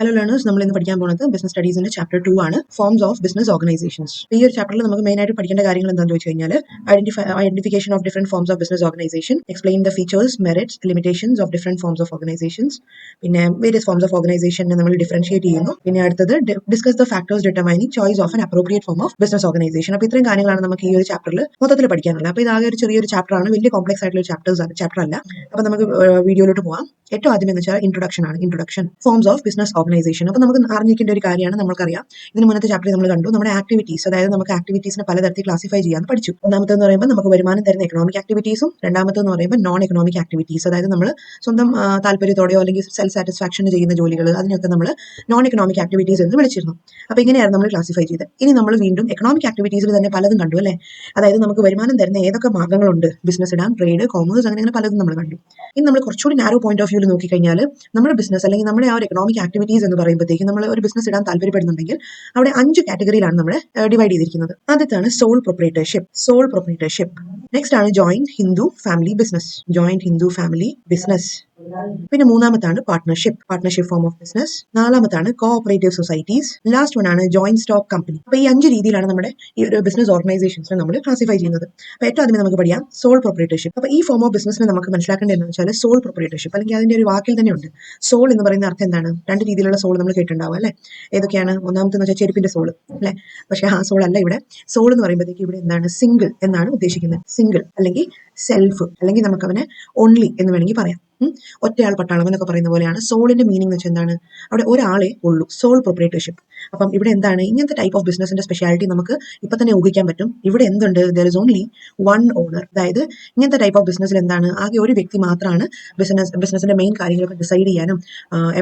Hello learners, നമ്മൾ ഇന്ന് പഠിക്കാൻ പോകുന്നത് ബിസിനസ് സ്റ്റഡീസിന്റെ ചാപ്റ്റർ 2 ആണ്, ഫോംസ് ഓഫ് ബിസിനസ് ഓർഗനൈസേഷൻസ്. ഈ ഒരു ചാപ്റ്ററിൽ നമുക്ക് മെയിൻ ആയിട്ട് പഠിക്കേണ്ട കാര്യങ്ങൾ എന്താണെന്ന് ചോദിച്ചു കഴിഞ്ഞാൽ identification of different forms of business organisation, explain the features, merits, limitations of different forms of organisations, പിന്നെ വേരിയസ് ഫോംസ് ഓഫ് ഓർഗനൈസേഷനെ നമ്മൾ ഡിഫറൻഷിയേറ്റ് ചെയ്യുന്നു. പിന്നെ അടുത്തത് discuss the factors determining choice of an appropriate form of business organisation. അപ്പോൾ ഇത്രയും കാര്യങ്ങളാണ് നമുക്ക് ഈ ഒരു ചാപ്റ്ററിൽ മൊത്തത്തിൽ പഠിക്കാനുള്ളത്. അപ്പോൾ ഇതാകെ ഒരു ചെറിയൊരു ചാപ്റ്റർ ആണ്, വലിയ കോംപ്ലക്സ് ആയിട്ടുള്ള ചാപ്റ്റർ അല്ല. അപ്പോൾ നമുക്ക് വീഡിയോയിലോട്ട് പോകാം. ഏറ്റവും ആദ്യം എന്ന് വെച്ചാൽ ഇൻട്രൊഡക്ഷൻ ആണ്. Introduction forms of business organisation. അപ്പോൾ നമുക്ക് അറിഞ്ഞിരിക്കേണ്ട ഒരു കാര്യമാണ്, നമുക്കറിയാം ഇതിന് മുന്നത്തെ ചാപ്റ്ററിൽ നമ്മൾ കണ്ടു നമ്മുടെ ആക്ടിവിറ്റീസ്, അതായത് നമുക്ക് ആക്ടിവിറ്റീസിനെ പലതരത്തിൽ ക്ലാസിഫൈ ചെയ്യാൻ പഠിച്ചു. ഒന്നാമത്തെന്ന് പറയുമ്പോൾ നമുക്ക് വരുമാനം തരുന്ന എക്കണോമിക് ആക്ടിവിറ്റീസും, രണ്ടാമത്തെന്ന് പറയുമ്പോൾ നോൺ എക്കണോമിക് ആക്ടിവിറ്റീസ്, അതായത് നമ്മൾ സ്വന്തം താല്പര്യത്തോടെയോ അല്ലെങ്കിൽ സെൽഫ് സാറ്റിസ്ഫാക്ഷന് ചെയ്യുന്ന ജോലികൾ, അതിനൊക്കെ നമ്മൾ നോൺ എക്കണോമിക് ആക്ടിവിറ്റീസ് എന്ന് വിളിച്ചിരുന്നു. അപ്പോൾ ഇങ്ങനെയാണ് നമ്മൾ ക്ലാസിഫൈ ചെയ്തത്. ഇനി നമ്മൾ വീണ്ടും എക്കണോമിക് ആക്ടിവിറ്റീസിൽ തന്നെ പലതും കണ്ടു അല്ലേ, അതായത് നമുക്ക് വരുമാനം തരുന്ന ഏതൊക്കെ മാർഗ്ഗങ്ങളുണ്ട്, ബിസിനസ് ഇടാം, ട്രേഡ്, കോമേഴ്സ്, അങ്ങനെ പലതും നമ്മൾ കണ്ടു. ഇനി നമ്മൾ കുറച്ചുകൂടി നാരോ പോയിന്റ് ഓഫ് വ്യൂവിൽ നോക്കിക്കഴിഞ്ഞാൽ നമ്മുടെ ബിസിനസ് അല്ലെങ്കിൽ നമ്മുടെ ആ ഒരു എക്കണോമിക് ആക്ടിവിറ്റീസ് എന്ന് പറയുമ്പോഴത്തേക്കും നമ്മൾ ഒരു ബിസിനസ് ഇടാൻ താല്പര്യപ്പെടുന്നുണ്ടെങ്കിൽ അവിടെ 5 കാറ്റഗറിയിലാണ് നമ്മൾ ഡിവൈഡ് ചെയ്തിരിക്കുന്നത്. ആദ്യത്താണ് സോൾ പ്രൊപ്രൈറ്റർഷിപ്പ്. നെക്സ്റ്റ് ആണ് ജോയിന്റ് ഹിന്ദു ഫാമിലി ബിസിനസ്. പിന്നെ മൂന്നാമത്താണ് പാർട്ട്ണർഷിപ്പ് ഫോം ഓഫ് ബിസിനസ്. നാലാമത്താണ് കോഓപ്പറേറ്റീവ് സൊസൈറ്റീസ്. ലാസ്റ്റ് വൺ ആണ് ജോയിന്റ് സ്റ്റോക്ക് കമ്പനി. അപ്പൊ ഈ 5 രീതിയിലാണ് നമ്മുടെ ഈ ഒരു ബിസിനസ് ഓർഗനൈസേഷൻസിനെ നമ്മൾ ക്ലാസിഫൈ ചെയ്യുന്നത്. അപ്പൊ ഏറ്റവും ആദ്യം നമുക്ക് പഠിക്കാം സോൾ പ്രൊപ്രൈറ്റർഷിപ്പ്. അപ്പൊ ഈ ഫോം ഓഫ് ബിസിനസിനെ നമുക്ക് മനസ്സിലാക്കേണ്ടത് എന്ന് വെച്ചാൽ സോൾ പ്രൊപ്രൈറ്റർഷിപ്പ്, അല്ലെങ്കിൽ അതിന്റെ ഒരു വാക്കിൽ തന്നെ ഉണ്ട്. സോൾ എന്ന് പറയുന്ന അർത്ഥം എന്താണ്? 2 രീതിയിലുള്ള സോൾ നമ്മൾ കേട്ടിട്ടുണ്ടാവും അല്ലെ. ഏതൊക്കെയാണ്? ഒന്നാമത്തെ വെച്ചാൽ ചെരുപ്പിന്റെ സോൾ അല്ലെ, പക്ഷേ ആ സോൾ അല്ല ഇവിടെ. സോൾ എന്ന് പറയുമ്പോഴത്തേക്ക് ഇവിടെ എന്താണ്? സിംഗിൾ എന്നാണ് ഉദ്ദേശിക്കുന്നത്. സിംഗിൾ അല്ലെങ്കിൽ സെൽഫ്, അല്ലെങ്കിൽ നമുക്ക് അവനെ ഓൺലി എന്ന് വേണമെങ്കിൽ പറയാം. ഒറ്റയാൾ പട്ടാളം എന്നൊക്കെ പറയുന്ന പോലെയാണ് സോളിന്റെ മീനിങ് വെച്ചാൽ എന്താണ്? അവിടെ ഒരാളെ ഉള്ളൂ, സോൾ പ്രൊപ്രൈറ്റർഷിപ്പ്. അപ്പം ഇവിടെ എന്താണ്? ഇങ്ങനത്തെ ടൈപ്പ് ഓഫ് ബിസിനസിന്റെ സ്പെഷ്യാലിറ്റി നമുക്ക് ഇപ്പൊ തന്നെ ഊഹിക്കാൻ പറ്റും. ഇവിടെ എന്തുണ്ട്? There is only one owner. അതായത് ഇങ്ങനത്തെ ടൈപ്പ് ഓഫ് ബിസിനസ്സിൽ എന്താണ്? ആകെ ഒരു വ്യക്തി മാത്രമാണ് ബിസിനസിന്റെ മെയിൻ കാര്യങ്ങളൊക്കെ ഡിസൈഡ് ചെയ്യാനും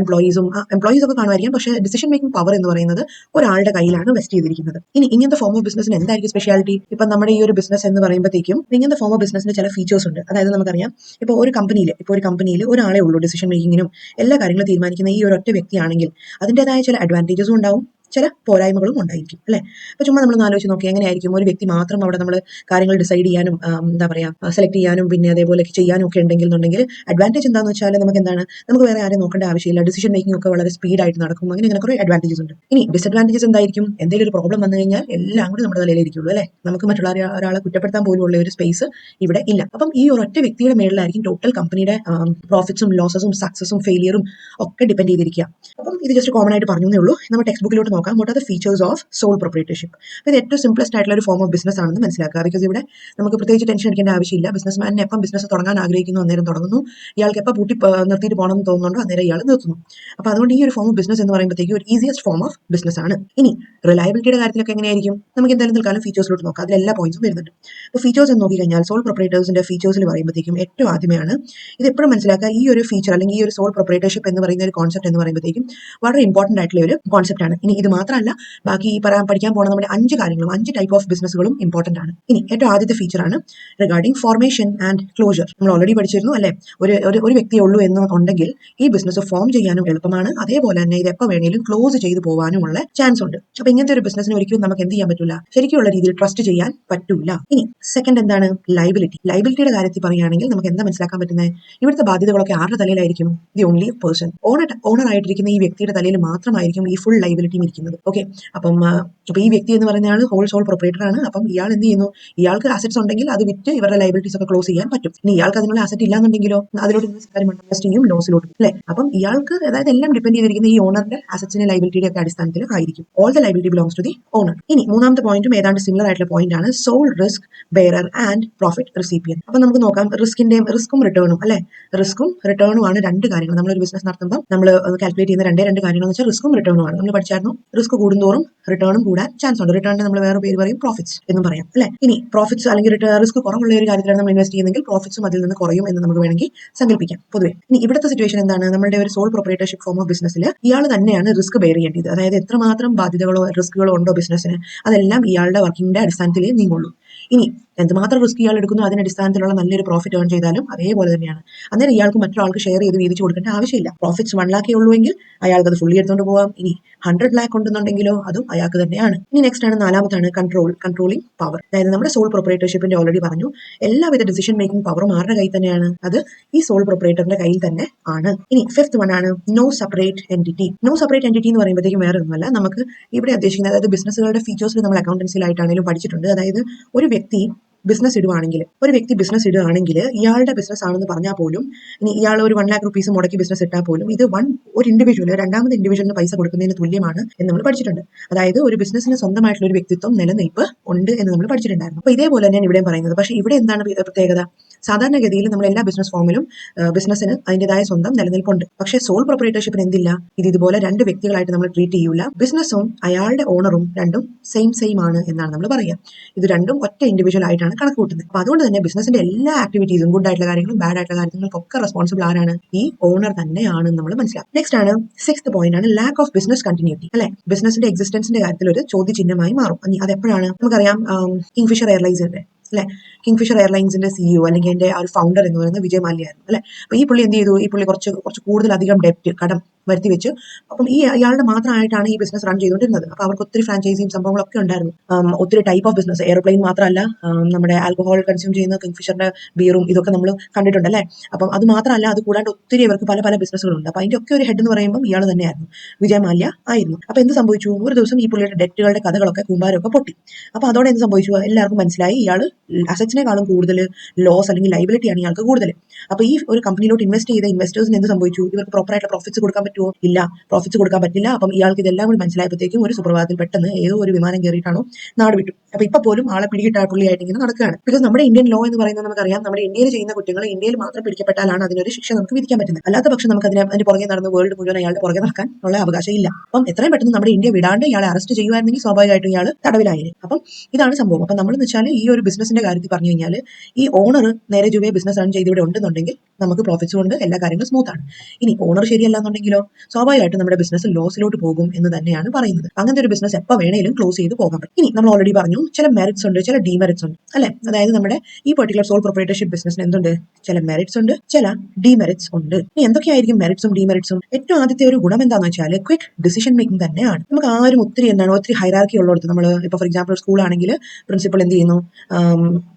എംപ്ലോയീസ് ഒക്കെ കാണുമായിരിക്കും, പക്ഷേ ഡിസിഷൻ മേക്കിംഗ് പവർ എന്ന് പറയുന്നത് ഒരാളുടെ കയ്യിലാണ് വെസ്റ്റ് ചെയ്തിരിക്കുന്നത്. ഇനി ഇങ്ങനത്തെ ഫോം ഓഫ് ബിസിനസിന് എന്തായിരിക്കും സ്പെഷ്യാലിറ്റി? ഇപ്പൊ നമ്മുടെ ഈ ഒരു ബിസിനസ് എന്ന് പറയുമ്പോഴത്തേക്കും ഇങ്ങനത്തെ ഫോം ഓഫ് ബിസിനസിന് ചില ഫീച്ചേഴ്സ് ഉണ്ട്. അതായത് നമുക്കറിയാം, ഇപ്പോൾ ഒരു കമ്പനിയിൽ ഒരാളെ ഉള്ളൂ ഡിസിഷൻ മേക്കിങ്ങിനും എല്ലാ കാര്യങ്ങളും തീരുമാനിക്കുന്ന ഈ ഒരു ഒറ്റ വ്യക്തിയാണെങ്കിൽ അതിൻ്റെതായ ചില അഡ്വാൻറ്റേജസും ഉണ്ടാവും, ചില പോരായ്മകളും ഉണ്ടായിരിക്കും അല്ലെ. അപ്പൊ ചുമ്മാ നമ്മൾ ആലോചിച്ച് നോക്കി എങ്ങനെയായിരിക്കും ഒരു വ്യക്തി മാത്രം അവിടെ നമ്മൾ കാര്യങ്ങൾ ഡിസൈഡ് ചെയ്യാനും എന്താ പറയാ സെലക്ട് ചെയ്യാനും പിന്നെ അതേപോലെ ചെയ്യാനും ഒക്കെ ഉണ്ടെങ്കിൽ അഡ്വാൻറ്റേജ് എന്താണെന്ന് വെച്ചാൽ നമുക്ക് വേറെ ആരെയും നോക്കേണ്ട ആവശ്യമില്ല, ഡിസിഷൻ മേക്കിംഗ് ഒക്കെ വളരെ സ്പീഡായിട്ട് നടക്കും, അങ്ങനെ കുറെ അഡ്വാൻറ്റേജസ് ഉണ്ട്. ഇനി ഡിസഡ്വാൻറ്റേജസ് എന്തായിരിക്കും? എന്തെങ്കിലും ഒരു പ്രോബ്ലം വന്നു കഴിഞ്ഞാൽ എല്ലാം കൂടി നമ്മുടെ തലയിലിരിക്കുള്ളൂ അല്ലെ, നമുക്ക് മറ്റുള്ള ഒരാളെ കുറ്റപ്പെടുത്താൻ പോലും ഉള്ള ഒരു സ്പേസ് ഇവിടെ ഇല്ല. അപ്പം ഈ ഒരു ഒറ്റ വ്യക്തിയുടെ മേളിലായിരിക്കും ടോട്ടൽ കമ്പനിയുടെ പ്രോഫിറ്റ്സും ലോസസും സക്സസും ഫെയിലിയറും ഒക്കെ ഡിപ്പെൻഡ് ചെയ്തിരിക്കുക. അപ്പം ഇത് ജസ്റ്റ് കോമൺ ആയിട്ട് പറഞ്ഞേ ഉള്ളൂ. നമ്മൾ ടെക്സ്റ്റ് ബുക്കിലോട്ട് നോക്കാം. What are the features of sole proprietorship. ഇത് ഏറ്റവും സിംപ്ലസ്റ്റ് ആയിട്ടുള്ള ഒരു ഫോം ഓഫ് ബിസിനസ് ആണെന്ന് മനസ്സിലാക്കുക. ബിക്കോസ് ഇവിടെ നമുക്ക് പ്രത്യേകിച്ച് ടെൻഷൻ അടിക്കേണ്ട ആവശ്യമില്ല. ബിസിനസ്മാൻ എപ്പം ബിസിനസ് തുടങ്ങാൻ ആഗ്രഹിക്കുന്നു അന്നേരം തുടങ്ങുന്നു, ഇയാൾക്ക് എപ്പോൾ പൂട്ടി നിർത്തിയിട്ട് പോകണം എന്ന് തോന്നുന്നുണ്ടോ അന്നേരം ഇയാൾ നിർത്തുന്നു. അപ്പോൾ അതുകൊണ്ട് ഈ ഒരു ഫോം ഓഫ് ബിസിനസ് എന്ന് പറയുമ്പോഴത്തേക്ക് ഒരു ഈസിയസ്റ്റ് ഫോം ഓഫ് ബിസിനസ് ആണ്. ഇനി റിലയബിലിറ്റിയുടെ കാര്യത്തിലൊക്കെ എങ്ങനെയായിരിക്കും? നമുക്ക് എന്തായാലും തൽക്കാലം ഫീച്ചേഴ്സിലോട്ട് നോക്കാം. അതിൽ എല്ലാ പോയിന്റ്സും വരുന്നുണ്ട്. അപ്പോൾ ഫീച്ചേഴ്സ് എന്ന് നോക്കിക്കഴിഞ്ഞാൽ സോൾ പ്രൊപ്രൈറ്റേഴ്സിന്റെ ഫീച്ചേഴ്സിൽ പറയുമ്പോഴത്തേക്കും ഏറ്റവും ആദ്യമാണ് ഇത് എപ്പോഴും മനസ്സിലാക്കുക, ഈ ഒരു ഫീച്ചർ അല്ലെങ്കിൽ ഈ ഒരു സോൾ പ്രൊപ്രൈറ്റർഷിപ്പ് എന്ന് പറയുന്ന ഒരു കോൺസെപ്റ്റ് എന്ന് പറയുമ്പോഴത്തേക്കും വളരെ ഇമ്പോർട്ടന്റ് ആയിട്ടുള്ള ഒരു കോൺസെപ്റ്റ് ആണ്. ഇനി ഇത് മാത്രമല്ല, ബാക്കി ഈ പഠിക്കാൻ പോകുന്ന നമ്മുടെ 5 കാര്യങ്ങളും 5 ടൈപ്പ് ഓഫ് ബിസിനസ്സുകളും ഇമ്പോർട്ടന്റ് ആണ്. ഇനി ഏറ്റവും ആദ്യത്തെ ഫീച്ചർ ആണ് റിഗാർഡിംഗ് ഫോർമേഷൻ ആൻഡ് ക്ലോഷർ. നമ്മൾ ഓൾറെഡി പഠിച്ചിരുന്നു അല്ലെ, ഒരു വ്യക്തിയേ ഉള്ളൂ എന്നുണ്ടെങ്കിൽ ഈ ബിസിനസ് ഫോം ചെയ്യാനും എളുപ്പമാണ്, അതേപോലെ തന്നെ ഇത് എപ്പോൾ വേണേലും ക്ലോസ് ചെയ്തു പോകാനുമുള്ള ചാൻസ് ഉണ്ട്. അപ്പൊ ഇങ്ങനത്തെ ഒരു ബിസിനസിന് ഒരിക്കലും നമുക്ക് എന്ത് ചെയ്യാൻ പറ്റില്ല, ശരിക്കുള്ള രീതിയിൽ ട്രസ്റ്റ് ചെയ്യാൻ പറ്റൂല. ഇനി സെക്കൻഡ് എന്താണ്? ലൈബിലിറ്റിയുടെ കാര്യത്തിൽ പറയുകയാണെങ്കിൽ നമുക്ക് എന്താ മനസ്സിലാക്കാൻ പറ്റുന്നത്? ഇവിടുത്തെ ബാധ്യതകളൊക്കെ ആരുടെ തലയിലായിരിക്കും? ദി ഓൺലി പേഴ്സൺ, ഓണർ ആയിട്ടിരിക്കുന്ന ഈ വ്യക്തിയുടെ തലയിൽ മാത്രമായിരിക്കും ഈ ഫുൾ ലൈബിലിറ്റിയും ഇരിക്കുന്നത്. ഓക്കെ, അപ്പം ഈ വ്യക്തി എന്ന് പറയുന്ന ആൾ സോൾ പ്രൊപ്രൈറ്റർ ആണ്. അപ്പം ഇയാൾ എന്ത് ചെയ്യുന്നു? ഇയാൾക്ക് അസറ്റ്സ് ഉണ്ടെങ്കിൽ അത് വിറ്റ് ഇവരുടെ ലൈബിലിറ്റീസ് ഒക്കെ ക്ലോസ് ചെയ്യാൻ പറ്റും. ഇനി ഇയാൾക്ക് അതിനുള്ള അസറ്റ് ഇല്ലാന്നുണ്ടെങ്കിലോ അതിലോട്ട് ഇൻവെസ്റ്റ് ചെയ്യും, ലോസിലോട്ട് അല്ലെ. അപ്പം ഇയാൾക്ക് അതായത് എല്ലാം ഡിപ്പെൻഡ് ചെയ്തിരിക്കുന്ന ഈ ഓണറിന്റെ അസറ്റ്സിന്റെ ലൈബിലിറ്റിയുടെ ഒക്കെ അടിസ്ഥാനത്തിൽ ആയിരിക്കും. All the liability belongs to the owner. ഇനി മൂന്നാമത്തെ പോയിന്റും ഏതാണ്ട് സിമിലർ ആയിട്ടുള്ള പോയിന്റ് ആണ്, sole risk bearer and profit recipient. അപ്പൊ നമുക്ക് നോക്കാം റിസ്ക്കും റിട്ടേണും അല്ലെ. റിസ്ക്കും റിട്ടേണും ആണ് 2 കാര്യങ്ങൾ. നമ്മളൊരു ബിസിനസ് നടത്തുമ്പോൾ നമ്മൾ കാൽക്കുലേറ്റ് ചെയ്യുന്ന 2 കാര്യങ്ങൾ എന്ന് വെച്ചാൽ റിസ്ക്കും റിട്ടേണും ആണ്. നമ്മൾ പഠിച്ചായിരുന്നു, റിസ്ക് കൂടുന്തോറും റിട്ടേണും കൂടാൻ ചാൻസ് ഉണ്ട്. റിട്ടേണിന് നമ്മൾ വേറെ പേര് പറയും പ്രോഫിറ്റ്സ് എന്നും പറയാം അല്ലെ. ഇനി പ്രോഫിറ്റ്സ് അല്ലെങ്കിൽ റിസ്ക് കുറവുള്ള ഒരു കാര്യത്തിലാണ് നമ്മൾ ഇൻവെസ്റ്റ് ചെയ്യുന്നെങ്കിൽ പ്രോഫിറ്റ്സും അതിൽ നിന്ന് കുറയും എന്ന് നമുക്ക് വേണമെങ്കിൽ സങ്കല്പിക്കാം പൊതുവെ. ഇനി ഇവിടുത്തെ സിറ്റുവേഷൻ എന്താണ്? നമ്മുടെ ഒരു സോൾ പ്രൊപ്രൈറ്റർഷിപ്പ് ഫോം ഓഫ് ബിസിനസ്സിൽ ഇയാൾ തന്നെയാണ് റിസ്ക് ബെയർ ചെയ്യേണ്ടത്. അതായത് എത്രമാത്രം ബാധ്യതകളോ റിസ്കുകളോ ഉണ്ടോ ബിസിനസ്സിന്, അതെല്ലാം ഇയാളുടെ വർക്കിംഗിന്റെ അടിസ്ഥാനത്തിലേ നീങ്ങുള്ളൂ. ഇനി എന്തുമാത്രം റിസ്ക് ഇയാൾ എടുക്കുന്നു അതിന്റെ അടിസ്ഥാനത്തിലുള്ള നല്ലൊരു പ്രോഫിറ്റ് ഏൺ ചെയ്താലും അതേപോലെ തന്നെയാണ്. അന്നേരം ഇയാൾക്ക് മറ്റൊരാൾക്ക് ഷെയർ ചെയ്ത് വീതിച്ചു കൊടുക്കേണ്ട ആവശ്യമില്ല. പ്രോഫിറ്റ്സ് 1 lakh ഉള്ളൂ എങ്കിൽ അയാൾക്ക് അത് ഫുള്ളി എടുത്തുകൊണ്ട് പോകാം. ഇനി 100 lakh ഉണ്ടെന്നുണ്ടെങ്കിലോ അതും അയാൾക്ക് തന്നെയാണ്. ഇനി നെക്സ്റ്റ് ആണ് നാലാമത്താണ് കൺട്രോളിംഗ് പവർ. അതായത് നമ്മുടെ സോൾ പ്രൊപ്പറേറ്റർഷിപ്പിന്റെ ഓൾറെഡി പറഞ്ഞു, എല്ലാവിധ ഡിസിഷൻ മേക്കിംഗ് പവറും ആരുടെ കയ്യിൽ തന്നെയാണ്? അത് ഈ സോൾ പ്രൊപ്പറേറ്ററിന്റെ കയ്യിൽ തന്നെ ആണ്. ഇനി ഫിഫ്ത് വൺ ആണ് no separate entity. No separate entity എന്ന് പറയുമ്പോഴത്തേക്കും വേറെ ഒന്നുമല്ല, നമുക്ക് ഇവിടെ ഉദ്ദേശിക്കുന്നത് അതായത് ബിസിനസ്സുകളുടെ ഫീച്ചേഴ്സിൽ നമ്മൾ അക്കൗണ്ടൻസിയിലായിട്ടാണെങ്കിലും പഠിച്ചിട്ടുണ്ട്. അതായത് ഒരു വ്യക്തി ബിസിനസ് ഇടുവാണെങ്കിൽ ഇയാളുടെ ബിസിനസ് ആണെന്ന് പറഞ്ഞാൽ പോലും, ഇനി ഇയാൾ ഒരു 1 lakh rupees മുടക്കി ബിസിനസ് ഇട്ടാൽ പോലും ഇത് ഒരു ഇൻഡിവിജ്വൽ രണ്ടാമത് ഇൻഡിവിജ്വലിന് പൈസ കൊടുക്കുന്നതിന് തുല്യമാണ് എന്ന് നമ്മൾ പഠിച്ചിട്ടുണ്ട്. അതായത് ഒരു ബിസിനസ്സിന് സ്വന്തമായിട്ടുള്ള ഒരു വ്യക്തിത്വം നിലനിൽപ്പ് ഉണ്ട് എന്ന് നമ്മൾ പഠിച്ചിട്ടുണ്ടായിരുന്നു. അപ്പൊ ഇതേപോലെ തന്നെയാണ് ഇവിടെ പറയുന്നത്. പക്ഷേ ഇവിടെ എന്താണ് പ്രത്യേകത? സാധാരണഗതിയിൽ നമ്മൾ എല്ലാ ബിസിനസ് ഫോമിലും ബിസിനസ്സിന് അതിൻ്റെതായ സ്വന്തം നിലനിൽപ്പുണ്ട്. പക്ഷേ സോൾ പ്രൊപ്പറേറ്റർഷിപ്പിന് എന്തില്ല? ഇതുപോലെ രണ്ട് വ്യക്തികളായിട്ട് നമ്മൾ ട്രീറ്റ് ചെയ്യൂല. ബിസിനസ്സും അയാളുടെ ഓണറും രണ്ടും സെയിം ആണ് എന്നാണ് നമ്മൾ പറയുക. ഇത് രണ്ടും ഒറ്റ ഇൻഡിവിജ്വൽ ആയിട്ടാണ് കണക്ക് കൂട്ടുന്നത്. അപ്പൊ അതുകൊണ്ട് തന്നെ ബിസിനസിന്റെ എല്ലാ ആക്ടിവിറ്റീസും, ഗുഡ് ആയിട്ടുള്ള കാര്യങ്ങളും ബാഡ് ആയിട്ടുള്ള കാര്യങ്ങൾക്കൊക്കെ റെസ്പോൺസിബിൾ ആരാണ്? ഈ ഓണർ തന്നെയാണ് നമ്മൾ മനസ്സിലാക്കും. നെക്സ്റ്റ് ആണ് 6th പോയിന്റ് ആണ് ലാക്ക് ഓഫ് ബിസിനസ് കണ്ടിന്യൂറ്റി. അല്ലെ, ബിസിനസിന്റെ എക്സിസ്റ്റൻസിന്റെ കാര്യത്തിൽ ഒരു ചോദ്യചിഹ്നമായി മാറും. അത് എപ്പോഴാണ്? നമുക്കറിയാം, കിങ്ഫിഷർ എയർലൈൻസിന്റെ അല്ലെ, കിങ്ഫിഷർ എയർലൈൻസിന്റെ സിഇഒ അല്ലെങ്കിൽ എന്റെ ആ ഒരു ഫൗണ്ടർ എന്ന് പറയുന്നത് വിജയ് മാല്യ ആയിരുന്നു. അല്ലെ, അപ്പൊ ഈ പുള്ളി എന്ത് ചെയ്തു? ഈ പുള്ളി കുറച്ച് കൂടുതലധികം കടം വരുത്തി വെച്ച്, അപ്പം ഇയാളുടെ മാത്രമായിട്ടാണ് ഈ ബിസിനസ് റൺ ചെയ്തുകൊണ്ടിരുന്നത്. അപ്പൊ അവർക്ക് ഒത്തിരി ഫ്രാഞ്ചൈസിയും സംഭവങ്ങളൊക്കെ ഉണ്ടായിരുന്നു. ഒത്തിരി ടൈപ്പ് ഓഫ് ബിസിനസ്, എയർപ്ലെയിൻ മാത്രമല്ല, നമ്മുടെ ആൽക്കഹോൾ കൺസ്യൂം ചെയ്യുന്ന കിങ്ഫിഷറിന്റെ ബിയറും ഇതൊക്കെ നമ്മൾ കണ്ടിട്ടുണ്ട്. അല്ലെ, അപ്പം അത് മാത്രമല്ല, അത് കൂടാണ്ട് ഒത്തിരി ഇവർക്ക് പല ബിസിനസ്സുകളുണ്ട്. അപ്പൊ അതിന്റെ ഒക്കെ ഒരു ഹെഡ് എന്ന് പറയുമ്പോൾ ഇയാൾ തന്നെയായിരുന്നു, വിജയ് മാല്യ ആയിരുന്നു. അപ്പൊ എന്ത് സംഭവിച്ചു? ഒരു ദിവസം ഈ പുള്ളിയുടെ ഡെറ്റുകളുടെ കഥകളൊക്കെ കൂമ്പാരമൊക്കെ പൊട്ടി. അപ്പൊ അതോടെ എന്ത് സംഭവിച്ചു? എല്ലാവർക്കും മനസ്സിലായി ഇയാൾ അസറ്റ്സിനെക്കാളും കൂടുതൽ ലോസ് അല്ലെങ്കിൽ ലൈബിലിറ്റിയാണ് ഇയാൾക്ക് കൂടുതൽ. അപ്പൊ ഈ ഒരു കമ്പനിയിലോട്ട് ഇൻവെസ്റ്റ് ചെയ്ത ഇൻവെസ്റ്റേഴ്സിന് എന്ത് സംഭവിച്ചു? ഇവർക്ക് പ്രോപ്പറായിട്ട് പ്രോഫിറ്റ്സ് കൊടുക്കാൻ പറ്റുമോ? ഇല്ല, പ്രോഫിറ്റ്സ് കൊടുക്കാൻ പറ്റില്ല. അപ്പം ഇയാൾക്ക് ഇതെല്ലാം കൂടി മനസ്സിലായപ്പോഴത്തേക്കും ഒരു സുപ്രഭാതത്തിൽ പെട്ടെന്ന് ഏതോ ഒരു വിമാനം കയറിയിട്ടാണോ നാട് വിട്ടു. അപ്പൊ ഇപ്പൊ പോലും ആളെ പിടികിട്ടാ പുള്ളിയായിട്ട് ഇങ്ങനെ നടക്കുകയാണ്. ബിക്കോസ് നമ്മുടെ ഇന്ത്യൻ ലോ എന്ന് പറയുന്നത് നമുക്കറിയാം, നമ്മുടെ ഇന്ത്യയിൽ ചെയ്യുന്ന കുറ്റങ്ങൾ ഇന്ത്യയിൽ മാത്രം പിടിക്കപ്പെട്ടാലാണ് അതിനൊരു ശിക്ഷ നമുക്ക് വിധിക്കാൻ പറ്റുന്നത്. അല്ലാത്ത പക്ഷം നമുക്ക് അതിന്റെ പുറകെ നടന്ന് വേൾഡ് മുഴുവൻ അയാളുടെ പുറകെ നടക്കാൻ ഉള്ള അവകാശം ഇല്ല. അപ്പം എത്രയും പെട്ടെന്ന് നമ്മുടെ ഇന്ത്യ വിടാണ്ട് ഇയാളെ അറസ്റ്റ് ചെയ്യുമായിരുന്നെങ്കിൽ സ്വാഭാവികമായിട്ടും ഇയാൾ തടവിലായി. അപ്പം ഇതാണ് സംഭവം. അപ്പൊ നമ്മൾ വെച്ചാൽ ഈ ഒരു ബിസിനസിന്റെ കാര്യത്തിൽ പറഞ്ഞു കഴിഞ്ഞാൽ, ഈ ഓണർ നേരെ ചൊവ്വേ ബിസിനസ് റൺ ചെയ്ത് ഇവിടെ ഉണ്ടെന്നുണ്ടെങ്കിൽ നമുക്ക് പ്രോഫിറ്റ്സ് കൊണ്ട് എല്ലാ കാര്യങ്ങളും സ്മൂത്ത് ആണ്. ഇനി ഓണർ ശരിയല്ല എന്നുണ്ടെങ്കിലോ സ്വാഭാവികമായിട്ടും നമ്മുടെ ബിസിനസ് ലോസിലോട്ട് പോകും എന്ന് തന്നെയാണ് പറയുന്നത്. അങ്ങനത്തെ ഒരു ബിസിനസ് എപ്പോൾ വേണേലും ക്ലോസ് ചെയ്ത് പോകാൻ പറ്റും. ഇനി നമ്മൾ ഓൾറെഡി പറഞ്ഞു, ചില മെറിറ്റ്സ് ഉണ്ട്, ചില ഡിമെറിറ്റ്സ് ഉണ്ട്. അല്ലെ, അതായത് നമ്മുടെ ഈ പെർട്ടിക്കുലർ സോൾ പ്രൊപ്പറേറ്റർഷിപ്പ് ബിസിനസിന് എന്തുണ്ട്? ചില മെറിറ്റ്സ് ഉണ്ട്, ചില ഡിമെറിറ്റ്സ് ഉണ്ട്. ഇനി എന്തൊക്കെയായിരിക്കും മെറിറ്റ്സും ഡിമെറിറ്റ്സും? ഏറ്റവും ആദ്യത്തെ ഒരു ഗുണം എന്താണെന്ന് വെച്ചാൽ ക്വിക്ക് ഡിസിഷൻ മേക്കിംഗ് തന്നെയാണ്. നമുക്ക് ആരും ഒത്തിരി ഹൈറാർക്കി ഉള്ളിടത്ത്, നമ്മൾ ഇപ്പോൾ ഫോർ എക്സാമ്പിൾ സ്കൂൾ ആണെങ്കിൽ പ്രിൻസിപ്പൽ എന്ത് ചെയ്യുന്നു?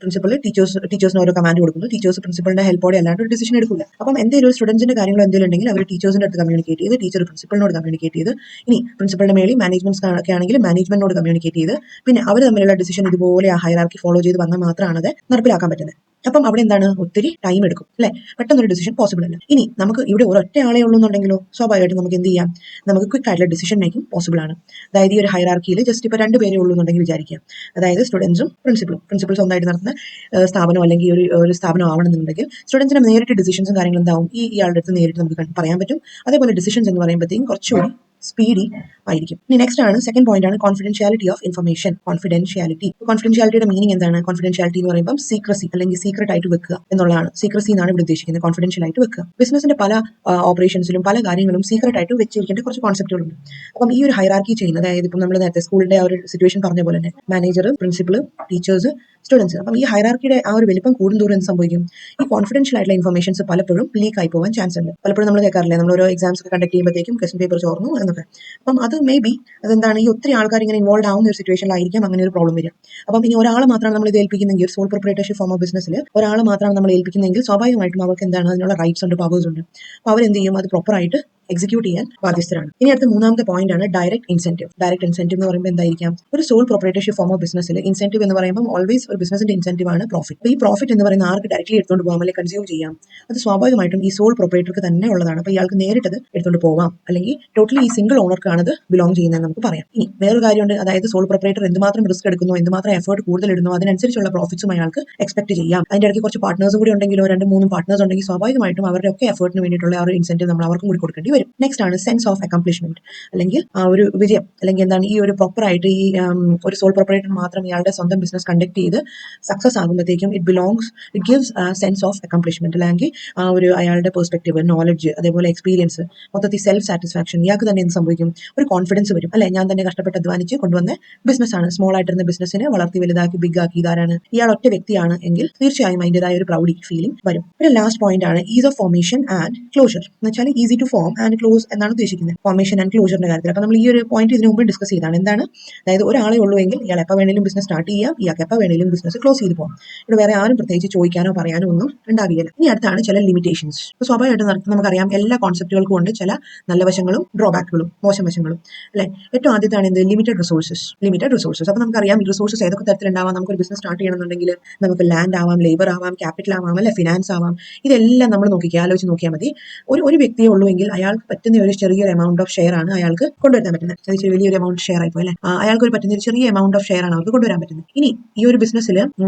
പ്രിൻസിപ്പൽ ടീച്ചേഴ്സിന് ഓരോ കമാൻഡ് കൊടുക്കുന്നു. ടീച്ചേഴ്സ് പ്രിൻസിപ്പലിന്റെ ഹെൽപ്പോടെ അല്ലാണ്ട് ഒരു ഡിസിഷൻ എടുക്കില്ല. അപ്പം എന്തെങ്കിലും ഒരു സ്റ്റുഡൻസിന്റെ കാര്യങ്ങൾ എന്തെങ്കിലും ഉണ്ടെങ്കിൽ അവർ ടീച്ചേഴ്സിന്റെ അടുത്ത് കമ്മ്യൂണിക്കേറ്റ് ചെയ്ത്, ടീച്ചർ പ്രിൻസിപ്പലിനോട് കമ്മ്യൂണിക്കേറ്റ് ചെയ്ത്, ഇനി പ്രിൻസിപ്പലിന്റെ മേളിൽ മാനേജ്മെന്റ് ഒക്കെ ആണെങ്കിൽ മാനേജ്മെന്റിനോട് കമ്മ്യൂണിക്കേറ്റ് ചെയ്ത്, പിന്നെ അവർ തമ്മിലുള്ള ഡിസിഷൻ ഇതുപോലെ ആ ഹൈറാർക്കി ഫോളോ ചെയ്ത് വന്നാൽ മാത്രമാണ് അത് നടപ്പിലാക്കാൻ പറ്റുന്നത്. അപ്പം അവിടെ എന്താണ്? ഒത്തിരി ടൈം എടുക്കും. അല്ലെ, പെട്ടെന്നൊരു ഡിസിഷൻ പോസിബിൾ അല്ല. ഇനി നമുക്ക് ഇവിടെ ഒരൊറ്റ ആളെ ഉള്ളൂ എന്നുണ്ടെങ്കിലോ സ്വാഭാവികമായിട്ടും നമുക്ക് എന്ത് ചെയ്യാം? നമുക്ക് ക്വിക്ക് ആയിട്ടുള്ള ഡിസിഷൻ മേക്കിംഗ് പോസിബിൾ ആണ്. അതായത് ഈ ഒരു ഹൈറാർക്കിയിൽ ജസ്റ്റ് ഇപ്പോൾ 2 പേരേ ഉള്ളൂ എന്നുണ്ടെങ്കിൽ വിചാരിക്കാം, അതായത് സ്റ്റുഡൻസും പ്രിൻസിപ്പൽ സ്വന്തമായിട്ട് നടത്തുന്ന സ്ഥാപനം അല്ലെങ്കിൽ ഒരു സ്ഥാപനം ആവണമെന്നുണ്ടെങ്കിൽ സ്റ്റുഡൻസിന് നേരിട്ട് ഡിസിഷൻസും കാര്യങ്ങളും എന്താവും? ഇയാളുടെ അടുത്ത് നേരിട്ട് നമുക്ക് പറയാൻ പറ്റും. അതേപോലെ ഡിസിഷൻസ് എന്ന് പറയുമ്പോഴത്തേക്കും കുറച്ചുകൂടി സ്പീഡി ആയിരിക്കും. ഇനി നെക്സ്റ്റ് ആണ് സെക്കൻഡ് പോയിന്റ് ആണ് കോൺഫിഡൻഷ്യാലിറ്റി ഓഫ് ഇൻഫർമേഷൻ. കോൺഫിഡൻഷ്യാലിറ്റിയുടെ മീനിങ് എന്താണ്? കോൺഫിഡൻഷ്യാലിറ്റി എന്ന് പറയുമ്പോൾ സീക്രസി അല്ലെങ്കിൽ സീക്രട്ട് ആയിട്ട് വെക്കുക എന്നുള്ളതാണ്. സീക്രസി എന്നാണ് ഇവിടെ ഉദ്ദേശിക്കുന്നത്, കോൺഫിഡൻഷ്യൽ ആയിട്ട് വെക്കുക. ബിസിനസിന്റെ പല ഓപ്പറേഷൻസിലും പല കാര്യങ്ങളും സീക്രട്ട് ആയിട്ട് വെച്ചിരിക്കേണ്ട കുറച്ച് കോൺസെപ്റ്റുകളുണ്ട്. അപ്പം ഈ ഒരു ഹൈറാർക്കി ചെയ്യുന്നത്, അതായത് ഇപ്പം നമ്മൾ നേരത്തെ സ്കൂളിന്റെ ആ ഒരു സിറ്റുവേഷൻ പറഞ്ഞ പോലെ തന്നെ മാനേജർ, പ്രിൻസിപ്പൽ, ടീച്ചേഴ്സ്, സ്റ്റുഡൻസ്. അപ്പം ഈ ഹൈറാർക്കിയുടെ ആ ഒരു വലിപ്പം കൂടുന്തോറും എന്ത് സംഭവിക്കും? ഈ കോൺഫിഡൻഷ്യൽ ആയിട്ടുള്ള ഇൻഫർമേഷൻസ് പലപ്പോഴും ലീക്ക് ആയി പോകാൻ ചാൻസ് ഉണ്ട്. പലപ്പോഴും നമ്മൾ കേൾക്കാറില്ലേ, നമ്മൾ ഓരോ എക്സാംസ് ഒക്കെ കണ്ടക്ട് ചെയ്യുമ്പോഴത്തേക്കും ക്വസ്റ്റൻ പേപ്പർ ചോർന്നു എന്നൊക്കെ. അപ്പം അത് മേ ബി അതെന്താണ്, ഈ ഒത്തിരി ആൾക്കാർ ഇങ്ങനെ ഇൻവോൾവ് ആവുന്ന ഒരു സിറ്റുവേഷനിലായിരിക്കും അങ്ങനെ ഒരു പ്രോബ്ലം വരിക. അപ്പം ഇനി ഒരാളെ മാത്രമാണ് നമ്മൾ ഇത് ഏൽപ്പിക്കുന്നെങ്കിൽ, സോൾ പ്രൊപ്പറേറ്റർഷിപ്പ് ഫോം ഓഫ് ബിസിനസ്സിൽ ഒരാളെ മാത്രമാണ് നമ്മൾ ഏൽപ്പിക്കുന്നെങ്കിൽ സ്വാഭാവികമായിട്ടും അവർക്ക് എന്താണ്, അതിനുള്ള റൈറ്റ്സ് ഉണ്ട്, പവേഴ്സ് ഉണ്ട്. അപ്പോൾ അവരെന്ത് ചെയ്യും? അത് പ്രോപ്പറായിട്ട് എക്സിക്യൂട്ട് ചെയ്യാൻ ബാധ്യസ്ഥരാണ്. ഇനി അടുത്ത മൂന്നാമത്തെ പോയിന്റ് ആണ് ഡയറക്റ്റ് ഇൻസെന്റീവ്. ഡയറക്റ്റ് ഇൻസെന്റീവ് എന്ന് പറയുമ്പോൾ എന്തായിരിക്കാം? ഒരു സോൾ പ്രൊപ്പറേറ്റർഷിപ്പ് ഫോം ഓഫ് ബിസിനസ്സിൽ ഇൻസെന്റീവ് എന്ന് പറയുമ്പോൾ ഓൾവേസ് ഒരു ബിസിനസിന്റെ ഇൻസെന്റീവ് ആണ് പ്രോഫിറ്റ്. അപ്പോൾ ഈ പ്രോഫിറ്റ് എന്ന് പറയുന്ന ആർക്ക് ഡയറക്റ്റ്ലി എടുത്തുകൊണ്ട് പോകാം അല്ലെങ്കിൽ കൺസ്യൂം ചെയ്യാം? അത് സ്വാഭാവികമായിട്ടും ഈ സോൾ പ്രൊപ്പറേറ്റർക്ക് തന്നെ ഉള്ളതാണ്. അപ്പോൾ ഇയാൾക്ക് നേരിട്ടത് എടുത്തുകൊണ്ട് പോവാം, അല്ലെങ്കിൽ ടോട്ടലി ഈ സിംഗിൾ ഓണർക്കാണ് അത് ബിലോങ് ചെയ്യുന്നത് നമുക്ക് പറയാം. ഇനി വേറൊരു കാര്യമുണ്ട്, അതായത് സോൾ പ്രൊപ്പറേറ്റർ എന്തുമാത്രം റിസ്ക് എടുക്കുന്നു, എന്തുമാത്രം എഫേർട്ട് കൂടുതൽ ഇടുന്നു, അതിനനുസരിച്ചുള്ള പ്രോഫിറ്റ്സും അയാൾക്ക് എക്സ്പെക്ട് ചെയ്യാം. അതിന്റെ ഇടയ്ക്ക് കുറച്ച് പാർട്ട്നേഴ്സും കൂടി ഉണ്ടെങ്കിലോ 2-3 പാർട്ട്നേഴ്സ് ഉണ്ടെങ്കിൽ സ്വാഭാവികമായിട്ടും അവരുടെ ഒക്കെ എഫേർട്ടിന് വേണ്ടിയിട്ടുള്ള ആ ഒരു ഇൻസെന്റീവ് നമ്മൾ അവർക്കും കൂടി കൊടുക്കേണ്ടി വരും. നെക്സ്റ്റ് ആണ് സെൻസ് ഓഫ് അക്കംപ്ലിഷ്മെന്റ്, അല്ലെങ്കിൽ ആ ഒരു വിജയം, അല്ലെങ്കിൽ എന്താണ് ഈ ഒരു പ്രോപ്പറായിട്ട് ഈ ഒരു സോൾ പ്രൊപ്പറേറ്റർ മാത്രം ഇയാളുടെ സ്വന്തം ബിസിനസ് കണ്ടക്ട് ചെയ്ത് സക്സസ് ആകുമ്പോഴത്തേക്കും it gives sense of accomplishment, അല്ലെങ്കിൽ ആ ഒരു അയാളുടെ പെർസ്പെക്റ്റീവ്, നോളജ്, അതേപോലെ എക്സ്പീരിയൻസ്, മൊത്തത്തിൽ സെൽഫ് സാറ്റിസ്ഫാക്ഷൻ, ഇയാൾക്ക് തന്നെ എന്ത് സംഭവിക്കും? ഒരു കോൺഫിഡൻസ് വരും. അല്ലെ, ഞാൻ തന്നെ കഷ്ടപ്പെട്ട് അധ്വാനിച്ച് കൊണ്ടുവന്ന ബിസിനസ്സാണ്, സ്മോൾ ആയിട്ടിരുന്ന ബിസിനസ്സിനെ വളർത്തി വലുതാക്കി ബിഗ് ആക്കി ഇതാരാണ്? ഇയാൾ ഒറ്റ വ്യക്തിയാണ് എങ്കിൽ തീർച്ചയായും അതിൻ്റെതായ ഒരു പ്രൗഡി ഫീലിംഗ് വരും. പിന്നെ ലാസ്റ്റ് പോയിന്റ് ആണ് ease of formation and closure. എന്ന് വെച്ചാൽ easy to form and close എന്നാണ് ഉദ്ദേശിക്കുന്നത്, ഫോർമേഷൻ ആൻഡ് ക്ലോഷറിന്റെ കാര്യത്തിൽ. അപ്പോൾ നമ്മൾ ഈ ഒരു പോയിന്റ് ഇതിനു മുമ്പ് ഡിസ്കസ് ചെയ്താണ്. എന്താണ്? അതായത് ഒരാളെ ഉള്ളൂ എങ്കിൽ ഇയാൾ എപ്പോൾ വേണേലും ബിസിനസ് സ്റ്റാർട്ട് ചെയ്യാം, ഇയാൾക്ക് എപ്പോൾ വേണേലും ബിസിനസ് ക്ലോസ് ചെയ്ത് പോകാം. ഇവിടെ വേറെ ആരും പ്രത്യേകിച്ച് ചോദിക്കാനോ പറയാനോ ഒന്നും ഉണ്ടാവില്ല. ഇനി അടുത്താണ് ചില ലിമിറ്റേഷൻസ്. ഇപ്പോൾ സ്വാഭാവികമായിട്ടും നമുക്കറിയാം എല്ലാ കോൺസെപ്റ്റുകൾക്കും ഉണ്ട് ചില നല്ല വശങ്ങളും ഡ്രോബാക്കുകളും, മോശം വശങ്ങളും അല്ലെ. ഏറ്റവും ആദ്യത്താണ് എന്ത്? Limited resources. അപ്പോൾ നമുക്കറിയാം റിസോഴ്സസ് ഏതൊക്കെ തരത്തിലുണ്ടാവാം. നമുക്കൊരു ബിസിനസ് സ്റ്റാർട്ട് ചെയ്യണമെന്നുണ്ടെങ്കിൽ നമുക്ക് ലാൻഡ് ആവാം, ലേബർ ആവാം, ക്യാപിറ്റൽ ആവാം, അല്ലെ, ഫിനാൻസ് ആവാം. ഇതെല്ലാം നമ്മൾ ആലോചിച്ച് നോക്കിയാൽ മതി. ഒരു വ്യക്തിയെ ഉള്ളൂ എങ്കിൽ അയാൾക്ക് പറ്റുന്ന ഒരു ചെറിയൊരു എമൗണ്ട് ഓഫ് ഷെയർ ആണ് അയാൾക്ക് കൊണ്ടുവരാൻ പറ്റുന്നത്. അത് വലിയൊരു എമൗണ്ട് ഷെയർ ആയിപ്പോ അല്ലെ, അയാൾക്ക് ഒരു പറ്റുന്ന ഒരു ചെറിയ എമൗണ്ട് ഓഫ് ഷെയർ ആണ് അവർക്ക് കൊണ്ടുവരാൻ പറ്റുന്നത്. ഇനി ഈ ഒരു ബിസിനസ്സിൽ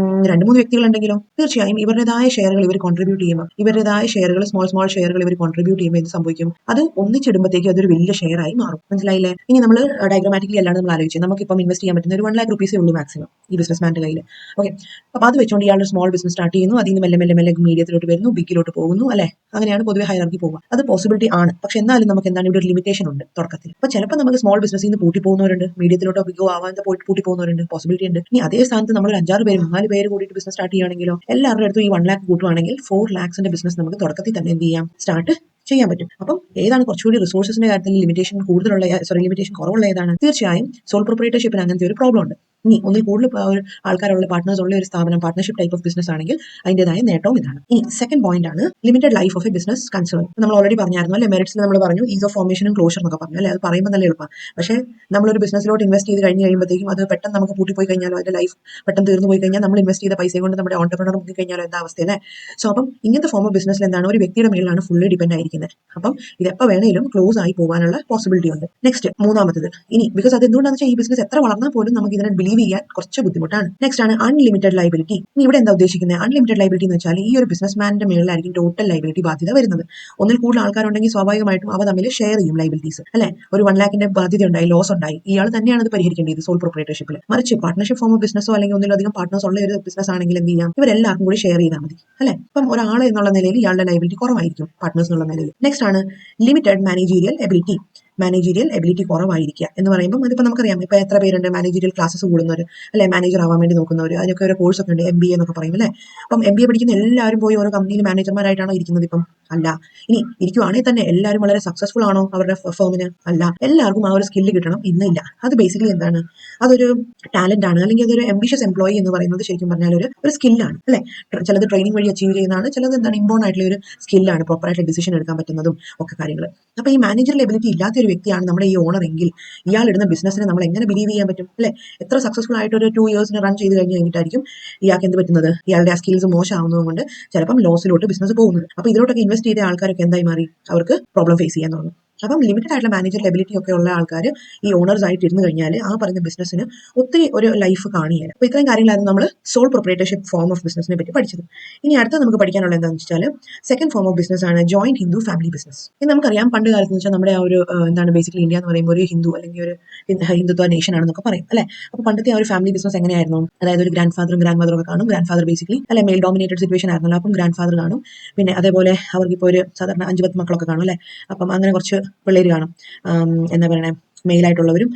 2-3 വ്യക്തികളുണ്ടെങ്കിലോ തീർച്ചയായും ഇവരുടേതായ ഷെയറുകൾ ഇവർ കോൺട്രിബ്യൂട്ട് ചെയ്യുമ്പോൾ, ഇവരുടേതായ ഷെയറുകൾ സ്മോൾ ഷെയറുകൾ ഇവർ കോൺട്രിബ്യൂട്ട് ചെയ്യുമ്പോൾ എന്ത് സംഭവിക്കും? അത് ഒന്നിച്ചിടുമ്പോഴത്തേക്കും അതൊരു വലിയ ഷെയർ ആയി മാറും. മനസ്സിലായില്ലേ? ഇനി നമ്മൾ ഡയഗ്രമാറ്റിക്കലി അല്ലാണ്ട് നമ്മൾ ആലോചിച്ചു, നമുക്കിപ്പം ഇൻവെസ്റ്റ് ചെയ്യാൻ പറ്റുന്ന ഒരു 1 lakh rupees ഉള്ളൂ മാക്സിമം ഈ ബിസിനസ്മാന്റെ കയ്യിൽ. ഓക്കെ, അപ്പോൾ അത് വെച്ചുകൊണ്ട് ഇയാൾ സ്മോൾ ബിസിനസ് സ്റ്റാർട്ട് ചെയ്യുന്നു, അതിൽ നിന്ന് മെല്ലെ മെല്ലെ മെല്ലെ മീഡിയത്തിലോട്ട് വരുന്നു, ബിഗിലോട്ട് പോകുന്നു അല്ലെ. അങ്ങനെയാണ് പൊതുവെ ഹൈറാർക്കി പോകുക. അത് പോസിബിലിറ്റി ആണ്. പക്ഷെ എന്നാലും നമുക്ക് എന്താണ് ഇവിടെ ഒരു ലിമിറ്റേഷൻ ഉണ്ട് തുടക്കത്തിൽ. അപ്പോൾ ചിലപ്പോൾ നമുക്ക് സ്മോൾ ബിസിനസ്സിൽ നിന്ന് പൂട്ടി പോകുന്നവരുണ്ട്, മീഡിയത്തിലോട്ടോ ബിഗോ ആവാൻ പോയിട്ട് പൂട്ടി പോകുന്നവരുണ്ട്, പോസിബിലിറ്റി ഉണ്ട്. ഇനി അതേ സ്ഥാനത്ത് നമ്മൾ 5-6 പേര് 4 പേര് കൂടിയിട്ട് ബിസിനസ് സ്റ്റാർട്ട് ചെയ്യുകയാണെങ്കിലോ എല്ലാവരുടെ അടുത്തും ഈ 1 lakh കൂട്ടുവാണെങ്കിൽ 4 lakhsന്റെ ബിസിനസ് നമുക്ക് തുടക്കത്തിൽ തന്നെ എന്ത് ചെയ്യാം? സ്റ്റാർട്ട് ചെയ്യാൻ പറ്റും. അപ്പം ഏതാണ് കുറച്ചുകൂടി റിസോഴ്സസിന്റെ കാര്യത്തിൽ ലിമിറ്റേഷൻ കൂടുതലുള്ള, ലിമിറ്റേഷൻ കുറവുള്ള ഏതാണ്? തീർച്ചയായും സോൾ പ്രൊപ്പറേറ്റർഷിപ്പിന് അങ്ങനത്തെ ഒരു പ്രോബ്ലം ഉണ്ട്. ഇനി ഒന്നിൽ കൂടുതൽ ആൾക്കാരുള്ള പാർട്ട്നേഴ്സ് ഉള്ള ഒരു സ്ഥാപനം, പാർട്ട്ണർഷിപ്പ് ടൈപ്പ് ഓഫ് ബിസിനസ് ആണെങ്കിൽ അതിന്റേതായ നേട്ടവും ഇതാണ്. ഇനി സെക്കൻഡ് പോയിന്റ് ആണ് limited life of A business concern. നമ്മൾ ഓൾറെഡി പറഞ്ഞായിരുന്നു അല്ലെ, മെറിറ്റ്സിൽ നമ്മൾ പറഞ്ഞു ഈസ് ഓഫ് ഫോർമേഷനും ക്ലോഷർ എന്നൊക്കെ പറഞ്ഞു അല്ലെ. അത് പറയുമ്പോൾ നല്ല എളുപ്പമാണ്. പക്ഷേ നമ്മളൊരു ബിസിനസ്സിലോട്ട് ഇൻവെസ്റ്റ് ചെയ്ത് കഴിയുമ്പോഴത്തേക്കും അത് പെട്ടെന്ന് നമുക്ക് പൂട്ടിപ്പോയി കഴിഞ്ഞാലോ, അതിന്റെ ലൈഫ് പെട്ടെന്ന് തീർന്നു പോയി കഴിഞ്ഞാൽ നമ്മൾ ഇൻവെസ്റ്റ് ചെയ്ത പൈസ കൊണ്ട് നമ്മുടെ ഓൺടർപ്രണർ മുക്കി കഴിഞ്ഞാലോ എന്താ അവസ്ഥ അല്ലേ. സോ അപ്പം ഇങ്ങനത്തെ ഫോം ഓഫ് ബിസിനസ്സിൽ എന്താണ്, ഒരു വ്യക്തിയുടെ മേലാണ് ഫുള്ളി ഡിപെൻഡ് ആയിരിക്കുന്നത്. അപ്പം ഇതെപ്പോൾ വേണേലും ക്ലോസ് ആയി പോകാനുള്ള പോസിബിലിറ്റി ഉണ്ട്. നെക്സ്റ്റ് മൂന്നാമത്തത്, ഇനി ബിക്കോസ് അത് എന്തുകൊണ്ടാണെന്ന് വെച്ചാൽ ഈ ബിസിനസ് എത്ര വളർന്നാൽ പോലും നമുക്ക് ഇതിനെ ബിലീവ് ചെയ്യാൻ കുറച്ച് ബുദ്ധിമുട്ടാണ്. നെക്സ്റ്റ് ആണ് അൺലിമിറ്റഡ് ലൈബിലിറ്റി. ഇനി ഇവിടെ എന്താ ഉദ്ദേശിക്കുന്നത്? അൺലിമിറ്റഡ് ലൈബിലിറ്റി എന്ന് വെച്ചാൽ ഈ ഒരു ബിസിനസ്മാന്റെ മേളിലായിരിക്കും ടോട്ടൽ ലൈബിലിറ്റി ബാധ്യത വരുന്നത്. ഒന്നിൽ കൂടുതൽ ആൾക്കാരുണ്ടെങ്കിൽ സ്വാഭാവികമായിട്ടും അവ തമ്മിൽ ഷെയർ ചെയ്യും ലൈബിലിറ്റീസ് അല്ലെ. ഒരു 1 lakhന്റെ ബാധ്യത ഉണ്ടായി, ലോസ് ഉണ്ടായി, ഇയാൾ തന്നെയാണ് അത് പരിഹരിക്കേണ്ടത് സോൾ പ്രൊപ്പറേറ്റർഷിപ്പിൽ. മറിച്ച് പാർട്ട്ണർഷിപ്പ് ഫോം ഓഫ് ബിസിനസ്സോ അല്ലെങ്കിൽ ഒന്നിലധികം പാർട്ട്നേഴ്സ് ഉള്ള ഒരു ബിസിനസ് ആണെങ്കിൽ എന്ത് ചെയ്യാം? ഇവരെല്ലാവർക്കും കൂടി ഷെയർ ചെയ്താൽ മതി അല്ലെ. അപ്പം ഒരാൾ എന്നുള്ള നിലയിൽ ഇയാളുടെ ലൈബിലിറ്റി കുറവായിരിക്കും പാർട്ട്നേഴ്സ് എന്നുള്ള നിലയിൽ. നെക്സ്റ്റ് ആണ് limited managerial ability. Managerial ability കുറവായിരിക്കുക എന്ന് പറയുമ്പോൾ അതിപ്പോൾ നമുക്കറിയാം, ഇപ്പോൾ എത്ര പേരുണ്ട് മാനേജീരിയൽ ക്ലാസ്സസ് കൂടുന്നവർ അല്ലെ, മാനേജർ ആവാൻ വേണ്ടി നോക്കുന്നവർ, അതിനൊക്കെ ഒരു കോഴ്സ് ഒക്കെ ഉണ്ട്, MBA എന്നൊക്കെ പറയും അല്ലേ. അപ്പം MBA പഠിക്കുന്ന എല്ലാവരും പോയി ഓരോ കമ്പനിയിൽ മാനേജർമാരായിട്ടാണോ ഇരിക്കുന്നത്? ഇപ്പം അല്ല. ഇനി ഇരിക്കുവാണെങ്കിൽ തന്നെ എല്ലാവരും വളരെ സക്സസ്ഫുൾ ആണോ അവരുടെ ഫേമിന്? അല്ല. എല്ലാവർക്കും ആ ഒരു സ്കില്ല് കിട്ടണം ഇന്നില്ല. അത് ബേസിക്കലി എന്താണ്? അതൊരു ടാലന്റ് ആണ്, അല്ലെങ്കിൽ അതൊരു ambitious എംപ്ലോയി എന്ന് പറയുന്നത് ശരിക്കും പറഞ്ഞാൽ ഒരു സ്കില്ലാണ് അല്ലെ. ചിലത് ട്രെയിനിങ് വഴി അച്ചീവ് ചെയ്യുന്നതാണ്, ചിലത് എന്താണ് ഇമ്പോൺ ആയിട്ടുള്ള ഒരു സ്കില്ലാണ്, പ്രോപ്പറായിട്ട് ഡിസിഷൻ എടുക്കാൻ പറ്റുന്നതും ഒക്കെ കാര്യങ്ങൾ. അപ്പോൾ ഈ മാനേജറിൽ എബിലിറ്റി ഇല്ലാത്ത ഒരു വ്യക്തിയാണ് നമ്മുടെ ഈ ഓണർ എങ്കിൽ ഇയാൾ ഇടുന്ന ബിസിനസ്സിനെ നമ്മൾ എങ്ങനെ ബിലീവ് ചെയ്യാൻ പറ്റും അല്ലെ. എത്ര സക്സസ്ഫുൾ ആയിട്ട് ഒരു 2 years റൺ ചെയ്ത് കഴിഞ്ഞിട്ടായിരിക്കും ഇയാൾക്ക് എന്ത് പറ്റുന്നത്? ഇയാളുടെ ആ സ്കിൽസ് മോശമാവുന്നത് കൊണ്ട് ചിലപ്പം ലോസിലോട്ട് ബിസിനസ് പോകുന്നത്. അപ്പോൾ ഇതിലോട്ടൊക്കെ ഇൻവെസ്റ്റ് ചെയ്ത ആൾക്കാരൊക്കെ എന്തായി മാറി? അവർക്ക് പ്രോബ്ലം ഫേസ് ചെയ്യാൻ തുടങ്ങും. അപ്പം ലിമിറ്റഡ് ആയിട്ടുള്ള മാനേജർ എബിലിറ്റി ഒക്കെ ഉള്ള ആൾക്കാർ ഈ ഓണേഴ്സ് ആയിട്ട് ഇരുന്ന് കഴിഞ്ഞാൽ ആ പറയുന്ന ബിസിനസ്സിന് ഒത്തിരി ഒരു ലൈഫ് കാണിയാണ്. അപ്പോൾ ഇത്രയും കാര്യങ്ങളായിരുന്നു നമ്മൾ സോൾ പ്രൊപ്പറേറ്റർഷിപ്പ് ഫോം ഓഫ് ബിസിനസിനെ പറ്റി പഠിച്ചത്. ഇനി അടുത്ത നമുക്ക് പഠിക്കാനുള്ള എന്താണെന്ന് വെച്ചാൽ സെക്കൻഡ് ഫോം ഓഫ് ബിസിനസ് ആണ് ജോയിന്റ് ഹിന്ദു ഫാമിലി ബിസിനസ്. ഇത് നമുക്കറിയാം പണ്ട് കാലത്ത് വെച്ചാൽ നമ്മുടെ ആ ഒരു എന്താണ് ബേസിക്കലി ഇന്ത്യ എന്ന് പറയുമ്പോൾ ഒരു ഹിന്ദു അല്ലെങ്കിൽ ഒരു ഹിന്ദുത്വ നേഷൻ ആണെന്നൊക്കെ പറയും അല്ലെ. അപ്പോൾ പണ്ടത്തെ ആ ഒരു ഫാമിലി ബിസിനസ് എങ്ങനെയായിരുന്നു? അതായത് ഒരു ഗ്രാൻഡ് ഫാദറും ഗ്രാൻഡ് മദറും ഒക്കെ കാണും. ഗ്രാൻഡ് ഫാദർ ബേസിക്കലി അല്ലെ മെയിൽ ഡോമിനേറ്റഡ് സിറ്റുവേഷൻ ആയിരുന്നല്ലോ, അപ്പം ഗ്രാൻഡ് ഫാദർ കാണും. പിന്നെ അതേപോലെ അവർക്കിപ്പോൾ ഒരു സാധാരണ 5-10 മക്കളൊക്കെ കാണും അല്ലെ. അപ്പം അങ്ങനെ കുറച്ച് പിള്ളേര് കാണും. എന്താ പറയണേ, മെയിലായിട്ടുള്ളവരും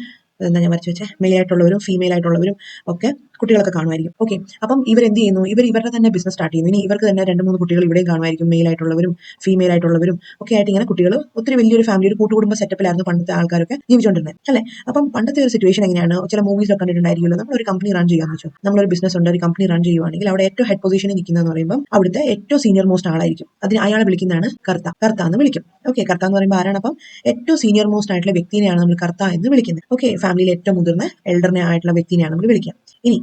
എന്താ ഞാൻ വരച്ച് വെച്ചേ, മെയിലായിട്ടുള്ളവരും ഫീമെയിൽ ആയിട്ടുള്ളവരും ഒക്കെ കുട്ടികളൊക്കെ കാണുമായിരിക്കും. ഓക്കെ, അപ്പം ഇവരെന്ത് ചെയ്യുന്നു? ഇവരുടെ തന്നെ ബിസിനസ് സ്റ്റാർട്ട് ചെയ്യുന്നു. ഇനി ഇവർക്ക് തന്നെ 2-3 കുട്ടികൾ ഇവിടെയും കാണുമായിരിക്കും, മെയിലായിട്ടുള്ളവരും ഫീമെയിൽ ആയിട്ടുള്ളവരും ഒക്കെ ആയിട്ട് ഇങ്ങനെ കുട്ടികൾ ഒത്തിരി വലിയൊരു ഫാമിലി, ഒരു കൂട്ടുകുടുംബ സെറ്റപ്പിലായിരുന്നു പണ്ടത്തെ ആൾക്കാരൊക്കെ ജീവിച്ചുകൊണ്ടിരുന്നത് അല്ലെ. അപ്പം പണ്ടത്തെ ഒരു സിറ്റുവേഷൻ എങ്ങനെയാണ്? ചില മൂവീസൊക്കെ കണ്ടിട്ടുണ്ടായിരിക്കുമല്ലോ, നമ്മളൊരു കമ്പനി റൺ ചെയ്യാന്ന് വെച്ചു, നമ്മളൊരു ബിസിനസ് ഉണ്ട്, ഒരു കമ്പനി റൺ ചെയ്യുവാണെങ്കിൽ അവിടെ ഏറ്റവും ഹെഡ് പൊസിഷനിൽ നിൽക്കുന്നതെന്ന് പറയുമ്പോൾ അവിടുത്തെ ഏറ്റവും സീനിയർ മോസ്റ്റ് ആളായിരിക്കും. അതിന് അയാളെ വിളിക്കുന്നതാണ് കർത്ത എന്ന് വിളിക്കും. ഓക്കെ, കർത്ത എന്ന് പറയുമ്പോൾ ആരാണ്? അപ്പം ഏറ്റവും സീനിയർ മോസ്റ്റ് ആയിട്ടുള്ള വ്യക്തിനെയാണ് നമ്മൾ കർത്ത എന്ന് വിളിക്കുന്നത്. ഓക്കെ, ഫാമിലിയിൽ ഏറ്റവും മുതിർന്ന എൽഡറിനെ ആയിട്ടുള്ള വ്യക്തിനെയാണ് നമ്മൾ വിളിക്കുക. ഇനി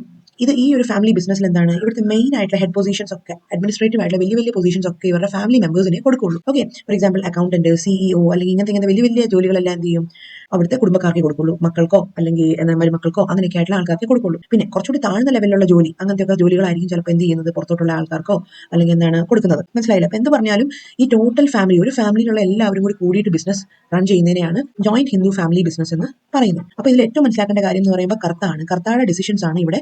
ഈ ഒരു ഫാമിലി ബിസിനസ്സിൽ എന്താണ്? ഇവിടുത്തെ മെയിൻ ആയിട്ടുള്ള ഹെഡ് പൊസിഷൻസ് ഒക്കെ, അഡ്മിനിസ്ട്രേറ്റീവ് ആയിട്ടുള്ള വലിയ വലിയ പൊസിഷൻസ് ഒക്കെ ഇവരുടെ ഫാമിലി മെമ്പേഴ്സിനെ കൊടുക്കുള്ളൂ. Okay, for example accountant, CEO അല്ലെങ്കിൽ ഇങ്ങനത്തെ വലിയ വലിയ ജോലികളെല്ലാം എന്ത് ചെയ്യും? അവിടുത്തെ കുടുംബക്കാർക്ക് കൊടുക്കുള്ളൂ, മക്കൾക്കോ അല്ലെങ്കിൽ മരുമക്കൾക്കോ അങ്ങനെയൊക്കെ ആയിട്ടുള്ള ആൾക്കാർക്ക് കൊടുക്കുള്ളൂ. പിന്നെ കുറച്ചുകൂടി താഴ്ന്ന ലെവലിലുള്ള ജോലി, അങ്ങനത്തെയൊക്കെ ജോലികളായിരിക്കും ചിലപ്പോൾ എന്ത് ചെയ്യുന്നത്? പുറത്തോട്ടുള്ള ആൾക്കാർക്കോ അല്ലെങ്കിൽ എന്താണ് കൊടുക്കുന്നത്. മനസ്സിലായില്ല? അപ്പം എന്ത് പറഞ്ഞാലും ഈ ടോട്ടൽ ഫാമിലി, ഒരു ഫാമിലിയിലുള്ള എല്ലാവരും കൂടി കൂടിയിട്ട് ബിസിനസ് റൺ ചെയ്യുന്നതിനെയാണ് ജോയിന്റ് ഹിന്ദു ഫാമിലി ബിസിനസ് എന്ന് പറയുന്നത്. അപ്പോൾ ഇതിൽ ഏറ്റവും മനസ്സിലാക്കേണ്ട കാര്യം എന്ന് പറയുമ്പോൾ കർത്തയുടെ ഡിസിഷൻസ് ആണ് ഇവിടെ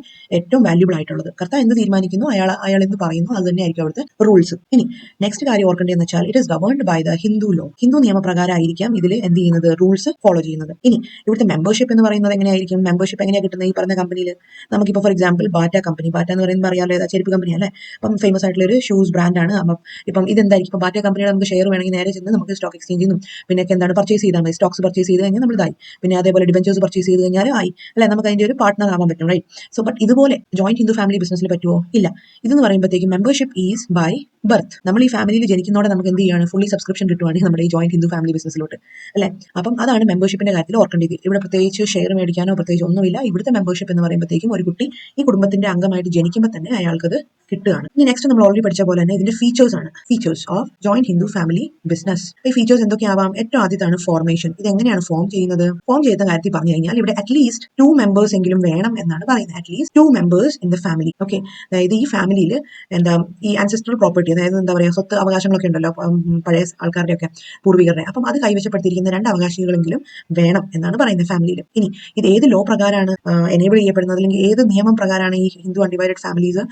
ഏറ്റവും വാല്യൂബിൾ ആയിട്ടുള്ളത്. കർത്ത എന്ത് തീരുമാനിക്കുന്നു, അയാൾ എന്ത് പറയുന്നു, അത് തന്നെയായിരിക്കും അവിടുത്തെ റൂൾസ്. ഇനി നെക്സ്റ്റ് കാര്യം ഓർക്കേണ്ടതെന്ന് വെച്ചാൽ it is governed by the Hindu law. Hindu നിയമപ്രകാരം ആയിരിക്കാം ഇതിൽ എന്ത് ചെയ്യുന്നത്, റൂൾസ് ഫോളോ ചെയ്യുന്നത്. ഇനി ഇവിടുത്തെ മെമ്പർഷിപ്പ് എന്ന് പറയുന്നത് എങ്ങനെയായിരിക്കും, മെമ്പർഷിപ്പ് എങ്ങനെയാണ് കിട്ടുന്നത് ഈ പറഞ്ഞ കമ്പനിയിൽ? നമുക്കിപ്പോൾ for example batta company, batta എന്ന് പറയുമ്പോൾ അറിയാലോ ഏതാ, ചെരുപ്പ് കമ്പനി അല്ലേ. അപ്പം ഫേമസ് ആയിട്ടുള്ള ഒരു ഷൂസ് ബ്രാൻഡാണ്. അപ്പം ഇപ്പം ഇതെന്തായിരിക്കും, ഇപ്പം ബാറ്റ കമ്പനിയുടെ നമുക്ക് ഷെയർ വേണമെങ്കിൽ നേരെ ചെന്ന് നമുക്ക് സ്റ്റോക്ക് എക്സ്ചേഞ്ചിൽ നിന്നും പിന്നെ എന്താണ് പർച്ചേസ് ചെയ്താൽ മതി. സ്റ്റോക്സ് പർച്ചേസ് ചെയ്ത് കഴിഞ്ഞാൽ നമ്മൾ ഇതായി. പിന്നെ അതേപോലെ ഡിബെഞ്ചേഴ്സ് പർച്ചേസ് ചെയ്ത് കഴിഞ്ഞാൽ ആയി അല്ലെ, നമുക്ക് അതിന്റെ ഒരു പാർട്ട്ണർ ആവാൻ പറ്റും, റൈറ്റ്? സോ ബട്ട് ഇതുപോലെ ജോയിന്റ് ഹിന്ദു ഫാമിലി ബിസിനസ്സിൽ പറ്റുമോ? ഇല്ല. ഇതെന്ന് പറയുമ്പോഴത്തേക്കും മെമ്പർഷിപ്പ് ഈസ് ബൈ ബർത്ത്. നമ്മൾ ഈ ഫാമിലിയിൽ ജനിക്കുന്നതോടെ നമുക്ക് എന്ത് ചെയ്യാണ്, ഫുള്ളി സബ്സ്ക്രിപ്ഷൻ കിട്ടുവാണെങ്കിൽ നമ്മുടെ ഈ ജോയിന്റ് ഹിന്ദു ഫാമിലി ബിസിനസ്സിലോട്ട് അല്ലെ. അപ്പം അതാണ് മെമ്പർഷിപ്പിന്റെ കാര്യത്തിൽ ഓർക്കേണ്ടത്. ഇവിടെ പ്രത്യേകിച്ച് ഷെയർ മേടിക്കാനോ പ്രത്യേകിച്ച് ഒന്നുമില്ല. ഇവിടുത്തെ മെമ്പർഷിപ്പ് എന്ന് പറയുമ്പോഴത്തേക്കും ഒരു കുട്ടി ഈ കുടുംബത്തിന്റെ അംഗമായിട്ട് ജനിക്കുമ്പോൾ തന്നെ അയാൾക്കത് കിട്ടുകയാണ്. ഇനി നെക്സ്റ്റ് നമ്മൾ ഓൾറെഡി പഠിച്ച പോലെ തന്നെ ഇതിന്റെ ഫീച്ചേഴ്സ് ആണ്, features of joint Hindu family business. ഈ ഫീച്ചേഴ്സ് എന്തൊക്കെയാവാം? ഏറ്റവും ആദ്യത്താണ് ഫോർമേഷൻ. ഇത് എങ്ങനെയാണ് ഫോം ചെയ്യുന്നത്? ഫോം ചെയ്യുന്ന കാര്യത്തിൽ പറഞ്ഞു കഴിഞ്ഞാൽ ഇവിടെ അറ്റ്ലീസ്റ്റ് 2 മെമ്പേഴ്സ് എങ്കിലും വേണം എന്നാണ് പറയുന്നത്. At least 2 members in the family. Okay, അതായത് ഈ ഫാമിലിയിൽ എന്താ ഈ ആൻസെസ്ട്രൽ പ്രോപ്പർട്ടി, അതായത് എന്താ പറയുക, സ്വത്ത് അവകാശങ്ങളൊക്കെ ഉണ്ടല്ലോ പഴയ ആൾക്കാരുടെ ഒക്കെ, പൂർവികരുടെ. അപ്പം അത് കൈവശപ്പെടുത്തിയിരിക്കുന്ന 2 അവകാശികളെങ്കിലും വേണം എന്നാണ് പറയുന്നത് ഫാമിലിയിൽ. ഇനി ഇത് ഏത് ലോ പ്രകാരമാണ് എനേബിൾ ചെയ്യപ്പെടുന്നത്, അല്ലെങ്കിൽ ഏത് നിയമം പ്രകാരമാണ് ഈ Hindu undivided families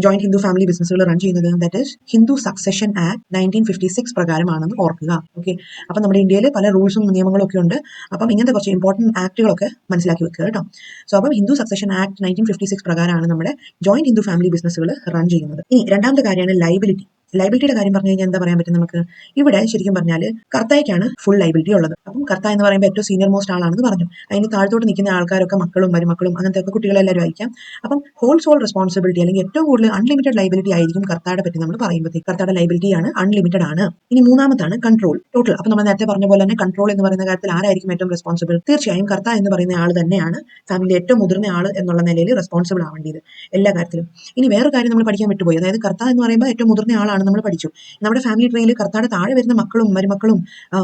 joint Hindu family ബിസിനസ്സുകൾ റൺ ചെയ്യുന്നത്? That is Hindu succession act 1956 പ്രകാരമാണെന്ന് ഓർക്കുക. ഓക്കെ, അപ്പം നമ്മുടെ ഇന്ത്യയിൽ പല റൂൾസും നിയമങ്ങളും ഒക്കെ ഉണ്ട്. അപ്പം ഇങ്ങനത്തെ കുറച്ച് ഇമ്പോർട്ടന്റ് ആക്ടുകളൊക്കെ മനസ്സിലാക്കി വെക്കുക കേട്ടോ. സോ അപ്പം ഹിന്ദു സക്സഷൻ ആക്ട് 1956 പ്രകാരമാണ് നമ്മുടെ ജോയിന്റ് ഹിന്ദു ഫാമിലി ബിസിനസ്സുകൾ റൺ ചെയ്യുന്നത്. ഇനി രണ്ടാമത്തെ കാര്യമാണ് ലൈബിലിറ്റി. ലൈബിലിറ്റിയുടെ കാര്യം പറഞ്ഞു കഴിഞ്ഞാൽ എന്താ പറയാൻ പറ്റും നമുക്ക്? ഇവിടെ ശരിക്കും പറഞ്ഞാൽ കർത്തായ്ക്കാണ് ഫുൾ ലൈബിലിറ്റി ഉള്ളത്. അപ്പം കർത്ത എന്ന് പറയുമ്പോൾ ഏറ്റവും സീനിയർ മോസ്റ്റ് ആളാണെന്ന് പറഞ്ഞു. അതിന് താഴത്തോട്ട് നിൽക്കുന്ന ആൾക്കാരൊക്കെ മക്കളും മരുമക്കളും അങ്ങനത്തെ ഒക്കെ കുട്ടികളെല്ലാവരും ആയിരിക്കാം. അപ്പം ഹോൾ സോൾ റെസ്പോൺസിബിലിറ്റി അല്ലെങ്കിൽ ഏറ്റവും കൂടുതൽ അൺലിമിറ്റഡ് ലൈബിലിറ്റി ആയിരിക്കും കർത്തായുടെ പറ്റി നമ്മൾ പറയുമ്പോഴത്തേക്ക്. കർത്തായുടെ ലൈബിലിറ്റിയാണ് അൺലിമിറ്റഡ് ആണ്. ഇനി മൂന്നാമത്താണ് കൺട്രോൾ, ടോട്ടൽ. അപ്പം നമ്മൾ നേരത്തെ പറഞ്ഞ പോലെ തന്നെ കൺട്രോൾ എന്ന് പറയുന്ന കാര്യത്തിൽ ആരായിരിക്കും ഏറ്റവും റെസ്പോൺസിബിൾ? തീർച്ചയായും കർത്ത എന്ന് പറയുന്ന ആൾ തന്നെയാണ് ഫാമിലി ഏറ്റവും മുതിർന്ന ആൾ എന്നുള്ള നിലയിൽ റെസ്പോൺസിബിൾ ആവേണ്ടത് എല്ലാ കാര്യത്തിലും. ഇനി വേറൊരു കാര്യം നമ്മൾ പഠിക്കാൻ വിട്ടുപോയി. അതായത് കർത്ത എന്ന് പറയുമ്പോൾ ഏറ്റവും മുതിർന്ന ആളാണ് നമ്മൾ പഠിച്ചു. നമ്മുടെ ഫാമിലി ട്രെയിൽ കർത്താടെ താഴെ വരുന്ന മക്കളും മരുമക്കളും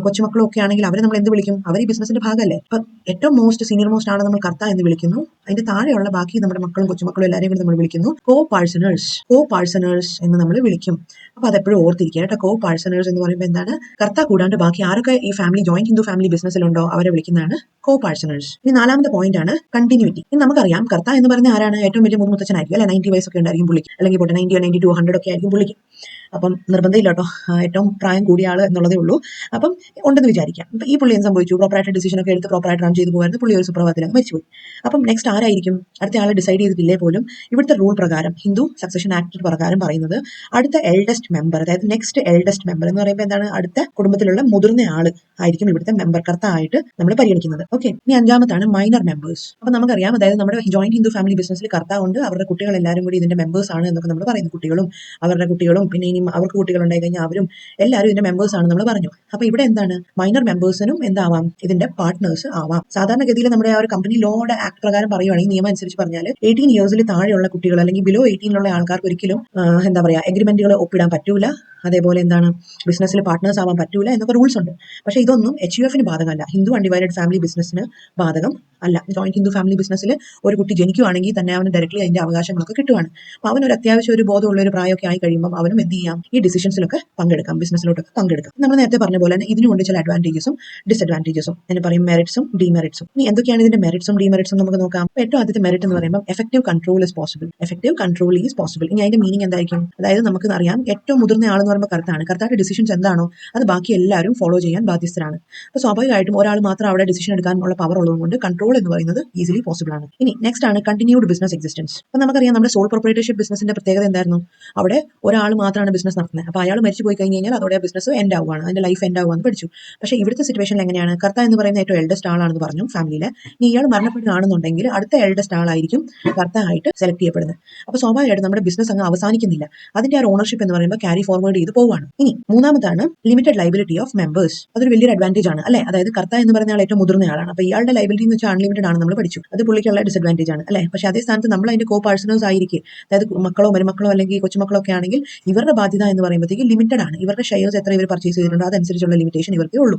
കൊച്ചുമക്കളും ഒക്കെ ആണെങ്കിൽ അവരെ നമ്മൾ എന്ത് വിളിക്കും? അവർ ഈ ബിസിനസിന്റെ ഭാഗമല്ലേ. അപ്പൊ ഏറ്റവും മോസ്റ്റ് സീനിയർ മോസ്റ്റ് ആണ് നമ്മൾ കർത്ത എന്ന് വിളിക്കുന്നു. അതിന്റെ താഴെയുള്ള ബാക്കി നമ്മുടെ മക്കളും കൊച്ചുമക്കളും എല്ലാവരെയും കൂടി നമ്മൾ വിളിക്കുന്നു കോ പാഴ്സണേഴ്സ് എന്ന് നമ്മൾ വിളിക്കും. അപ്പൊ അതെപ്പോഴും ഓർത്തിരിക്കുക കേട്ടോ. കോ പാഴ്സണേഴ്സ് എന്ന് പറയുമ്പോൾ എന്താണ്? കർത്ത കൂടാണ്ട് ബാക്കി ആരൊക്കെ ഈ ഫാമിലി ജോയിന്റ് ഹിന്ദു ഫാമിലി ബിസിനസ്സിലുണ്ടോ അവരെ വിളിക്കുന്നതാണ് കോ പാഴ്സണേഴ്സ്. ഇനി നാലാമത്തെ പോയിന്റ് ആണ് കണ്ടിന്യൂറ്റി. ഇനി നമുക്കറിയാം കർത്ത എന്ന് പറയുന്ന ആരാണ്? ഏറ്റവും വലിയ മുത്തച്ഛനായിരിക്കും അല്ലെ. 90 വയസ്സൊക്കെ ഉണ്ടായിരിക്കും പുള്ളിക്ക്, അല്ലെങ്കിൽ 90, 92, 100 ഒക്കെ ആയിരിക്കും പുള്ളിക്ക്. അപ്പം നിർബന്ധമില്ല കേട്ടോ, ഏറ്റവും പ്രായം കൂടിയ ആൾ എന്നുള്ളതേ ഉള്ളൂ. അപ്പം ഉണ്ടെന്ന് വിചാരിക്കാം. ഇപ്പം ഈ പുള്ളി എന്ത് സംഭവിച്ചു? പ്രോപ്പറായിട്ട് ഡിസിഷൻ ഒക്കെ എടുത്ത് പ്രോപ്പറായിട്ട് റൺ ചെയ്ത് പോകുമായിരുന്നു. പുള്ളി ഒരു സുപ്രഭാതത്തിലൊക്കെ മരിച്ചുപോയി. അപ്പം നെക്സ്റ്റ് ആരായിരിക്കും? അടുത്ത ആൾ ഡിസൈഡ് ചെയ്തിട്ടില്ലേ പോലും ഇവിടുത്തെ റൂൾ പ്രകാരം, ഹിന്ദു സക്സഷൻ ആക്ട് പ്രകാരം പറയുന്നത് അടുത്ത എൽഡസ്റ്റ് മെമ്പർ, അതായത് നെക്സ്റ്റ് എൽഡസ്റ്റ് മെമ്പർ എന്ന് പറയുമ്പോൾ എന്താണ്? അടുത്ത കുടുംബത്തിലുള്ള മുതിർന്ന ആള് ആയിരിക്കും ഇവിടുത്തെ മെമ്പർ കർത്ത ആയിട്ട് നമ്മൾ പരിഗണിക്കുന്നത്. ഓക്കെ, ഇനി അഞ്ചാമത്താണ് മൈനർ മെമ്പേഴ്സ്. അപ്പൊ നമുക്കറിയാം, അതായത് നമ്മുടെ ജോയിന്റ് ഹിന്ദു ഫാമിലി ബിസിനസ്സിൽ കർത്ത ഉണ്ട്, അവരുടെ കുട്ടികൾ എല്ലാവരും കൂടി ഇതിന്റെ മെമ്പേഴ്സ് ആണ് എന്നൊക്കെ നമ്മൾ പറയുന്നു. കുട്ടികളും അവരുടെ കുട്ടികളും പിന്നെ ഇനി അവർക്ക് കുട്ടികൾ ഉണ്ടായി കഴിഞ്ഞാൽ അവരും എല്ലാവരും ഇതിന്റെ മെമ്പേഴ്സ് ആണ് നമ്മൾ പറഞ്ഞു. അപ്പൊ ഇവിടെ എന്താണ്? മൈനർ മെമ്പേഴ്സിനും എന്താവാം? ഇതിന്റെ പാർട്ട്നേഴ്സ് ആവാം. സാധാരണഗതിയിൽ നമ്മുടെ ആ ഒരു കമ്പനി ലോയുടെ ആക്ട് പ്രകാരം പറയുവാണെങ്കിൽ, നിയമം അനുസരിച്ച് പറഞ്ഞാൽ 18 ഇയേഴ്സിൽ താഴെയുള്ള കുട്ടികൾ അല്ലെങ്കിൽ ബിലോ 18 ആൾക്കാർക്ക് ഒരിക്കലും എന്താ പറയാ എഗ്രിമെന്റുകൾ ഒപ്പിടാൻ പറ്റൂല. അതേപോലെ എന്താണ്, ബിസിനസ്സിൽ പാർട്ട്നേഴ്സ് ആവാൻ പറ്റൂല എന്നൊക്കെ റൂൾസ് ഉണ്ട്. പക്ഷേ ഇതൊന്നും HUF ബാധകമല്ല, ഹിന്ദു അൺഡിവൈഡഡ് ഫാമിലി ബിസിനസ്സിന് ബാധകം അല്ല. ജോയിന്റ് ഹിന്ദു ഫാമിലി ബിസിനസ്സിൽ ഒരു കുട്ടി ജനിക്കുവാണെങ്കിൽ തന്നെ അവന് ഡയറക്ട്ലി അതിന്റെ അവകാശങ്ങളൊക്കെ കിട്ടുവാണ്. അപ്പോൾ അവനൊരു അത്യാവശ്യം ഒരു ബോധമുള്ള ഒരു പ്രായമൊക്കെ ആയി കഴിയുമ്പോൾ അവനും എന്ത് ചെയ്യാം? ഈ ഡിസിഷൻസിലൊക്കെ പങ്കെടുക്കാം, ബിസിനസ്സിലോട്ടൊക്കെ പങ്കെടുക്കാം. നമ്മൾ നേരത്തെ പറഞ്ഞ പോലെ തന്നെ ഇതിനുകൊണ്ട് ചില അഡ്വാൻറ്റേജസും ഡിസഡ്വാൻറ്റേജസും എന്ന് പറയും, മെറിറ്റ്സും ഡിമെറിറ്റ്സും. ഇനി എന്തൊക്കെയാണ് ഇതിന്റെ മെറിറ്റ്സും ഡിമെറിറ്റ്സും നമുക്ക് നോക്കാം. ഏറ്റവും ആദ്യത്തെ മെറിറ്റ് എന്ന് പറയുമ്പോൾ എഫക്റ്റീവ് കൺട്രോൾ ഈസ് പോസിബിൾ. ഇനി അതിന്റെ മീനിങ് എന്തായിരിക്കും? അതായത് നമുക്ക് അറിയാം, ഏറ്റവും മുതിർന്ന ആളെന്ന് പറയുമ്പോൾ കർത്താണ്. കർത്താരുടെ ഡിസിഷൻസ് എന്താണോ അത് ബാക്കി എല്ലാവരും ഫോളോ ചെയ്യാൻ ബാധ്യസ്ഥരാണ്. അപ്പോൾ സ്വാഭാവികമായിട്ടും ഒരാൾ മാത്രം അവിടെ ഡിസിഷൻ എടുക്കാനുള്ള പവർ ഉള്ളതുകൊണ്ട് കൺട്രോൾ എന്ന് പറയുന്നത് ഈസിലി പോസിബിൾ ആണ്. ഇനി നെക്സ്റ്റ് ആണ് കണ്ടിന്യൂഡ് ബിസിനസ് എക്സിസ്റ്റൻസ്. അപ്പോൾ നമുക്കറിയാം, നമ്മുടെ സോൾ പ്രൊപ്പറേറ്റർഷിപ്പ് ബിസിനസിന്റെ പ്രത്യേകത എന്തായിരുന്നു? അവിടെ ഒരാൾ മാത്രമാണ് ബിസിനസ് നടത്തുന്നത്. അപ്പോൾ അയാൾ മരിച്ചു പോയി കഴിഞ്ഞ് കഴിഞ്ഞാൽ അതോടെ ബിസിനസ് എൻഡ് ആവുകയാണ്, അതിന്റെ ലൈഫ് എൻഡ് ആവുകയെന്ന് പഠിച്ചു. പക്ഷേ ഇവിടുത്തെ സിറ്റുവേഷനിൽ എങ്ങനെയാണ്? കർത്ത എന്ന് പറയുന്ന ഏറ്റവും എൽഡസ്റ്റ് ആളാണെന്ന് പറഞ്ഞു ഫാമിലിയിലെ. ഇനി ഇയാൾ മരണപ്പെടുകയാണെന്നുണ്ടെങ്കിൽ അടുത്ത എൽഡസ്റ്റ് ആളായിരിക്കും കർത്ത ആയിട്ട് സെലക്ട് ചെയ്യപ്പെടുന്നത്. അപ്പോൾ സ്വാഭാവികമായിട്ട് നമ്മുടെ ബിസിനസ് അങ്ങ് അവസാനിക്കുന്നില്ല, അതിന്റെ ആ ഓണർഷിപ്പ് എന്ന് പറയുമ്പോൾ ക്യാരി ഫോർവേഡ് ചെയ്ത് പോവുകയാണ്. ഇനി മൂന്നാമതാണ് ലിമിറ്റഡ് ലൈബിലിറ്റി ഓഫ് മെമ്പേഴ്സ്. അതൊരു വലിയൊരു അഡ്വാൻറ്റേജ് ആണ് അല്ലെ. അതായത് കർത്ത എന്ന് പറയുന്ന ആൾ ഏറ്റവും മുതിർന്ന ആളാണ്. അപ്പോൾ ഇയാളുടെ ലൈബിലിറ്റി എന്ന് വെച്ചാൽ അൺലിമിറ്റഡ് ആണ്, നമ്മൾ പഠിച്ചു. അത് പുള്ളിക്കുള്ള ഡിസഡ്വാൻറ്റേജ് ആണ് അല്ലെ. പക്ഷേ അതേ സ്ഥാനത്ത് നമ്മൾ അതിന്റെ കോ പാഴ്സണേഴ്സ് ആയിരിക്കും, അതായത് മക്കളോ മരുമക്കളോ അല്ലെങ്കിൽ കൊച്ചുമക്കളോ ഒക്കെ ആണെങ്കിൽ ഇവരുടെ ബാധ്യത എന്ന് പറയുമ്പോഴത്തേക്ക് ലിമിറ്റഡ് ആണ്. ഇവരുടെ ഷെയർസ് എത്ര ഇവർ പർച്ചേസ് ചെയ്തിട്ടുണ്ടോ അതനുസരിച്ചുള്ള ലിമിറ്റേഷൻ ഇവർക്കേ ഉള്ളൂ.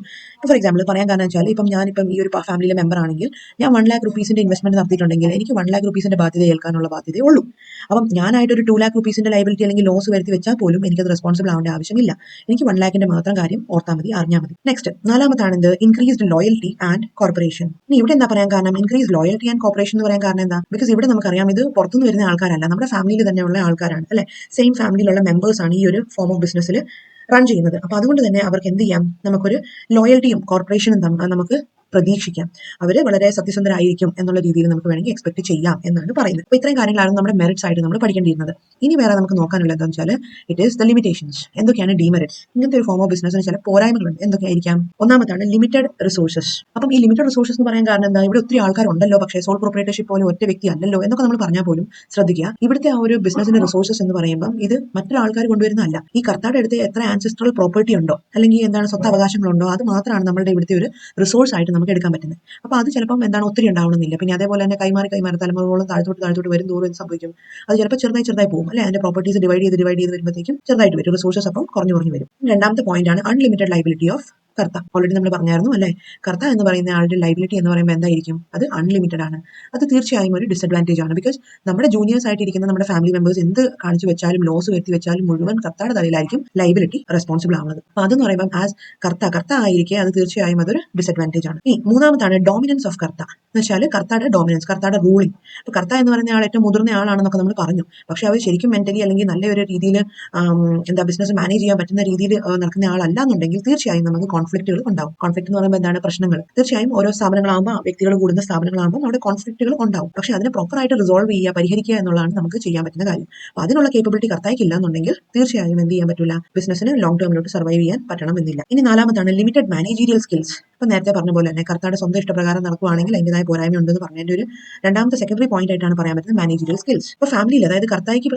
ഫോർ എക്സാമ്പിൾ പറയാൻ കാരണം വെച്ചാൽ, ഞാനിപ്പം ഈ ഒരു ഫാമിലിയിലെ മെമ്പർ ആണെങ്കിൽ ഞാൻ 1 lakh rupees ഇൻവെസ്റ്റ്മെന്റ് നടത്തിയിട്ടുണ്ടെങ്കിൽ എനിക്ക് 1 lakh rupees ബാധ്യത ഏൽക്കാനുള്ള ബാധ്യതയേ ഉള്ളൂ. അപ്പം ഞാനായിട്ടൊരു 2 lakh rupees ലൈബിലിറ്റി അല്ലെങ്കിൽ ലോസ് വരുത്തി വെച്ചാൽ പോലും എനിക്കത് റെസ്പോൺസിബിൾ റെസ്പോൺസിബിൾ ആവേണ്ട ആവശ്യമില്ല. എനിക്ക് 1 ലാഖിന്റെ മാത്രം കാര്യം ഓർത്താൽ മതി, അറിഞ്ഞാൽ മതി. നെക്സ്റ്റ് നാലാമതാണ് എന്ത്? Increased loyalty and corporation. ഇനി ഇവിടെ എന്താ പറയാൻ കാരണം? ഇൻക്രീസ് ലോയൽറ്റി ആൻഡ് കോർപ്പറേഷൻ എന്ന് പറയാൻ കാരണം എന്താ? ബിക്കോസ് ഇവിടെ നമുക്കറിയാം ഇത് പുറത്തുനിന്ന് വരുന്ന ആൾക്കാരല്ല, നമ്മുടെ ഫാമിലിയിൽ തന്നെയുള്ള ആൾക്കാരാണ് അല്ലെ, സെയിം ഫാമിലിയിലുള്ള മെമ്പേഴ്സ് ആണ് ഈ ഒരു ഫോം ഓഫ് ബിസിനസ്സിൽ റൺ ചെയ്യുന്നത്. അപ്പൊ അതുകൊണ്ട് തന്നെ അവർക്ക് എന്ത് ചെയ്യാം, നമുക്കൊരു ലോയൽറ്റിയും കോർപ്പറേഷനും നമുക്ക് പ്രതീക്ഷിക്കാം. അവര് വളരെ സത്യസന്ധരായിരിക്കും എന്നുള്ള രീതിയിൽ നമുക്ക് വേണമെങ്കിൽ എക്സ്പെക്ട് ചെയ്യാം എന്നാണ് പറയുന്നത്. അപ്പൊ ഇത്രയും കാര്യങ്ങളാണ് നമ്മുടെ മെറിറ്റ്സ് ആയിട്ട് നമ്മൾ പഠിക്കേണ്ടിയിരുന്നത്. ഇനി വേറെ നമുക്ക് നോക്കാനുള്ളത് എന്താണെന്ന് വെച്ചാൽ ഇറ്റ് ഈസ് ദ ലിമിറ്റേഷൻസ്. എന്തൊക്കെയാണ് ഡീമെറിറ്റ്സ്? ഇങ്ങനത്തെ ഒരു ഫോം ഓഫ് ബിസിനസ്സിന് ചില പോരായ്മകളുണ്ട്. എന്തൊക്കെയായിരിക്കാം? ഒന്നാമതാണ് ലിമിറ്റഡ് റിസോഴ്സസ്. അപ്പം ഈ ലിമിറ്റഡ് റിസോഴ്സസ് എന്ന് പറയാൻ കാരണം എന്താ? ഇവിടെ ഒത്തിരി ആൾക്കാരുണ്ടല്ലോ, പക്ഷേ സോൾ പ്രൊപ്രൈറ്റർഷിപ്പ് പോലെ ഒറ്റ വ്യക്തി അല്ലല്ലോ എന്നൊക്കെ നമ്മൾ പറഞ്ഞാൽ പോലും ശ്രദ്ധിക്കുക, ഇവിടുത്തെ ആ ഒരു ബിസിനസിന്റെ റിസോഴ്സസ് എന്ന് പറയുമ്പോൾ ഇത് മറ്റൊരു ആൾക്കാർ കൊണ്ടുവരുന്നതല്ല. ഈ കർത്താരുടെ അടുത്ത് എത്ര ആൻസിസ്ട്രൽ പ്രോപ്പർട്ടി ഉണ്ടോ അല്ലെങ്കിൽ എന്താണ് സ്വത്തവകാശങ്ങളുണ്ടോ അത് മാത്രമാണ് നമ്മുടെ ഇവിടുത്തെ ഒരു റിസോഴ്സ് ആയിട്ട് നമുക്ക് എടുക്കാൻ പറ്റുന്നത്. അപ്പൊ അത് ചിലപ്പം എന്താണ് ഒത്തിരി ഉണ്ടാവണമെന്നില്ല. പിന്നെ അതേപോലെ തന്നെ കൈമാറി തലമുറകളോളം താഴ്ത്തോട്ട് വരും തോറും എന്ത് സംഭവിക്കും? അത് ചിലപ്പോൾ ചെറുതായി പോകും അല്ലെ, അതിന്റെ പ്രോപ്പർട്ടീസ് ഡിവൈഡ് ചെയ്ത് വരുമ്പോഴത്തേക്കും ചെറുതായിട്ട് വരും, റിസോഴ്സസ് അപ്പം കുറഞ്ഞു വരും. രണ്ടാമത്തെ പോയിന്റ് ആണ് unlimited liability of Kartha. Already നമ്മൾ പറഞ്ഞായിരുന്നു അല്ലെ, കർത്ത എന്ന് പറയുന്ന ആളുടെ ലൈബിലിറ്റി എന്ന് പറയുമ്പോൾ എന്തായിരിക്കും? അത് അൺലിമിറ്റഡ് ആണ്. അത് തീർച്ചയായും ഒരു ഡിസഡ്വാൻറ്റേജ് ആണ്. ബിക്കോസ് നമ്മുടെ ജൂനിയേഴ്സ് ആയിട്ടിരിക്കുന്ന നമ്മുടെ ഫാമിലി മെമ്പേഴ്സ് എന്ത് കാണിച്ചു വെച്ചാലും ലോസ് വരുത്തി വെച്ചാലും മുഴുവൻ കർത്തയുടെ തലയിലായിരിക്കും ലൈബിലിറ്റി റെസ്പോൺസിബിൾ ആവുന്നത്. അപ്പൊ അതെന്ന് പറയുമ്പോൾ ആസ് കർത്ത ആയിരിക്കെ അത് തീർച്ചയായും അതൊരു ഡിസഡ്വാൻറ്റേജ് ആണ്. ഈ മൂന്നാമതാണ് ഡോമിനൻസ് ഓഫ് കർത്ത. എന്ന് വെച്ചാൽ കർത്തയുടെ ഡോമിനൻസ്, കർത്തയുടെ റൂളിംഗ്. ഇപ്പൊ കർത്ത എന്ന് പറയുന്ന ആൾ ഏറ്റവും മുതിർന്ന ആളാണെന്നൊക്കെ നമ്മൾ പറഞ്ഞു, പക്ഷെ അവർ ശരിക്കും മെന്റലി അല്ലെങ്കിൽ നല്ലൊരു രീതിയിൽ എന്താ ബിസിനസ് മാനേജ് ചെയ്യാൻ പറ്റുന്ന രീതിയിൽ നടക്കുന്ന ആളല്ല എന്നുണ്ടെങ്കിൽ തീർച്ചയായും നമുക്ക് കോൺഫ്ലിക്റ്റുകൾ ഉണ്ടാവും. കോൺഫ്ലിക്ട് എന്ന് പറയുമ്പോൾ എന്താണ്? പ്രശ്നങ്ങൾ. തീർച്ചയായും ഓരോ സ്ഥാപനങ്ങളാകുമ്പോൾ, വ്യക്തികൾ കൂടുന്ന സ്ഥാപനങ്ങളാകുമ്പോൾ അവിടെ കോൺഫ്ലിക്റ്റുകൾ ഉണ്ടാവും. പക്ഷെ അതിനെ പ്രോപ്പറായിട്ട് റിസോൾവ് ചെയ്യുക, പരിഹരിക്കുക എന്നുള്ളതാണ് നമുക്ക് ചെയ്യാൻ പറ്റുന്ന കാര്യം. അപ്പൊ അതിനുള്ള കേപ്പബിലിറ്റി കർത്തായിക്കില്ല എന്നുണ്ടെങ്കിൽ തീർച്ചയായും എന്ത് ചെയ്യാൻ പറ്റില്ല, ബിസിനസ്സിന് ലോങ് ടേമിലോട്ട് സർവൈവ് ചെയ്യാൻ പറ്റണമെന്നില്ല. ഇനി നാലാമത്താണ് ലിമിറ്റഡ് മാനേജീരിയൽ സ്കിൽസ്. ഇപ്പൊ നേരത്തെ പറഞ്ഞ പോലെ തന്നെ കർത്തായുടെ സ്വന്തം ഇഷ്ടപ്രകാരം നടക്കുകയാണെങ്കിൽ അതിൻ്റെതായ പോരായ്മ ഉണ്ടെന്ന് പറഞ്ഞതിന്റെ ഒരു രണ്ടാമത്തെ സെക്കൻഡറി പോയിന്റ് ആയിട്ടാണ് പറയാൻ പറ്റുന്നത് മാനേജീരിയൽ സ്കിൽസ്. ഇപ്പൊ ഫാമിലിയിൽ അതായത് കർത്തായിക്ക്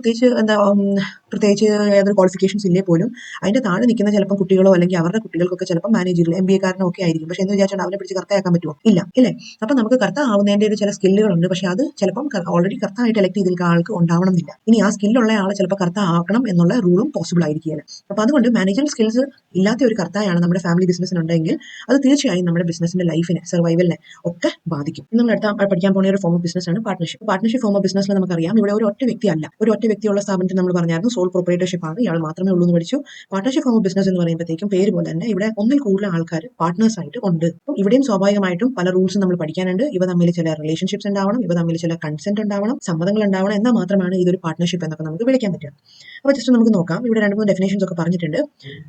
പ്രത്യേകിച്ച് ഏതൊരു ക്വാളിഫിക്കേഷൻസ് ഇല്ലേ പോലും അതിന്റെ താഴെ നിൽക്കുന്ന ചിലപ്പോൾ കുട്ടികളോ അല്ലെങ്കിൽ അവരുടെ കുട്ടികൾക്കൊക്കെ ചിലപ്പോൾ മാനേജീരിയൽ MBA കാരനോ ഒക്കെ ആയിരിക്കും. പക്ഷെ എന്ന് വിചാരിച്ചാൽ അവനെ പിടിച്ച് കർത്തായാക്കാൻ പറ്റുമോ? ഇല്ല അല്ലേ. അപ്പൊ നമുക്ക് കർത്ത ആവുന്നതിന്റെ ഒരു ചില സ്കില്ലുകളുണ്ട്, പക്ഷെ അത് ചിലപ്പം ഓൾറെഡി കർത്തായിട്ട് എലക്ട് ചെയ്തിരിക്കുന്ന ആൾക്ക് ഉണ്ടാവണം എന്നില്ല. ഇനി ആ സ്കില്ലുള്ള ആളെ ചിലപ്പോൾ കർത്ത ആക്കണം എന്നുള്ള റൂളും പോസിബിൾ ആയിരിക്കുകയില്ല. അപ്പൊ അതുകൊണ്ട് മാനേജർ സ്കിൽസ് ഇല്ലാത്ത ഒരു കർത്തായാണ് നമ്മുടെ ഫാമിലി ബിസിനസ്സിനുണ്ടെങ്കിൽ അത് തീർച്ചയായും നമ്മുടെ ബിസിനസിന്റെ ലൈഫിനെ, സർവൈവലിനെ ഒക്കെ ബാധിക്കും. നമ്മൾ അടുത്ത പഠിക്കാൻ പോകുന്ന ഒരു ഫോം ഓഫ് ബിസിനസ് ആണ് പാർട്ണർഷിപ്പ്. പാർട്ണർഷിപ്പ് ഫോം ഓഫ് ബിസിനസ്സിൽ നമുക്കറിയാം ഇവിടെ ഒരു ഒറ്റ വ്യക്തിയല്ല, ഒരു ഒറ്റ വ്യക്തിയുള്ള സ്ഥാപനത്തിൽ നമ്മൾ പറഞ്ഞായിരുന്നു സോൾ പ്രൊപ്രൈറ്റർഷിപ്പ് ആണ്, ഇയാൾ മാത്രമേ ഉള്ളൂ എന്ന് പഠിച്ചു. പാർട്ണർഷിപ്പ് ഫോം ഓഫ് ബിസിനസ് എന്ന് പറയുമ്പോഴത്തേക്കും പേര് പോലെ തന്നെ ഇവിടെ ഒന്നിൽ കൂടുതൽ ആൾക്കാർ പാർട്ട്നേഴ്സ് ആയിട്ട് ഉണ്ട്. അപ്പം ഇവിടെയും സ്വാഭാവികമായിട്ടും പല റൂൾസും നമ്മൾ പഠിക്കാനുണ്ട്. ഇവ തമ്മിൽ ചില റിലേഷൻഷിപ്സ് ഉണ്ടാവണം, ഇവ തമ്മിൽ ചില കൺസെന്റ് ഉണ്ടാവണം, സമ്മതങ്ങൾ ഉണ്ടാവണം, എന്നാൽ മാത്രമാണ് ഇതൊരു പാർട്ണർഷിപ്പ് എന്നൊക്കെ നമുക്ക് വിളിക്കാൻ പറ്റുക. അപ്പോൾ ജസ്റ്റ് നമുക്ക് നോക്കാം. ഇവിടെ 2-3 ഡെഫിനേഷൻസ് ഒക്കെ പറഞ്ഞിട്ടുണ്ട്.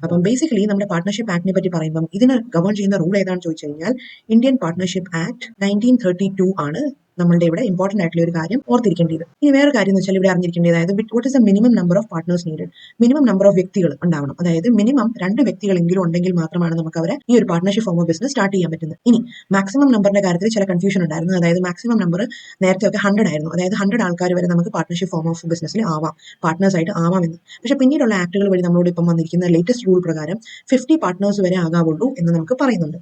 അപ്പം ബേസിക്കലി നമ്മുടെ പാർട്ണർഷിപ്പ് ആക്ടിനെ പറ്റി പറയുമ്പോൾ ഇതിന് ഗവൺ ചെയ്യുന്ന റൂൾ ഏതാണെന്ന് ചോദിച്ചു കഴിഞ്ഞാൽ ഇന്ത്യൻ പാർട്ണർഷിപ്പ് ആക്ട് 1932 ആണ് നമ്മളുടെ ഇവിടെ ഇമ്പോർട്ടന്റ് ആയിട്ടുള്ള ഒരു കാര്യം ഓർത്തിരിക്കേണ്ടത്. ഇനി വേറെ കാര്യം എന്ന് വെച്ചാൽ ഇവിടെ അറിഞ്ഞിരിക്കേണ്ടത്, അതായത് what is the minimum number of partners needed. Minimum number of വ്യക്തികൾ ഉണ്ടാവണം, അതായത് മിനിമം 2 വ്യക്തികളെങ്കിലും ഉണ്ടെങ്കിൽ മാത്രമാണ് നമുക്ക് അവരെ ഈ ഒരു partnership form of business start ചെയ്യാൻ പറ്റുന്നത്. ഇനി മാക്സിമം നമ്പറിന്റെ കാര്യത്തിൽ ചില കൺഫ്യൂഷൻ ഉണ്ടായിരുന്നു. അതായത് മാക്സിമം നമ്പർ നേരത്തെ ഒക്കെ 100 ആയിരുന്നു, അതായത് 100 ആൾക്കാർ വരെ നമുക്ക് പാർട്ണർഷിപ്പ് ഫോം ഓഫ് ബിസിനസ്സിൽ ആവാം, പാർട്ട്നേഴ്സ് ആയിട്ട് ആവാമെന്ന്. പക്ഷെ പിന്നീടുള്ള ആക്ടുകൾ വഴി നമ്മളോട് ഇപ്പം വന്നിരിക്കുന്ന ലേറ്റസ്റ്റ് റൂൾ പ്രകാരം 50 പാർട്ട്നേഴ്സ് വരെ ആകാവുള്ളൂ എന്ന് നമുക്ക് പറയുന്നുണ്ട്,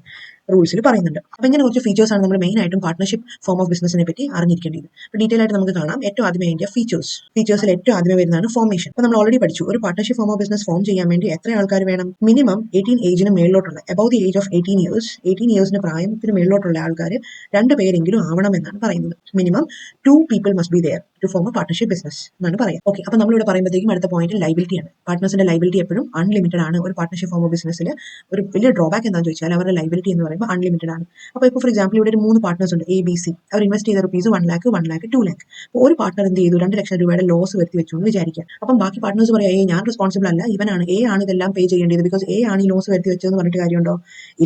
റൂൾസിൽ പറയുന്നുണ്ട്. അപ്പൊ ഇങ്ങനെ കുറച്ച് ഫീച്ചേഴ്സ് ആണ് നമ്മൾ മെയിൻ ആയിട്ടും പാർട്ണർഷിപ്പ് ഫോം ഓഫ് ബിസിനസിനെ പറ്റി അറിഞ്ഞിരിക്കേണ്ടത്. അപ്പോൾ ഡീറ്റെയിൽ ആയിട്ട് നമുക്ക് കാണാം. ഏറ്റവും ആദ്യമേ അതിന്റെ ഫീച്ചേഴ്സിൽ ഏറ്റവും ആദ്യമേ വരുന്നതാണ് ഫോർമേഷൻ. അപ്പോൾ നമ്മൾ ഓൾറെഡി പഠിച്ചു, ഒരു partnership form of business form ചെയ്യാൻ വേണ്ടി എത്ര ആൾക്കാർ വേണം? മിനിമം 18 ഏജിന് മേളിലോട്ടുള്ള, അബൌവ് ദി ഏജ് ഓഫ് 18 ഇയേഴ്സിന് പ്രായത്തിന് മേളിലോട്ടുള്ള ആൾക്കാർ 2 പേരെങ്കിലും ആവണം എന്നാണ് പറയുന്നത്. Minimum 2 people must be there to form a partnership business എന്നാണ് പറയുക. ഓക്കെ, അപ്പോൾ നമ്മളിവിടെ പറയുമ്പോഴത്തേക്കും അടുത്ത പോയിന്റ് ലൈബിലിറ്റി ആണ്. പാർട്ട്നേഴ്സിന്റെ ലൈബിലിറ്റി എപ്പോഴും അൺലിമിറ്റഡ് ആണ്. ഒരു പാർട്ണർഷിപ്പ് ഫോം ഓഫ് ബിസിനസ്സിൽ ഒരു വലിയ ഡ്രോബാക്ക് എന്താണെന്ന് ചോദിച്ചാൽ അവരുടെ ലൈബിലിറ്റി എന്ന് പറയുമ്പോൾ അൺലിമിറ്റഡ് ആണ്. അപ്പോൾ ഇപ്പോൾ ഫോർ എക്സാമ്പിൾ ഇവിടെ ഒരു 3 പാർട്ട്നേഴ്സ് ഉണ്ട്, ABC. അവർ ഇൻവെസ്റ്റ് ചെയ്ത റുപ്പീസ് 1 lakh, 1 lakh, 2 lakh. അപ്പോൾ ഒരു പാർട്ണർ എന്ത് ചെയ്തു? 2 ലക്ഷം രൂപയുടെ ലോസ് വരുത്തി വെച്ചു എന്ന് വിചാരിക്കുക. അപ്പം ബാക്കി പാർട്ട്നേഴ്സ് പറയാം, ഞാൻ റെസ്പോൺസിബിൾ അല്ല, ഇവനാണ്, A ആണ് ഇതെല്ലാം പേ ചെയ്യേണ്ടത്, ബിക്കോസ് A ആണ് ഈ ലോസ് വരുത്തി വെച്ചതെന്ന് പറഞ്ഞിട്ട് കാര്യമുണ്ടോ?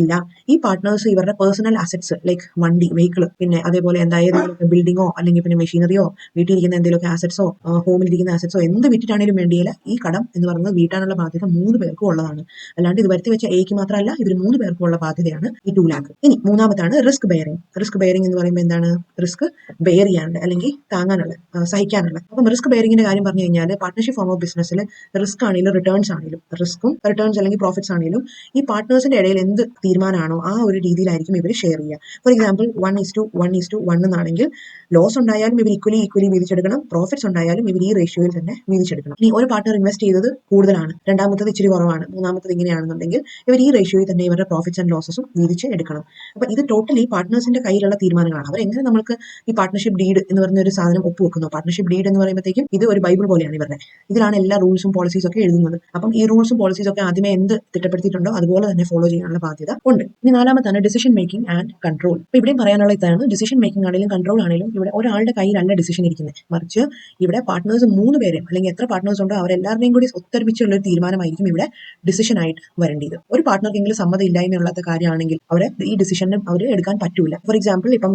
ഇല്ല. ഈ പാർട്ട്നേഴ്സ് ഇവരുടെ പേഴ്സണൽ അസറ്റ്സ് ലൈക്ക് വണ്ടി, വെഹിക്കിൾ, പിന്നെ അതേപോലെ എന്തായാലും ബിൽഡിങ്ങോ അല്ലെങ്കിൽ പിന്നെ മെഷീനറിയോ, വീട്ടിലിരിക്കുന്ന എന്തെങ്കിലുമൊക്കെ അസറ്റ്സോ, ഹോമിലിരിക്കുന്ന അസറ്റ്സോ എന്ത് വിറ്റിട്ടാണെങ്കിലും വേണ്ടിയില്ല, ഈ കടം എന്ന് പറയുന്നത് വീട്ടാനുള്ള ബാധ്യത 3 പേർക്കും ഉള്ളതാണ്. അല്ലാണ്ട് ഇത് വരുത്തി വെച്ച Aക്ക് മാത്രമല്ല, ഇവർ 3 പേർക്കും ഉള്ള ബാധ്യതയാണ് ഈ 2 lakh. ഇനി മൂന്നാമതാണ് റിസ്ക് ബെയറിംഗ്. റിസ്ക് ബെയറിംഗ് എന്ന് പറയുമ്പോൾ എന്താണ്? റിസ്ക് ബെയർ ചെയ്യാനുള്ള അല്ലെങ്കിൽ താങ്ങാനുള്ള, സഹിക്കാനുള്ള. അപ്പം റിസ്ക് ബെയറിംഗിന്റെ കാര്യം പറഞ്ഞു കഴിഞ്ഞാൽ പാർട്ണർഷിപ്പ് ഫോം ഓഫ് ബിസിനസ്സിൽ റിസ്ക് ആണെങ്കിലും റിട്ടേൺസ് ആണെങ്കിലും, റിസ്ക്കും റിട്ടേൺസ് അല്ലെങ്കിൽ പ്രോഫിറ്റ്സ് ആണെങ്കിലും ഈ പാർട്ട്നേഴ്സിന്റെ ഇടയിൽ എന്ത് തീരുമാനമാണോ ആ ഒരു രീതിയിലായിരിക്കും ഇവർ ഷെയർ ചെയ്യുക. ഫോർ എക്സാമ്പിൾ 1:1 എന്നാണെങ്കിൽ ലോസ് ഉണ്ടായാലും ഇവർ ഈക്വലി വീതിച്ചെടുക്കും വീതിച്ചെടുക്കണം. പ്രോഫിറ്റ്സ് ഉണ്ടായാലും ഇവർ ഈ റേഷ്യോയിൽ തന്നെ വീതിച്ചെടുക്കണം. ഇനി ഒരു പാർട്ണർ ഇൻവെസ്റ്റ് ചെയ്തത് കൂടുതലാണ്, രണ്ടാമത്തത് ഇച്ചിരി കുറവാണ്, മൂന്നാമത്തത് ഇങ്ങനെയാണെന്നുണ്ടെങ്കിൽ ഇവർ ഈ റേഷ്യോയിൽ തന്നെ ഇവരുടെ പ്രോഫിറ്റ്സ് ആൻഡ് ലോസസും വീതിച്ച് എടുക്കണം. അപ്പൊ ഇത് ടോട്ടലി പാർട്ട്നേഴ്സിന്റെ കയ്യിലുള്ള തീരുമാനങ്ങളാണ്. അവരെങ്ങനെ നമുക്ക് ഈ പാർട്ട്ണർഷിപ്പ് ഡീഡ് എന്ന് പറഞ്ഞ ഒരു സാധനം ഒപ്പുവെക്കുന്നു. പാർട്ട്ണർഷിപ്പ് ഡീഡ് എന്ന് പറയുമ്പോഴത്തേക്കും ഇത് ഒരു ബൈബിൾ പോലെയാണ് ഇവരുടെ. ഇതിലാണ് എല്ലാ റൂൾസും പോളിസീസും ഒക്കെ എഴുതുന്നത്. അപ്പം ഈ റൂൾസും പോളിസീസും ഒക്കെ ആദ്യമേ എന്ത് തിട്ടപ്പെടുത്തിയിട്ടുണ്ടോ അതുപോലെ തന്നെ ഫോളോ ചെയ്യാനുള്ള ബാധ്യത ഉണ്ട്. ഇനി നാലാമത്താണ് ഡിസിഷൻ മേക്കിംഗ് ആൻഡ് കൺട്രോൾ. ഇപ്പൊ ഇവിടെയും പറയാനുള്ള ഇതാണ്, ഡിസിഷൻ മേക്കിംഗ് ആണെങ്കിലും കൺട്രോൾ ആണെങ്കിലും ഇവിടെ ഒരാളുടെ കയ്യിലല്ല ഡിസിഷൻ ഇരിക്കുന്നത്, മറിച്ച് ഇവിടെ പാർട്ട്നേഴ്സ് 3 പേരും അല്ലെങ്കിൽ എത്ര പാർട്ട്നേഴ്സ് ഉണ്ടോ അവരെല്ലാവരുടെയും കൂടി ഒത്തൊരുമിച്ചുള്ള ഒരു തീരുമാനമായിരിക്കും ഇവിടെ ഡിസിഷൻ ആയിട്ട് വരേണ്ടത്. ഒരു പാർട്ട്ണർക്കെങ്കിലും സമ്മതം ഇല്ലായ്മയുള്ളത്ത കാര്യമാണെങ്കിൽ അവരെ ഈ ഡിസിഷനും അവർ എടുക്കാൻ പറ്റൂല. ഫോർ എക്സാമ്പിൾ ഇപ്പം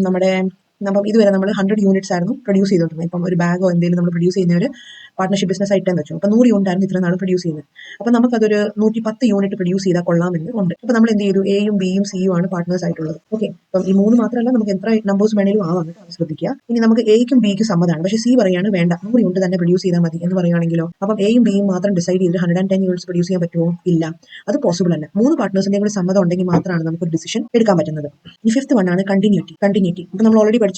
ഇതുവരെ നമ്മൾ 100 യൂണിറ്റ്സ് ആയിരുന്നു പ്രൊഡ്യൂസ് ചെയ്തോണ്ടിരുന്നത്. ഇപ്പം ഒരു ബാഗോ എന്തെങ്കിലും നമ്മൾ പ്രൊഡ്യൂസ് ചെയ്യുന്നവർ പാർട്ണർഷിപ്പ് ബിസിനസ് ആയിട്ടെന്ന് വെച്ചു. അപ്പൊ 100 യൂണിറ്റ് ആയിരുന്നു ഇത്ര നാൾ പ്രൊഡ്യൂസ് ചെയ്യുന്നത്. അപ്പൊ നമുക്കതൊരു 110 യൂണിറ്റ് പ്രൊഡ്യൂസ് ചെയ്താൽ കൊള്ളാമെന്ന് ഉണ്ട്. അപ്പൊ നമ്മൾ എന്ത് ചെയ്തു, എയും ബിയും സിയും ആണ് പാർട്ട്നേഴ്സ് ആയിട്ടുള്ളത്. ഓക്കെ, അപ്പം ഈ 3 മാത്രമല്ല, നമുക്ക് എത്ര നമ്പേഴ്സ് വേണേലും ആവാം, അത് ശ്രദ്ധിക്കുക. ഇനി നമുക്ക് എയ്ക്കും ബിക്കും സമ്മതമാണ്, പക്ഷേ സി പറയാണ് വേണ്ട 100 യൂണിറ്റ് തന്നെ പ്രൊഡ്യൂസ് ചെയ്താൽ മതി എന്ന് പറയുകയാണെങ്കിലോ, അപ്പം എയും ബിയും മാത്രം ഡിസൈഡ് ചെയ്ത് 110 യൂണിറ്റ്സ് പ്രൊഡ്യൂസ് ചെയ്യാൻ പറ്റുമോ? ഇല്ല, അത് പോസിബിൾ അല്ല. 3 പാർട്ട്നേഴ്സിന്റെയും കൂടി സമ്മതം ഉണ്ടെങ്കിൽ മാത്രമാണ് നമുക്ക് ഒരു ഡിസിഷൻ എടുക്കാൻ പറ്റുന്നത്. ഇനി 5th വൺ ആണ് കണ്ടിന്യൂറ്റി. ഇപ്പൊ നമ്മൾ ഓൾറെഡി പഠിച്ചു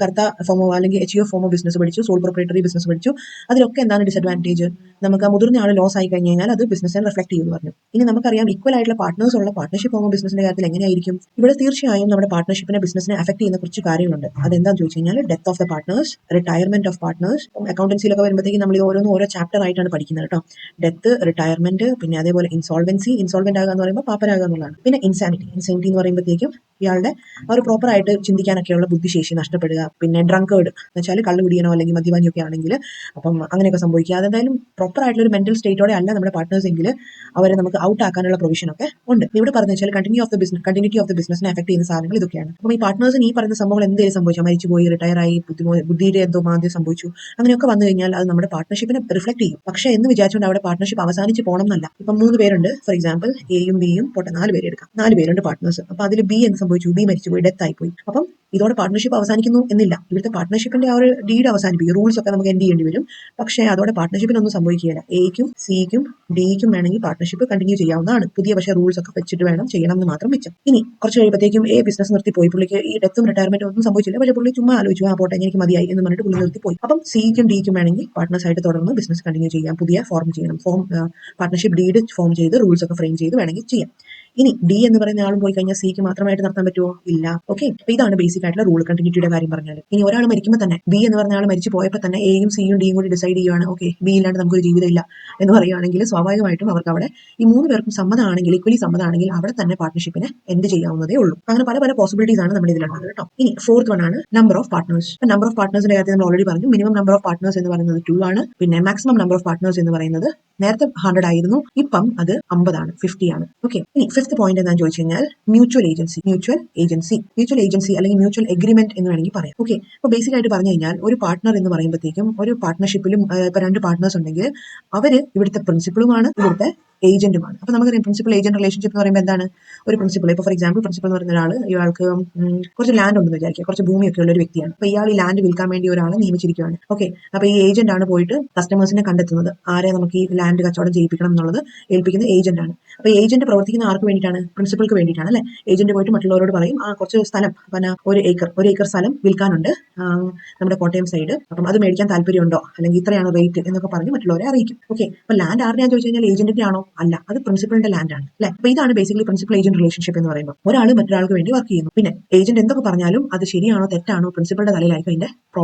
കർത്ത ഫോമോ അല്ലെങ്കിൽ HUF ഫോമോ ബിസിനസ് പഠിച്ചു, സോൾ പ്രൊപ്രൈറ്ററി ബിസിനസ് പഠിച്ചു. അതിലൊക്കെ എന്താണ് ഡിസഡ്വാൻറ്റേജ്? നമുക്ക് ആ മുതിർന്ന ആൾ ലോസ് ആയി കഴിഞ്ഞ് കഴിഞ്ഞാൽ അത് ബിസിനസ്സിനെ റിഫ്ലക്ട് ചെയ്യുമെന്ന് പറഞ്ഞു. ഇനി നമുക്കറിയാം ഈക്വൽ ആയിട്ടുള്ള പാർട്ട്നേഴ്സ് ഉള്ള പാർട്ണർഷിപ്പ് ഫോമോ ബിസിനസിന്റെ കാര്യത്തിൽ എങ്ങനെയായിരിക്കും? ഇവിടെ തീർച്ചയായും നമ്മുടെ പാർട്ണർഷിപ്പിനെ ബിസിനസിനെ അഫക്ട് ചെയ്യുന്ന കുറച്ച് കാര്യങ്ങളുണ്ട്. അതെന്താണെന്ന് ചോദിച്ചു കഴിഞ്ഞാൽ death of the partners, retirement of partners. അക്കൗണ്ടൻസിയിലൊക്കെ വരുമ്പോഴത്തേക്ക് നമ്മൾ ഇത് ഓരോ ചാപ്റ്റർ ആയിട്ടാണ് പഠിക്കുന്നത് കേട്ടോ. ഡെത്ത്, റിട്ടയർമെന്റ്, പിന്നെ അതേപോലെ ഇൻസോൾവെന്റ് ആകുക എന്ന് പറയുമ്പോൾ പാപ്പരാകുക എന്നുള്ളതാണ്. പിന്നെ ഇൻസാനിറ്റി എന്ന് പറയുമ്പോഴത്തേക്കും ഇയാളുടെ ഒരു പ്രോപ്പർ ആയിട്ട് ചിന്തിക്കാനൊക്കെയുള്ള ബുദ്ധിശേഷി നഷ്ടപ്പെടുക. പിന്നെ ഡ്രങ്കേർഡ് എന്ന് വെച്ചാൽ കള്ളു കുടിയനോ അല്ലെങ്കിൽ മദ്യപാനിയൊക്കെ ആണെങ്കിൽ അപ്പം അങ്ങനെയൊക്കെ സംഭവിക്കുക. അതെന്തായാലും പ്രോപ്പർ ആയിട്ടുള്ള ഒരു മെന്റൽ സ്റ്റേറ്റോടെ അല്ല നമ്മുടെ പാർട്ട്നേഴ്സ് എങ്കിൽ അവരെ നമുക്ക് ഔട്ട് ആക്കാനുള്ള പ്രൊവിഷൻ ഒക്കെ ഉണ്ട്. ഇവിടെ പറഞ്ഞു വെച്ചാൽ കണ്ടിന്യൂറ്റി ഓഫ് ദ ബിസിനസിനെ അഫക്ട് ചെയ്യുന്ന സാധനങ്ങൾ ഇതൊക്കെയാണ്. അപ്പം ഈ പാർട്ട്നേഴ്സിന് ഈ പറയുന്ന സംഭവങ്ങൾ എന്തെങ്കിലും സംഭവിച്ചു, മരിച്ചുപോയി, റിട്ടയർ ആയി, ബുദ്ധിയുടെ എന്തോ മാന്ദ്യം സംഭവിച്ചു, അങ്ങനെയൊക്കെ വന്നു കഴിഞ്ഞാൽ അത് നമ്മുടെ പാർട്ട്ണർഷിപ്പിനെ റിഫ്ലക്ട് ചെയ്യും. പക്ഷേ എന്ന് വിചാരിച്ചുകൊണ്ട് അവിടെ പാർട്ട്ണർഷിപ്പ് അവസാനിച്ച് പോകണം എന്നല്ല. ഇപ്പം 3 പേരുണ്ട്, ഫോർ എക്സാമ്പിൾ എയും ബിയും പോട്ടെ, 4 പേര് എടുക്കാം. 4 പേരുണ്ട് പാർട്ട്നേഴ്സ്. അപ്പൊ അതിൽ ബി എന്ത് സംഭവിച്ചു? ബി മരിച്ചുപോയി, ഡെത്ത് ആയിപ്പോയി. അപ്പം ഇതോടെ പാർട്ട്ണർഷിപ്പ് അവസാനിക്കുന്നു എന്നില്ല. ഇവിടുത്തെ പാർട്ട്ണർഷിപ്പിന്റെ ആ ഒരു ഡീഡ് അവസാനിപ്പിക്കും. റൂൾസ് ഒക്കെ നമുക്ക് എൻഡ് ചെയ്യേണ്ടി വരും. പക്ഷേ അതോടെ പാർട്ട്ണർഷിപ്പിനൊന്നും സംഭവിക്കുകയില്ല. എയ്ക്കും സിക്കും ഡിക്കും വേണമെങ്കിൽ പാർട്ട്ണർഷിപ്പ് കണ്ടിന്യൂ ചെയ്യാവുന്നതാണ്. പുതിയ പക്ഷേ റൂൾസ് ഒക്കെ വെച്ചിട്ട് വേണം ചെയ്യണം എന്ന് മാത്രം വെച്ചു. ഇനി കുറച്ച് കഴിയുമ്പോഴത്തേക്കും ബിസിനസ് നിർത്തിപ്പോയി. പുള്ളിക്ക് ഈ ഡെത്തും റിട്ടയർമെന്റും ഒന്നും സംഭവിച്ചില്ല. പക്ഷേ പുള്ളി ചുമ്മാ ആലോചിച്ചു, ആ പോട്ടെ എനിക്ക് മതിയായി എന്ന് പറഞ്ഞിട്ട് പുള്ളി നിർത്തിപ്പോയി. അപ്പം സിക്കും ഡിക്കും വേണമെങ്കിൽ പാർട്ട്നേഴ്സ് ആയിട്ട് തുടർന്ന് ബിസിനസ് കണ്ടിന്യൂ ചെയ്യാം. പുതിയ ഫോം ചെയ്യണം, പാർട്ട്ണർഷിപ്പ് ഡീഡ് ഫോം ചെയ്ത് റൂൾസ് ഒക്കെ ഫ്രെയിം ചെയ്ത് വേണമെങ്കിൽ ചെയ്യാം. ഇനി ഡി എന്ന് പറയുന്ന ആളും പോയി കഴിഞ്ഞാൽ സിക്ക് മാത്രമായിട്ട് നടത്താൻ പറ്റുമോ? ഇല്ല. ഓക്കെ, അപ്പൊ ഇതാണ് ബേസിക് ആയിട്ടുള്ള റൂൾ കണ്ടിന്യൂറ്റിയുടെ കാര്യം പറഞ്ഞാൽ. ഇനി ഒരാൾ മരിക്കുമ്പോൾ തന്നെ ബി എന്ന് പറഞ്ഞ ആൾ മരിച്ചു പോയപ്പോൾ തന്നെ എയും സിയും ഡിയും കൂടി ഡിസൈഡ് ചെയ്യുകയാണ്, ഓക്കെ ബി ഇല്ലാണ്ട് നമുക്കൊരു ജീവിതം ഇല്ല എന്ന് പറയുകയാണെങ്കിൽ സ്വാഭാവികമായിട്ടും അവർക്ക് അവിടെ ഈ 3 പേർക്കും സമ്മതമാണെങ്കിൽ, ഈക്വലി സമ്മതമാണെങ്കിൽ അവിടെ തന്നെ പാർട്ട്ണർഷിപ്പിനെ എന്ത് ചെയ്യാവുന്നതേ ഉള്ളൂ. അങ്ങനെ പല പോസിബിലിറ്റീസ് ആണ് നമ്മുടെ ഇതിലുള്ളത് കേട്ടോ. ഇനി 4th വൺ ആണ് number of partners. Number of പാർട്ട്നേഴ്സിന്റെ കാര്യത്തിൽ നമ്മൾ ഓൾറെഡി പറഞ്ഞു. മിനിമം നമ്പർ ഓഫ് പാർട്ട്നേഴ്സ് എന്ന് പറയുന്നത് 2 ആണ്. പിന്നെ മാക്സിമം നമ്പർ ഓഫ് പാർട്ട്നേഴ്സ് എന്ന് പറയുന്നത് നേരത്തെ 100 ആയിരുന്നു, ഇപ്പം അത് 50 ആണ്, 50 ആണ്. ഓക്കെ, ഇനി 5th പോയിന്റ് എന്താണെന്ന് ചോദിച്ചു കഴിഞ്ഞാൽ മ്യൂച്വൽ ഏജൻസി അല്ലെങ്കിൽ മ്യൂച്വൽ എഗ്രിമെന്റ് എന്ന് വേണമെങ്കിൽ പറയാം. ഓക്കെ, അപ്പോൾ ബേസിക് ആയിട്ട് പറഞ്ഞു കഴിഞ്ഞാൽ ഒരു പാർട്ട്ണർ എന്ന് പറയുമ്പോഴത്തേക്കും ഒരു പാർട്ട്ണർഷിപ്പിലും ഇപ്പൊ 2 പാർട്ട്നേഴ്സ് ഉണ്ടെങ്കിൽ അവര് ഇവിടുത്തെ പ്രിൻസിപ്പളുമാണ്, ഇവിടുത്തെ ഏജന്റുമാണ്. അപ്പൊ നമുക്കറിയാം പ്രിൻസിപ്പൽ ഏജന്റ് റിലേഷൻഷിപ്പ് എന്ന് പറയുമ്പോൾ എന്താണ്? ഒരു പ്രിൻസിപ്പൾ, ഇപ്പൊ ഫോർ എക്സാമ്പിൾ പ്രിൻസിപ്പൽ എന്ന് പറയുന്ന ഒരാൾ, ഇയാൾക്ക് കുറച്ച് ലാൻഡ് ഉണ്ടെന്ന് വിചാരിക്കുക, കുറച്ച് ഭൂമിയൊക്കെ ഉള്ള ഒരു വ്യക്തിയാണ്. അപ്പൊ ഇയാൾ ഈ ലാൻഡ് വിൽക്കാൻ വേണ്ടി ഒരാളെ നിയമിച്ചിരിക്കുകയാണ്. ഓക്കെ, അപ്പൊ ഈ ഏജന്റ് ആണ് പോയിട്ട് കസ്റ്റമേഴ്സിനെ കണ്ടെത്തുന്നത്, ആരെ നമുക്ക് ഈ ലാൻഡ് കച്ചവടം ചെയ്യിപ്പിക്കണം എന്നുള്ളത് ഏൽപ്പിക്കുന്ന ഏജന്റ് ആണ്. അപ്പൊ ഏജന്റ് പ്രവർത്തിക്കുന്ന ആർക്ക് വേണ്ടിയിട്ടാണ്? പ്രിൻസിപ്പൾക്ക് വേണ്ടിയിട്ടാണ് അല്ലെ. ഏജന്റ് പോയിട്ട് മറ്റുള്ളവരോട് പറയും, ആ കുറച്ച് സ്ഥലം, പിന്നെ ഒരു ഏക്കർ സ്ഥലം വിൽക്കാനുണ്ട് നമ്മുടെ കോട്ടയം സൈഡ്, അപ്പം അത് മേടിക്കാൻ താല്പര്യമുണ്ടോ, അല്ലെങ്കിൽ ഇത്രയാണ് റേറ്റ് എന്നൊക്കെ പറഞ്ഞ് മറ്റുള്ളവരെ അറിയിക്കും. ഓക്കെ, അപ്പൊ ലാൻഡ് ആരുടെയാണെന്ന് ചോദിച്ചു കഴിഞ്ഞാൽ ഏജന്റിന്റെ ആണോ? അല്ല, അത് പ്രിൻസിപ്പലിന്റെ ലാൻഡ് ആണ് അല്ലെ. അപ്പൊ ഇതാണ് ബേസിക്കലി പ്രിൻസിപ്പൽ ഏജന്റ് റിലേഷൻഷിപ്പ് എന്ന് പറയുമ്പോൾ. ഒരാൾ മറ്റൊരാൾക്ക് വേണ്ടി വർക്ക് ചെയ്യുന്നു. പിന്നെ ഏജന്റ് എന്തൊക്കെ പറഞ്ഞാലും അത് ശരിയാണോ തെറ്റാണോ പ്രിൻസിപ്പലിന്റെ തലയിലായിരിക്കും അതിന്റെ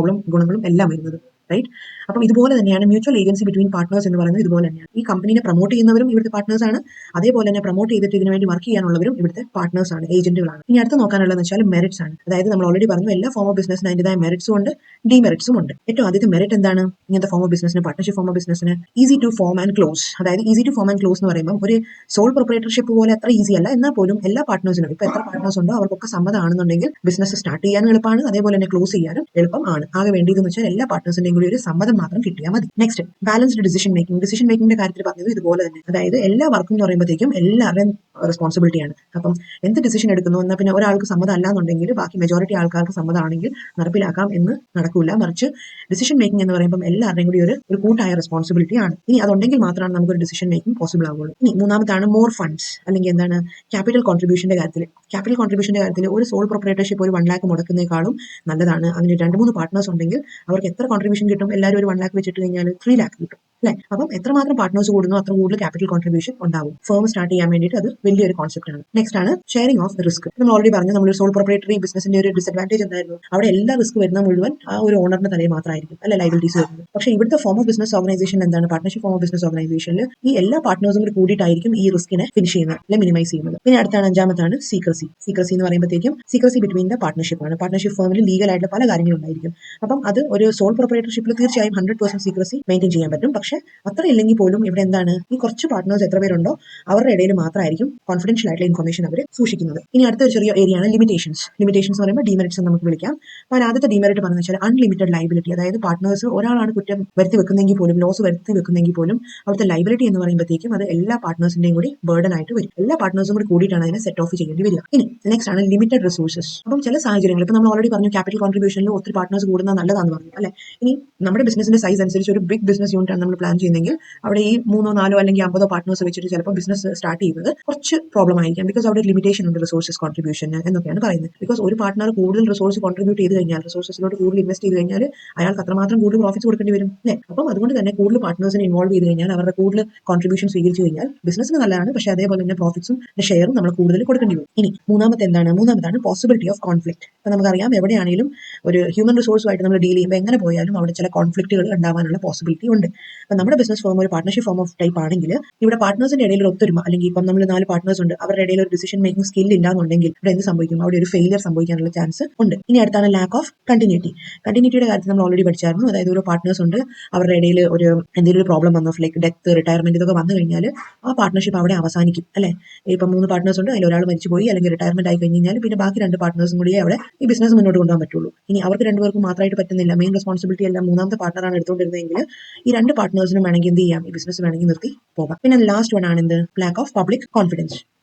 ഗുണങ്ങളും എല്ലാം വരുന്നത്. റൈറ്റ്. അപ്പം ഇതുപോലെ തന്നെയാണ് മ്യൂച്വൽ ഏജൻസി ബിറ്റ്വീൻ പാർട്ട്നേഴ്സ് എന്ന് പറയുന്നത്. ഇതുപോലെ തന്നെയാണ് ഈ കമ്പനിനെ പ്രൊമോട്ട് ചെയ്യുന്നവരും ഇവിടുത്തെ പാർട്ട്നേഴ്സ് ആണ്, അതേപോലെ തന്നെ പ്രൊമോട്ട് ചെയ്തിട്ട് ഇതിനു വേണ്ടി വർക്ക് ചെയ്യാനുള്ളവരും ഇവിടുത്തെ പാർട്ട്നേഴ്സ് ആണ്, ഏജന്റുകളാണ്. ഇനി അടുത്ത് നോക്കാനുള്ളതെന്ന് വെച്ചാൽ മെറിറ്റ്സ് ആണ്. അതായത് നമ്മൾ ഓൾറെഡി പറഞ്ഞു എല്ലാ ഫോം ഓഫ് ബിസിനസിന് അതിൻ്റെതായ മെറിറ്റ്സും ഉണ്ട്, ഡിമെറിറ്റ്സും ഉണ്ട്. ഏറ്റവും ആദ്യത്തെ മെറിറ്റ് എന്താണ്? ഇങ്ങനത്തെ ഫോം ഓഫ് ബിസിനസിന്, പാർട്ട്ണർഷിപ്പ് ഫോം ഓഫ് ബിസിനസിന് easy to form and close. അതായത് easy to form and close എന്ന് പറയുമ്പോൾ ഒരു സോൾ പ്രൊപ്രൈറ്റർഷിപ്പ് പോലെ അത്ര ഈസി അല്ല, എന്നാൽ പോലും എല്ലാ പാർട്ട്നേഴ്സിനും, ഇപ്പൊ എത്ര പാർട്ട്നേഴ്സ് ഉണ്ടോ അവർക്കൊക്കെ സമ്മതമാണെന്നുണ്ടെങ്കിൽ ബിസിനസ് സ്റ്റാർട്ട് ചെയ്യാനും എളുപ്പമാണ്, അതേപോലെ തന്നെ ക്ലോസ് ചെയ്യാനും എളുപ്പമാണ്. ആകെ വേണ്ടിയതെന്ന് വെച്ചാൽ എല്ലാ പാർട്ട്നേഴ്സിന്റെയും കൂടി ഒരു സമ്മതം മാത്രം കിട്ടിയാൽ മതി. നെക്സ്റ്റ്, ബാലൻസ്ഡ് ഡിസിഷൻ മേക്കിംഗിന്റെ കാര്യത്തിൽ പറഞ്ഞത് ഇതുപോലെ തന്നെ. അതായത് എല്ലാ വർക്കും എന്ന് പറയുമ്പോഴത്തേക്കും എല്ലാവരുടെയും റെസ്പോൺസിബിലിറ്റിയാണ്. അപ്പം എന്ത് ഡിസിഷൻ എടുക്കുന്നു എന്നാൽ പിന്നെ ഒരാൾക്ക് സമ്മതം അല്ല എന്നുണ്ടെങ്കിൽ ബാക്കി മെജോറിറ്റി ആൾക്കാർക്ക് സമ്മതമാണെങ്കിൽ നടപ്പിലാക്കാം എന്ന് നടക്കില്ല. മറിച്ച് ഡിസിഷൻ മേക്കിംഗ് എന്ന് പറയുമ്പോൾ എല്ലാവരുടെയും കൂടി ഒരു കൂട്ടായ റെസ്പോൺസിബിലിറ്റി ആണ്. ഇനി അതുണ്ടെങ്കിൽ മാത്രമാണ് നമുക്കൊരു ഡിസിഷൻ മേക്കിംഗ് പോസിബിൾ ആവുള്ളൂ. ഇനി മൂന്നാമത്താണ് മോർ ഫണ്ട്സ്, അല്ലെങ്കിൽ എന്താണ് ക്യാപിറ്റൽ കോൺട്രിബ്യൂഷന്റെ കാര്യത്തിൽ. ക്യാപിറ്റൽ കോൺട്രിബ്യൂഷന്റെ കാര്യത്തിൽ ഒരു സോൾ പ്രൊപ്പറേറ്റർഷിപ്പ് ഒരു 1 lakh മുടക്കുന്നേക്കാളും നല്ലതാണ്. അതിന് 2-3 പാർട്ട്നേഴ്സ് ഉണ്ടെങ്കിൽ അവർക്ക് എത്ര കോൺട്രിബ്യൂഷൻ കിട്ടും? എല്ലാവരും ഒരു 1 lakh വെച്ചിട്ട് കഴിഞ്ഞാൽ 3 lakh കിട്ടും അല്ലെ? അപ്പം എത്രമാത്രം പാർട്ട്നേഴ്സ് കൂടുന്നു അത്ര കൂടുതൽ ക്യാപിറ്റൽ കോൺട്രിബ്യൂഷൻ ഉണ്ടാവും. ഫേം സ്റ്റാർട്ട് ചെയ്യാൻ വേണ്ടിയിട്ട് അത് വലിയൊരു കോൺസെപ്റ്റ് ആണ്. നെക്സ്റ്റ് ആണ് ഷെയറിംഗ് ഓഫ് റിസ്ക്. നമ്മൾ ഓൾറെഡി പറഞ്ഞു, നമ്മളൊരു സോൾ പ്രൊപ്പറേറ്ററി ബിസിനസിന്റെ ഒരു ഡിസഡ്വാൻറ്റേജ് എന്തായിരുന്നു? അവിടെ എല്ലാ റിസ്ക് വരുന്ന മുഴുവൻ ആ ഒരു ഓണറിന്റെ തലയിൽ മാത്രമായിരിക്കും അല്ലെ ലൈബിലിറ്റീസ് വരുന്നത്. പക്ഷേ ഇവിടുത്തെ ഫോം ഓഫ് ബിസിനസ് ഓർഗനൈസേഷൻ എന്താണ്? പാർട്ട്ണർഷിപ്പ് ഫോം ഓഫ് ബിസിനസ് ഓർഗനൈസേഷനിൽ ഈ എല്ലാ പാർട്ട്നേഴ്സും കൂടി കൂടിയിട്ടായിരിക്കും ഈ റിസ്കിനെ ഫിനിഷ് ചെയ്യുന്നത് അല്ലെ മിനിമൈസ് ചെയ്യുന്നത്. പിന്നെ അടുത്താണ് അഞ്ചാമത്താണ് സീക്രസി. സീക്രസി എന്ന് പറയുമ്പോഴത്തേക്കും സീക്രസി ബിറ്റ്വീൻ ദ പാർട്ട്ണർഷിപ്പ് ആണ്. പാർട്ട്ണർഷിപ്പ് ഫേമിൽ ലീഗൽ ആയിട്ടുള്ള പല കാര്യങ്ങളും ഉണ്ടായിരിക്കും. അപ്പം അത് ഒരു സോൾ പ്രൊപ്പറേറ്റർഷിപ്പിൽ തീർച്ചയായും 100% സീക്രസി മെയിൻറ്റെയിൻ ചെയ്യാൻ പറ്റും. പക്ഷേ അത്ര ഇല്ലെങ്കിൽ പോലും ഇവിടെ എന്താണ്, ഈ കുറച്ച് പാർട്ട്നേഴ്സ് എത്ര പേരുണ്ടോ അവരുടെ ഇടയിൽ മാത്രമായിരിക്കും കോൺഫിഡൻഷ്യൽ ആയിട്ടുള്ള ഇൻഫർമേഷൻ അവർ സൂക്ഷിക്കുന്നത്. ഇനി അടുത്തൊരു ചെറിയ ഏരിയ ആണ് ലിമിറ്റേഷൻസ്. ലിമിറ്റേഷൻസ് പറയുമ്പോൾ ഡിമെറിറ്റ്സ് എന്ന് നമുക്ക് വിളിക്കാം. അപ്പോൾ ആദ്യത്തെ ഡിമെറിറ്റ് പറഞ്ഞു വെച്ചാൽ അൺലിമിറ്റഡ് ലൈബിലിറ്റി. അതായത് പാർട്ട്നേഴ്സ് ഒരാളാണ് കുറ്റം വരുത്തി വെക്കുന്നെങ്കിൽ പോലും, ലോസ് വരുത്തി വെക്കുന്നെങ്കിൽ പോലും അവിടുത്തെ ലൈബിലിറ്റി എന്ന് പറയുമ്പോഴത്തേക്കും അത് എല്ലാ പാർട്ട്നേഴ്സിന്റെയും കൂടി ബർഡൻ ആയിട്ട് വരും. എല്ലാ പാർട്ട്നേഴ്സും കൂടി കൂടിയിട്ടാണ് അതിനെ സെറ്റ് ഓഫ് ചെയ്യേണ്ടി വരിക. ഇനി നെക്സ്റ്റ് ആണ് ലിമിറ്റഡ് റിസോഴ്സസ്. അപ്പം ചില സാഹചര്യങ്ങൾ ഇപ്പോൾ നമ്മൾ ഓൾറെഡി പറഞ്ഞു ക്യാപിറ്റൽ കോൺട്രിബ്യൂഷനിൽ ഒത്തിരി പാർട്ട്നേഴ്സ് കൂടുന്ന നല്ലതാണെന്ന് പറഞ്ഞു അല്ലെ. ഇനി നമ്മുടെ ബിസിനസിന്റെ സൈസ് അനുസരിച്ച് ഒരു ബിഗ് ബിസിനസ് യൂണിറ്റ് ആണ് നമ്മൾ പ്ലാൻ ചെയ്യുന്നതെങ്കിൽ അവിടെ ഈ 3-4 അല്ലെങ്കിൽ 50 പാർട്ട്നേഴ്സ് വെച്ചിട്ട് ചിലപ്പോൾ ബിസിനസ് സ്റ്റാർട്ട് ചെയ്യുന്നത് കുറച്ച് പ്രോബ്ലം ആയിരിക്കാം. ബിക്കോസ് അവിടെ ലിമിറ്റേഷൻ ഉണ്ട് റിസോഴ്സസ് കോൺട്രിബ്യൂഷന് എന്നൊക്കെയാണ് പറയുന്നത്. ബിക്കോസ് ഒരു പാർട്ട്ണർ കൂടുതൽ റിസോഴ്സ് കോൺട്രിബ്യൂട്ട് ചെയ്ത് കഴിഞ്ഞാൽ, റിസോഴ്സസിലോട്ട് കൂടുതൽ ഇൻവെസ്റ്റ് ചെയ്ത് കഴിഞ്ഞാൽ അയാൾക്ക് അത്രമാത്രം കൂടുതൽ പ്രോഫിറ്റ്സ് കൊടുക്കേണ്ടി വരും അല്ലേ. അപ്പം അതുകൊണ്ട് തന്നെ കൂടുതൽ പാർട്ട്നേഴ്സിനെ ഇൻവോൾവ് ചെയ്ത് കഴിഞ്ഞാൽ, അവരുടെ കൂടുതൽ കോൺട്രിബ്യൂഷൻ സ്വീകരിച്ചു കഴിഞ്ഞാൽ ബിസിനസ്സിന് നല്ലതാണ്. പക്ഷേ അതേപോലെ തന്നെ പ്രോഫിറ്റ്സും ഷെയറും നമ്മൾ കൂടുതൽ കൊടുക്കേണ്ടി വരും. ഇനി മൂന്നാമതാണ് പോസിബിലിറ്റി ഓഫ് കോൺഫ്ലിക്ട്. ഇപ്പം നമുക്കറിയാം എവിടെയാണെങ്കിലും ഒരു ഹ്യൂമൻ റിസോഴ്സുമായിട്ട് നമ്മൾ ഡീൽ ചെയ്യുമ്പോൾ എങ്ങനെ പോയാലും അവിടെ ചില കോൺഫ്ലിക്റ്റുകൾ ഉണ്ടാവാനുള്ള പോസിബിലിറ്റി ഉണ്ട്. അപ്പം നമ്മുടെ ബിസിനസ് ഫോം ഒരു പാർട്ട്ണർഷിപ്പ് ഫോം ഓഫ് ടൈപ്പ് ആണെങ്കിൽ ഇവിടെ പാർട്ട്നേഴ്സിന്റെ ഇടയിൽ ഒരു ഒത്തൊരുമ, അല്ലെങ്കിൽ ഇപ്പം നമ്മൾ 4 പാർട്ട്നേഴ്സ് ഉണ്ട്, അവരുടെ ഇടയിൽ ഒരു ഡിസിഷൻ മേക്കിംഗ് സ്കിൽ ഇല്ലാന്നുണ്ടെങ്കിൽ ഇവിടെ എന്ത് സംഭവിക്കും? അവിടെ ഒരു ഫെയിലിയർ സംഭവിക്കാനുള്ള ചാൻസ് ഉണ്ട്. ഇനി അടുത്താണ് ലാക്ക് ഓഫ് കണ്ടിന്യൂറ്റി. കണ്ടിന്യൂറ്റിയുടെ കാര്യത്തിൽ നമ്മൾ ഓൾറെഡി പഠിച്ചായിരുന്നു. അതായത് ഒരു പാർട്ട്നേഴ്സ് ഉണ്ട്, അവരുടെ ഇടയിൽ ഒരു എന്തെങ്കിലും ഒരു പ്രോബ്ലം വന്നു, ലൈക്ക് ഡെത്ത്, റിട്ടയർമെന്റ് ഇതൊക്കെ വന്നു കഴിഞ്ഞാൽ ആ പാർട്ട്ണർഷിപ്പ് അവിടെ അവസാനിക്കും അല്ലെ. ഇപ്പം 3 പാർട്ട്നേഴ്സ് ഉണ്ട്, അതിൽ ഒരാൾ മരിച്ചുപോയി അല്ലെങ്കിൽ റിട്ടയർമെന്റ് ആയി കഴിഞ്ഞാൽ പിന്നെ ബാക്കി 2 പാർട്ട്നേഴ്സും കൂടി അവിടെ ഈ ബിസിനസ് മുന്നോട്ട് കൊണ്ടുപോകാൻ പറ്റുള്ളൂ. ഇനി അവർക്ക് 2 പേർക്കും മാത്രമായിട്ട് പറ്റുന്നില്ല, മെയിൻ റെസ്പോൺസിബിലിറ്റി എല്ലാം മൂന്നാമത്തെ പാർട്ട്ണറാണ് എടുത്തുകൊണ്ടിരുന്നതെങ്കിൽ ഈ 2 പാർട്ട്നേഴ്സിനും വേണമെങ്കിൽ എന്ത് ചെയ്യാം, ഈ ബിസിനസ് വേണമെങ്കിൽ നിർത്തി പോകാം. പിന്നെ ലാസ്റ്റ് വൺ ആണ് എന്ത്? Lack of public confidence.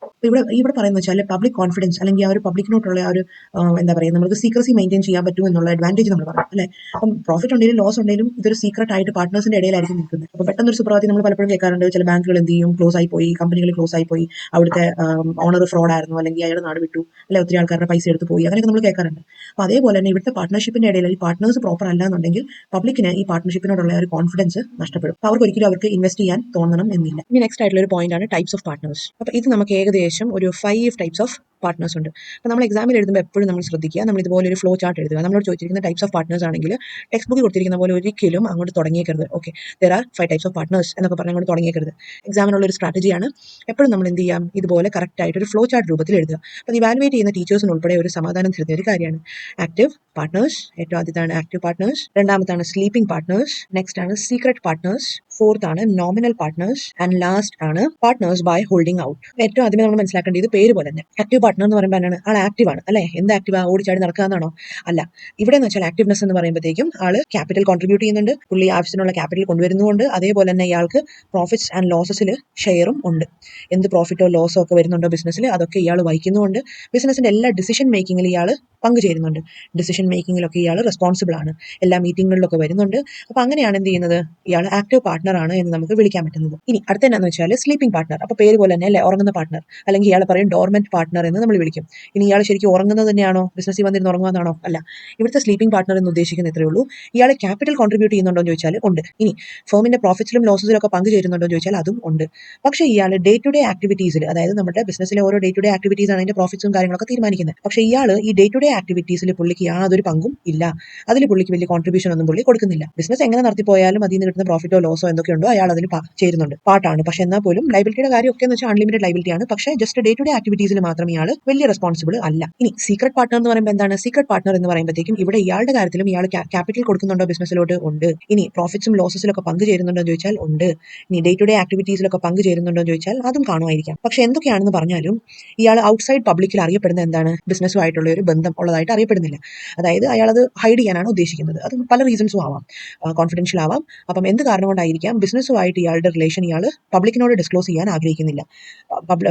ഇവിടെ പറയുന്നത് വെച്ചാൽ പബ്ലിക് കോൺഫിഡൻസ് അല്ലെങ്കിൽ ആ ഒരു പബ്ലിക്കിനോട്ടുള്ള ആ ഒരു എന്താ പറയുക, നമുക്ക് സീക്രസി മെയിൻറ്റെയിൻ ചെയ്യാൻ പറ്റും എന്നുള്ള അഡ്വാൻറ്റേജ് നമ്മൾ പറയാം അല്ലെ. അപ്പം പ്രോഫിറ്റ് ഉണ്ടെങ്കിലും ലോസ് ഉണ്ടെങ്കിലും ഇതൊരു സീക്രട്ട് ആയിട്ട് പാർട്ട്നേഴ്സിന്റെ ഇടയിലായിരിക്കും നിൽക്കുന്നത്. അപ്പോൾ പെട്ടെന്ന് ഒരു സുപ്രഭാതത്തിൽ നമ്മൾ പലപ്പോഴും കേൾക്കാറുണ്ട്, ചില ബാങ്കുകൾ എന്ത് ചെയ്യും, ക്ലോസ് ആയി പോയി, കമ്പനികൾ ക്ലോസ് ആയി പോയി, അവിടുത്തെ ഓണർ ഫ്രോഡ് ആയിരുന്നു, അല്ലെങ്കിൽ അയാൾ നാട് വിട്ടു, അല്ലെ ഒത്തിരി ആൾക്കാരുടെ പൈസ എടുത്ത് പോയി, അങ്ങനെയൊക്കെ നമ്മൾ കേൾക്കാറുണ്ട്. അപ്പോൾ അതേപോലെ തന്നെ ഇവിടുത്തെ പാർട്ട്ണർഷിപ്പിന്റെ ഇടയിൽ ഈ പാർട്ട്നേഴ്സ് പ്രോപ്പർ അല്ല എന്നുണ്ടെങ്കിൽ പബ്ലിക്കിന് ഈ പാർട്ട്ണർഷിപ്പിനോടുള്ള ഒരു കോൺഫിഡൻസ് നഷ്ടപ്പെടും. അവർക്ക് ഒരിക്കലും അവർക്ക് ഇൻവെസ്റ്റ് ചെയ്യാൻ തോന്നണം എന്നില്ല. ഇനി നെക്സ്റ്റ് ആയിട്ടുള്ള ഒരു പോയിന്റ് ആണ് ടൈപ്സ് ഓഫ് പാർട്ട്നേഴ്സ്. അപ്പോൾ ഇത് നമുക്ക് ഏകദേശം ഒരു 5 ടൈപ്സ് ഓഫ് പാർട്ട്നേഴ്സ് ഉണ്ട്. അപ്പോൾ നമ്മൾ എക്സാമിൽ എഴുതുമ്പോൾ എപ്പോഴും നമ്മൾ ശ്രദ്ധിക്കുക, നമ്മൾ ഇതുപോലെ ഒരു ഫ്ലോ ചാർട്ട് എഴുതുക. നമ്മളോട് ചോദിച്ചിരിക്കുന്ന ടൈപ്സ് ഓഫ് പാർട്ട്നേഴ്സ് ആണെങ്കിൽ ടെക്സ്റ്റ് ബുക്ക് കൊടുത്തിരിക്കുന്ന പോലെ ഒരിക്കലും അങ്ങോട്ട് തുടങ്ങിയേക്കരുത്. Okay, there are 5 types of partners എന്നൊക്കെ പറഞ്ഞ് അങ്ങോട്ട് തുടങ്ങിയേക്കരുത്. എക്സാമിനുള്ള ഒരു സ്ട്രാറ്റജിയാണ്. എപ്പോഴും നമ്മൾ എന്ത് ചെയ്യാം, ഇതുപോലെ കറക്റ്റ് ആയിട്ട് ഒരു ഫ്ലോ ചാർട്ട് രൂപത്തിൽ എഴുതുക. അപ്പോൾ ഇവാലുവേറ്റ് ചെയ്യുന്ന ടീച്ചേഴ്സിന് ഉൾപ്പെടെ ഒരു സമാധാനം തരുന്ന ഒരു കാര്യമാണ്. ആക്റ്റീവ് പാർട്ട്നേഴ്സ്, ഏറ്റവും ആദ്യത്താണ് ആക്റ്റീവ് പാർട്ട്നേഴ്സ്, രണ്ടാമത്താണ് സ്ലീപ്പിംഗ് പാർട്ട്നേഴ്സ്, നെക്സ്റ്റ് ആണ് സീക്രട്ട് പാർട്ട്നേഴ്സ്, ഫോർത്ത് ആണ് നോമിനൽ പാർട്ട്നേഴ്സ് ആൻഡ് ലാസ്റ്റ് ആണ് പാർട്ട്നേഴ്സ് ബൈ ഹോൾഡിംഗ് ഔട്ട്. ഏറ്റവും ആദ്യമേ നമ്മൾ മനസ്സിലാക്കേണ്ടത് പേര് പോലെ തന്നെ ആക്റ്റീവ് പാർട്ട്ണർ എന്ന് പറയുമ്പോൾ ആൾ ആക്റ്റീവ് ആണ് അല്ലെ. എന്ത് ആക്റ്റീവ്? ഓടിച്ചാടി നടക്കാന്നാണോ? അല്ല. ഇവിടെ എന്ന് വെച്ചാൽ ആക്റ്റീവ്നെസ് എന്ന് പറയുമ്പോഴത്തേക്കും ആള് ക്യാപിറ്റൽ കോൺട്രിബ്യൂട്ട് ചെയ്യുന്നുണ്ട്, പുള്ളി ആവശ്യത്തിനുള്ള ക്യാപിറ്റൽ കൊണ്ടുവരുന്നുണ്ട്, അതേപോലെ തന്നെ ഇയാൾക്ക് പ്രോഫിറ്റ്സ് ആൻഡ് ലോസസിൽ ഷെയറും ഉണ്ട്. എന്ത് പ്രോഫിറ്റോ ലോസോ ഒക്കെ വരുന്നുണ്ടോ ബിസിനസ്സിൽ, അതൊക്കെ ഇയാൾ വഹിക്കുന്നുണ്ട്. ബിസിനസിന്റെ എല്ലാ ഡിസിഷൻ മേക്കിങ്ങിൽ ഇയാൾ പങ്കുചേരുന്നുണ്ട്. ഡിസിഷൻ മേക്കിങ്ങിലൊക്കെ ഇയാൾ റെസ്പോൺസിബിൾ ആണ്, എല്ലാ മീറ്റിങ്ങുകളിലൊക്കെ വരുന്നുണ്ട്. അപ്പൊ അങ്ങനെയാണ് എന്ത് ചെയ്യുന്നത്, ഇയാൾ ആക്റ്റീവ് പാർട്ട്ണർ ആണ് എന്ന് നമുക്ക് വിളിക്കാൻ പറ്റുന്നത്. ഇനി അടുത്ത എന്താണെന്ന് വെച്ചാൽ സ്ലീപ്പിംഗ് പാർട്ട്ണർ. അപ്പൊ പേര് പോലെ തന്നെ അല്ലെ, ഉറങ്ങുന്ന പാർട്ട്ണർ, അല്ലെങ്കിൽ ഇയാൾ പറയും ഡോർമെന്റ് പാർട്ട്ണർ എന്ന് നമ്മൾ വിളിക്കും. ഇനി ഇയാൾ ശരിക്കും ഉറങ്ങുന്നത് തന്നെയാണോ, ബിസിനസ്സിൽ വന്നിരുന്ന് ഉറങ്ങുന്നതാണോ? അല്ല. ഇവിടുത്തെ സ്ലീപ്പിംഗ് പാർട്ട്ണർ എന്ന് ഉദ്ദേശിക്കുന്നത് ഇത്രയേ ഉള്ളൂ, ഇയാൾ ക്യാപിറ്റൽ കോൺട്രിബ്യൂട്ട് ചെയ്യുന്നുണ്ടോ എന്ന് ചോദിച്ചാൽ ഉണ്ട്. ഇനി ഫേമിന്റെ പ്രോഫിറ്റ്സിലും ലോസസിലും ഒക്കെ പങ്കുചേരുന്നുണ്ടോ എന്ന് ചോദിച്ചാൽ അതും ഉണ്ട്. പക്ഷേ ഇയാൾ ഡേ ടു ഡേ ആക്ടിവിറ്റീസിൽ, അതായത് നമ്മുടെ ബിസിനസ്സിലെ ഓരോ ഡേ ടു ഡേ ആക്ടിവിറ്റീസ് ആണ് അതിന്റെ പ്രോഫിറ്റ്സും കാര്യങ്ങളൊക്കെ തീരുമാനിക്കുന്നത്. പക്ഷേ ഇയാൾ ഈ ഡേ ടു ഡേ ആക്ടിവിറ്റീസിൽ പുള്ളിക്ക് യാതൊരു പങ്കും ഇല്ല. അതിൽ പുള്ളിക്ക് വലിയ കോൺട്രിബ്യൂഷൻ ഒന്നും പുള്ളി കൊടുക്കുന്നില്ല. ബിസിനസ് എങ്ങനെ നടത്തിപ്പോയാലും അതിൽ നിന്ന് കിട്ടുന്ന പ്രോഫിറ്റോ ലോസോ എന്തൊക്കെയുണ്ടോ അയാൾ അതിൽ ചേരുന്നുണ്ട്, പാർട്ടാണ്. പക്ഷേ എന്നാൽ പോലും ലൈബിലിറ്റിയുടെ കാര്യമൊക്കെ എന്ന് വെച്ചാൽ അൺലിമിറ്റഡ് ലൈബിലിറ്റി ആണ്. പക്ഷേ ജസ്റ്റ് ഡേ ടു ഡേ ആക്ടിവിറ്റീസിൽ മാത്രം ഇയാൾ വലിയ റെസ്പോൺസിബിൾ അല്ല. ഇനി സീക്രട്ട് പാർട്ട്ണർ എന്ന് പറയുമ്പോൾ എന്താണ്? സീക്രട്ട് പാർട്ട്ണർ എന്ന് പറയുമ്പോഴത്തേക്കും ഇവിടെ ഇയാളുടെ കാര്യത്തിലും ഇയാൾ ക്യാപിറ്റൽ കൊടുക്കുന്നുണ്ടോ ബിസിനസ്സിലോട്ട്? ഉണ്ട്. ഇനി പ്രോഫിറ്റ്സും ലോസസിലൊക്കെ പങ്കുചേരുന്നുണ്ടോ എന്ന് ചോദിച്ചാൽ ഉണ്ട്. ഇനി ഡേ ടു ഡേ ആക്ടിവിറ്റീസിലൊക്കെ പങ്കുചേരുന്നുണ്ടോ എന്ന് ചോദിച്ചാൽ അതും കാണുമായിരിക്കാം. പക്ഷെ എന്തൊക്കെയാണെന്ന് പറഞ്ഞാലും ഇയാൾ ഔട്ട്സൈഡ് പബ്ലിക്കിൽ അറിയപ്പെടുന്ന എന്താണ്? ബിസിനസ്സുമായിട്ടുള്ള ഒരു ബന്ധം ഉള്ളതായിട്ട് അറിയപ്പെടുന്നില്ല. അതായത് അയാൾ അത് ഹൈഡ് ചെയ്യാനാണ് ഉദ്ദേശിക്കുന്നത്. അത് പല റീസൺസും ആവാം, കോൺഫിഡൻഷ്യൽ ആവാം. അപ്പം എന്ത് കാരണം കൊണ്ടായിരിക്കാം ആയിരിക്കാം ബിസിനസ്സുമായിട്ട് ഇയാളുടെ റിലേഷൻ ഇയാൾ പബ്ലിക്കിനോട് ഡിസ്ക്ലോസ് ചെയ്യാൻ ആഗ്രഹിക്കുന്നില്ല.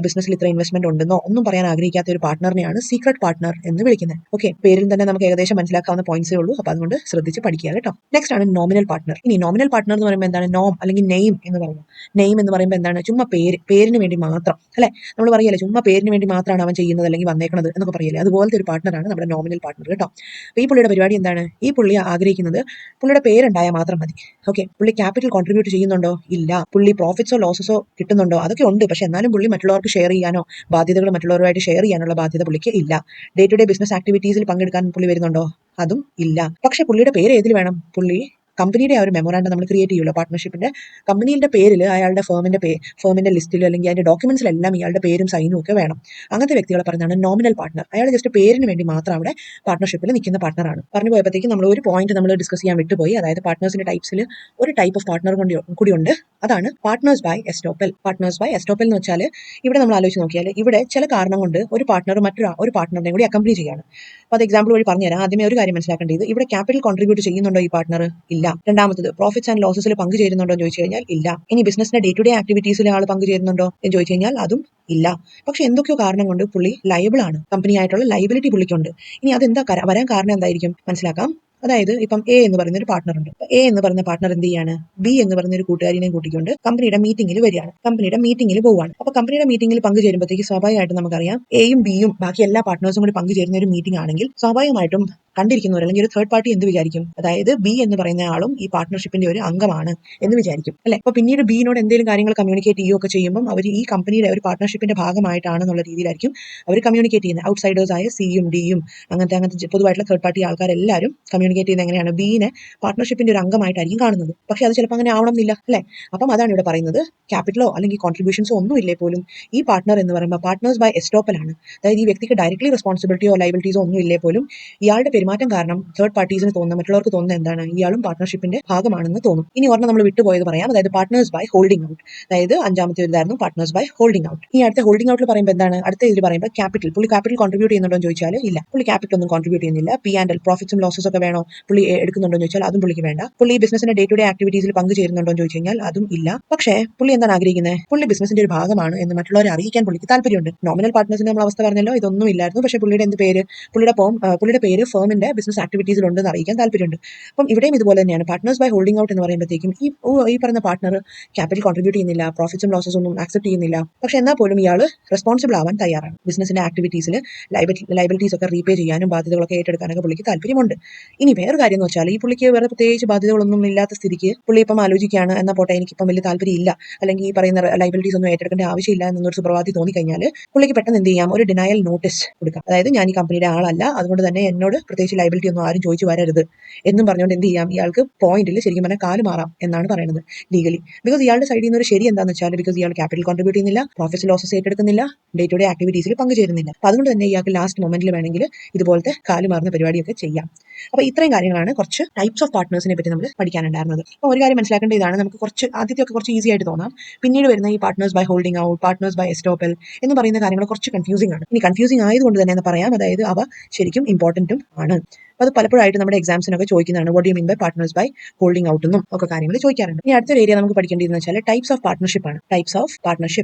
ബിസിനസ്സിൽ ഇത്ര ഇൻവെസ്റ്റ്മെന്റ് ഉണ്ടെന്നോ ഒന്നും പറയാൻ ആഗ്രഹിക്കാത്ത ഒരു പാർട്ട്ണറിനെയാണ് സീക്രട്ട് പാർട്ട്ണർ എന്ന് വിളിക്കുന്നത്. ഓക്കെ, പേരിൽ തന്നെ നമുക്ക് ഏകദേശം മനസ്സിലാക്കാവുന്ന പോയിന്റ്സേ ഉള്ളൂ. അപ്പോൾ അതുകൊണ്ട് ശ്രദ്ധിച്ച് പഠിക്കുക കേട്ടോ. നെക്സ്റ്റ് ആണ് നോമിനൽ പാർട്ട്ണർ. ഇനി നോമിനൽ പാർട്ട്ണർ എന്ന് പറയുമ്പോൾ എന്താണ്? നോം അല്ലെങ്കിൽ നെയിം എന്ന് പറയുന്നത്. നെയിം എന്ന് പറയുമ്പോൾ എന്താണ്? ചുമ്മാ പേരിന് വേണ്ടി മാത്രം, അല്ലെ? നമ്മൾ പറയല്ലേ ചുമ്മാ പേരിന് വേണ്ടി മാത്രമാണ് അവൻ ചെയ്യുന്നത് അല്ലെങ്കിൽ വന്നേക്കുന്നത് എന്നൊക്കെ പറയല്ലേ, അതുപോലത്തെ ഒരു പാർട്ട്ണറാണ് നമ്മുടെ നോമിനൽ പാർട്ട്ണർ കേട്ടോ. അപ്പോൾ ഈ പുള്ളിയുടെ പരിപാടി എന്താണ്? ഈ പുള്ളി ആഗ്രഹിക്കുന്നത് പുള്ളിയുടെ പേരുണ്ടായാൽ മാത്രം മതി. ഓക്കെ, പുള്ളി ക്യാപിറ്റൽ കോൺട്രിബ്യൂട്ട് ചെയ്യുന്നുണ്ടോ? ഇല്ല. പുള്ളി പ്രോഫിറ്റ്സോ ലോസസോ കിട്ടുന്നുണ്ടോ? അതൊക്കെ ഉണ്ട്. പക്ഷെ എന്നാലും പുള്ളി മറ്റുള്ളവർക്ക് ഷെയർ ചെയ്യാനോ ബാധ്യതകൾ മറ്റുള്ളവരുമായിട്ട് ഷെയർ ചെയ്യാനുള്ള ബാധ്യത പുള്ളിക്ക് ഇല്ല. ഡേ ടു ഡേ ബിസിനസ് ആക്ടിവിറ്റീസിൽ പങ്കെടുക്കാൻ പുള്ളി വരുന്നുണ്ടോ? അതും ഇല്ല. പക്ഷെ പുള്ളിയുടെ പേര് ഏതിൽ വേണം? പുള്ളി കമ്പനിയുടെ ആ ഒരു മെമ്മോറാണ്ടം നമ്മൾ ക്രിയേറ്റ് ചെയ്യുമല്ലോ പാർട്ട്ണർഷിപ്പിന്റെ, കമ്പനിയുടെ പേരിൽ അയാളുടെ ഫേമിന്റെ ലിസ്റ്റിൽ അല്ലെങ്കിൽ അതിന്റെ ഡോക്യുമെന്റ്സിലെല്ലാം ഇയാളുടെ പേരും സൈനും ഒക്കെ വേണം. അങ്ങനത്തെ വ്യക്തികളെ പറഞ്ഞാണ് നോമിനൽ പാർട്ട്ണർ. അയാൾ ജസ്റ്റ് പേരിന് വേണ്ടി മാത്രം അവിടെ പാർട്ട്ണർഷിപ്പിൽ നിൽക്കുന്ന പാർട്ട്ണറാണ്. പറഞ്ഞു പോയപ്പോഴത്തേക്കും നമ്മൾ ഒരു പോയിന്റ് നമ്മൾ ഡിസ്കസ് ചെയ്യാൻ വിട്ടുപോയി. അതായത് പാർട്ട്നേഴ്സിന്റെ ടൈപ്സിൽ ഒരു ടൈപ്പ് ഓഫ് പാർട്ട്ണർ കൂടി ഉണ്ട്. അതാണ് partners by estoppel. Partners by estoppel എന്ന് വെച്ചാൽ ഇവിടെ നമ്മൾ ആലോചിച്ച് നോക്കിയാൽ ഇവിടെ ചില കാരണം കൊണ്ട് ഒരു പാർട്ട്ണർ ഒരു പാർട്ട്ണറിനെ കൂടി അക്കംപ്ലി ചെയ്യാണ്. അപ്പോൾ അത് എക്സാമ്പിൾ വഴി പറഞ്ഞുതരാം. ആദ്യമേ ഒരു കാര്യം മനസ്സിലാക്കേണ്ടത്, ഇവിടെ ക്യാപിറ്റൽ കോൺട്രിബ്യൂട്ട് ചെയ്യുന്നുണ്ടോ ഈ പാർട്ട്ണർ? ഇല്ല. രണ്ടാമത്തത്, പ്രോഫിറ്റ്സ് ആൻഡ് ലോസസിൽ പങ്കുചേരുന്നുണ്ടോ എന്ന് ചോദിച്ചു കഴിഞ്ഞാൽ ഇല്ല. ഇനി ബിസിനസിന്റെ ഡേ ടു ഡേ ആക്ടിവിറ്റീസിൽ ആൾ പങ്കുചേരുന്നുണ്ടോ എന്ന് ചോദിച്ചു കഴിഞ്ഞാൽ അതും ഇല്ല. പക്ഷെ എന്തൊക്കെയോ കാരണം കൊണ്ട് പുള്ളി ലയബിൾ ആണ്. കമ്പനി ആയിട്ടുള്ള ലയബിലിറ്റി പുള്ളിക്കുണ്ട്. ഇനി അതെന്താ വരാൻ കാരണം എന്തായിരിക്കും മനസ്സിലാക്കാം. അതായത് ഇപ്പം എ എന്ന് പറയുന്ന ഒരു പാർട്ട്ണർ ഉണ്ട്. എ എന്ന് പറയുന്ന പാർട്ട്ണർ എന്ത് ചെയ്യാണ്? ബി എന്ന് പറയുന്ന ഒരു കൂട്ടുകാരിനെയും കൂട്ടിക്കൊണ്ട് കമ്പനിയുടെ മീറ്റിംഗിൽ വരികയാണ്. കമ്പനിയുടെ മീറ്റിംഗിൽ പോവുകയാണ്. അപ്പൊ കമ്പനിയുടെ മീറ്റിംഗിൽ പങ്കുചേരുമ്പോഴത്തേക്ക് സ്വാഭാവികമായിട്ടും നമുക്കറിയാം എയും ബിയും ബാക്കി എല്ലാ പാർട്ട്നേഴ്സും കൂടി പങ്കുചേരുന്ന ഒരു മീറ്റിംഗ് ആണെങ്കിൽ സ്വാഭാവികമായിട്ടും കണ്ടിരിക്കുന്നവർ അല്ലെങ്കിൽ ഒരു തേർഡ് പാർട്ടി എന്ത് വിചാരിക്കും? അതായത് ബി എന്ന് പറയുന്ന ആളും ഈ പാർട്ട്ണർഷിപ്പിന്റെ ഒരു അംഗമാണ് എന്ന് വിചാരിക്കും, അല്ലെ? അപ്പൊ പിന്നീട് ബിനോട് എന്തെങ്കിലും കാര്യങ്ങൾ കമ്മ്യൂണിക്കേറ്റ് ചെയ്യുകയൊക്കെ ചെയ്യുമ്പോൾ അവർ ഈ കമ്പനിയുടെ ഒരു പാർട്ട്ണർഷിപ്പിന്റെ ഭാഗമായിട്ടാണെന്നുള്ള രീതിയിലായിരിക്കും അവർ കമ്മ്യൂണിക്കേറ്റ് ചെയ്യുന്നത്. ഔട്ട്സൈഡേഴ്സ് ആയ സിയും ഡിയും അങ്ങനത്തെ പൊതുവായിട്ടുള്ള തേർഡ് പാർട്ടി ആൾക്കാരെല്ലാവരും കമ്മ്യൂണിക്കേറ്റ് ചെയ്യുന്നത് എങ്ങനെയാണ്? ബിനെ പാർട്ട്ണർഷിപ്പിന്റെ ഒരു അംഗമായിട്ടായിരിക്കും കാണുന്നത്. പക്ഷെ അത് ചിലപ്പോൾ അങ്ങനെ ആവണം എന്നില്ല, അല്ലെ? അപ്പം അതാണ് ഇവിടെ പറയുന്നത്, ക്യാപിറ്റലോ അല്ലെങ്കിൽ കോൺട്രിബ്യൂഷൻസോ ഒന്നും ഇല്ലേ പോലും ഈ പാർട്ട്ണർ എന്ന് പറയുമ്പോൾ പാർട്ട്നേഴ്സ് ബൈ എസ്റ്റോപ്പൽ ആണ്. അതായത് ഈ വ്യക്തിക്ക് ഡയറക്ട്ലി റെസ്പോൺസിബിലിറ്റിയോ ലയബിലിറ്റീസോ ഒന്നും ഇല്ലേ പോലും ഇയാളുടെ പെരുമാറ്റം കാരണം തേർഡ് പാർട്ടീസിന് തോന്നുന്ന, മറ്റുള്ളവർക്ക് തോന്നുന്നത് എന്താണ്? ഇയാളും പാർട്ട്ണർഷിപ്പിന്റെ ഭാഗമാണെന്ന് തോന്നും. ഇനി ഒരെണ്ണം നമ്മൾ വിട്ടുപോയത് പറയാം. അതായത് പാർട്ട്നേഴ്സ് ബൈ ഹോൾഡിംഗ് ഔട്ട്. അതായത് അഞ്ചാമത്തെ ഇതായിരുന്നു പാർട്ട്നേഴ്സ് ബൈ ഹോൾഡിംഗ് ഔട്ട്. ഈ അടുത്ത ഹോൾഡിംഗ് ഔട്ടിൽ പറയുമ്പോൾ എന്താണ്? അടുത്ത ഇതിൽ പറയുമ്പോൾ പുള്ളി ക്യാപിറ്റൽ കോൺട്രിബ്യൂട്ട് ചെയ്യുന്നുണ്ടോ എന്ന് ചോദിച്ചാൽ ഇല്ല. പുള്ളി ക്യാപിറ്റൽ ഒന്നും കോൺട്രിബ്യൂട്ട് ചെയ്യുന്നില്ല. പി ആൻഡ് എൽ, പ്രോഫിറ്റ്സും ലോസസ് ഒക്കെ വേണോ പുള്ളി എടുക്കുന്നുണ്ടോ എന്ന് ചോദിച്ചാൽ അതും പുള്ളിക്ക് വേണ്ട. പുള്ളി ബിസിനസിന്റെ ഡേ ടു ഡേ ആക്ടിവിറ്റീസിൽ പങ്കുചേരുന്നുണ്ടോ എന്ന് ചോദിച്ചു കഴിഞ്ഞാൽ അതും ഇല്ല. പക്ഷേ പുള്ളി എന്താണ് ആഗ്രഹിക്കുന്നത്? പുള്ളി ബിസിനസിന്റെ ഒരു ഭാഗമാണ് എന്ന് മറ്റുള്ളവരെ അറിയിക്കാൻ പുള്ളിക്ക് താല്പര്യമുണ്ട്. നോമിനൽ പാർട്ട്നേഴ്സിന്റെ നമ്മൾ അവസ്ഥ പറഞ്ഞല്ലോ, ഇതൊന്നും ഇല്ലായിരുന്നു. പക്ഷേ പുള്ളിയുടെ എന്ത് പേര്? പുള്ളിയുടെ പേര് ഫേമിന്റെ ബിസിനസ് ആക്ടിവിറ്റീസിൽ ഉണ്ടെന്ന് അറിയിക്കാൻ താല്പര്യമുണ്ട്. അപ്പം ഇവിടെയും ഇതുപോലെ തന്നെയാണ്. പാർട്ട്നേഴ്സ് ബൈ ഹോൾഡിംഗ് ഔട്ട് എന്ന് പറയുമ്പോഴത്തേക്കും ഈ പറയുന്ന പാർട്ട്ണർ ക്യാപിറ്റൽ കോൺട്രിബ്യൂട്ട് ചെയ്യുന്നില്ല, പ്രോഫിറ്റ്സും ലോസസും ഒന്നും ആക്സെപ്റ്റ് ചെയ്യുന്നില്ല. പക്ഷെ എന്നാൽ പോലും ഇയാൾ റെസ്പോൺസിബിൾ ആവാൻ തയ്യാറാണ്. ബിസിനസിന്റെ ആക്ടിവിറ്റീസിൽ ലയബിലിറ്റീസ് ഒക്കെ റീപേ ചെയ്യാനും ബാധ്യതകളൊക്കെ ഏറ്റെടുക്കാനൊക്കെ പുള്ളിക്ക് താല്പര്യമുണ്ട്. ഇനി വേറെ കാര്യം എന്ന് വെച്ചാൽ ഈ പുള്ളിക്ക് വേറെ പ്രത്യേകിച്ച് ബാധ്യതകളൊന്നും ഇല്ലാത്ത സ്ഥിതിക്ക് പുള്ളി ഇപ്പം ആലോചിക്കുകയാണ്, എന്നാൽ പോട്ടെ എനിക്കിപ്പം വലിയ താല്പര്യം ഇല്ല, അല്ലെങ്കിൽ ഈ പറയുന്ന ലയബിലിറ്റീസ് ഒന്നും ഏറ്റെടുക്കേണ്ട ആവശ്യമില്ല എന്നൊരു സുപ്രഭാതി തോന്നിക്കഴിഞ്ഞാൽ പുള്ളിക്ക് പെട്ടെന്ന് എന്ത് ചെയ്യാം? ഒരു ഡിനയൽ നോട്ടീസ് കൊടുക്കാം. അതായത് ഞാൻ ഈ കമ്പനിയുടെ ആളല്ല, അതുകൊണ്ട് തന്നെ എന്നോട് പ്രത്യേകിച്ച് ലയബിലിറ്റി ഒന്നും ആരും ചോദിച്ചു വരരുത് എന്നും പറഞ്ഞുകൊണ്ട് എന്ത് ചെയ്യാം? ഇയാൾക്ക് പോയിന്റിൽ ശരിക്കും പറഞ്ഞാൽ കാല് മാറാം എന്നാണ് പറയുന്നത് ലീഗലി. ബിക്കോസ് ഇയാളുടെ സൈഡിൽ നിന്ന് ഒരു ശരി എന്താണെന്ന് വെച്ചാൽ, ബിക്കോസ് ഇയാൾ ക്യാപിറ്റൽ കോൺട്രിബ്യൂട്ട് ചെയ്യുന്നില്ല, പ്രോഫിറ്റ്സ് ലോസസ് ഏറ്റെടുക്കുന്നില്ല, ഡേ ടു ഡേ ആക്ടിവിറ്റീസിൽ പങ്കുചേരുന്നില്ല. അപ്പോൾ അതുകൊണ്ട് തന്നെ ഇയാൾക്ക് ലാസ്റ്റ് മൊമെന്റിൽ വേണമെങ്കിൽ ഇതുപോലത്തെ കാല് മാറുന്ന പരിപാടിയൊക്കെ ചെയ്യാം. അപ്പോൾ ഇത്രയും കാര്യങ്ങളാണ് കുറച്ച് ടൈപ്സ് ഓഫ് പാർട്ട്നേഴ്സിനെ പറ്റി നമ്മൾ പഠിക്കാനുണ്ടായിരുന്നത്. അപ്പോൾ ഒരു കാര്യം മനസ്സിലാക്കേണ്ട ഇതാണ്, നമുക്ക് ആദ്യത്തെയൊക്കെ കുറച്ച് ഈസി ആയിട്ട് തോന്നാം. പിന്നീട് വരുന്ന ഈ partners by holding out, partners by estoppel എന്ന് പറയുന്ന കാര്യങ്ങൾ കുറച്ച് കൺഫ്യൂസിംഗ് ആണ്. ഇനി കൺഫ്യൂസിംഗ് ആയതുകൊണ്ട് തന്നെ എന്ന് പറയാം, അതായത് അവ ശരിക്കും ഇമ്പോർട്ടന്റും ആണ്. അത് പലപ്പോഴായിട്ട് നമ്മുടെ എക്സാംസിനൊക്കെ ചോദിക്കുന്നതാണ്. What do you mean by partners by holding out എന്നും ഒക്കെ കാര്യങ്ങൾ ചോദിക്കാറുണ്ട്. ഇനി അടുത്തൊരു ഏരിയ നമുക്ക് പഠിക്കേണ്ടതെന്ന് വെച്ചാൽ ടൈപ്സ് ഓഫ് പാർട്ട്ണർഷിപ്പ് ആണ്. ടൈപ്സ് ഓഫ്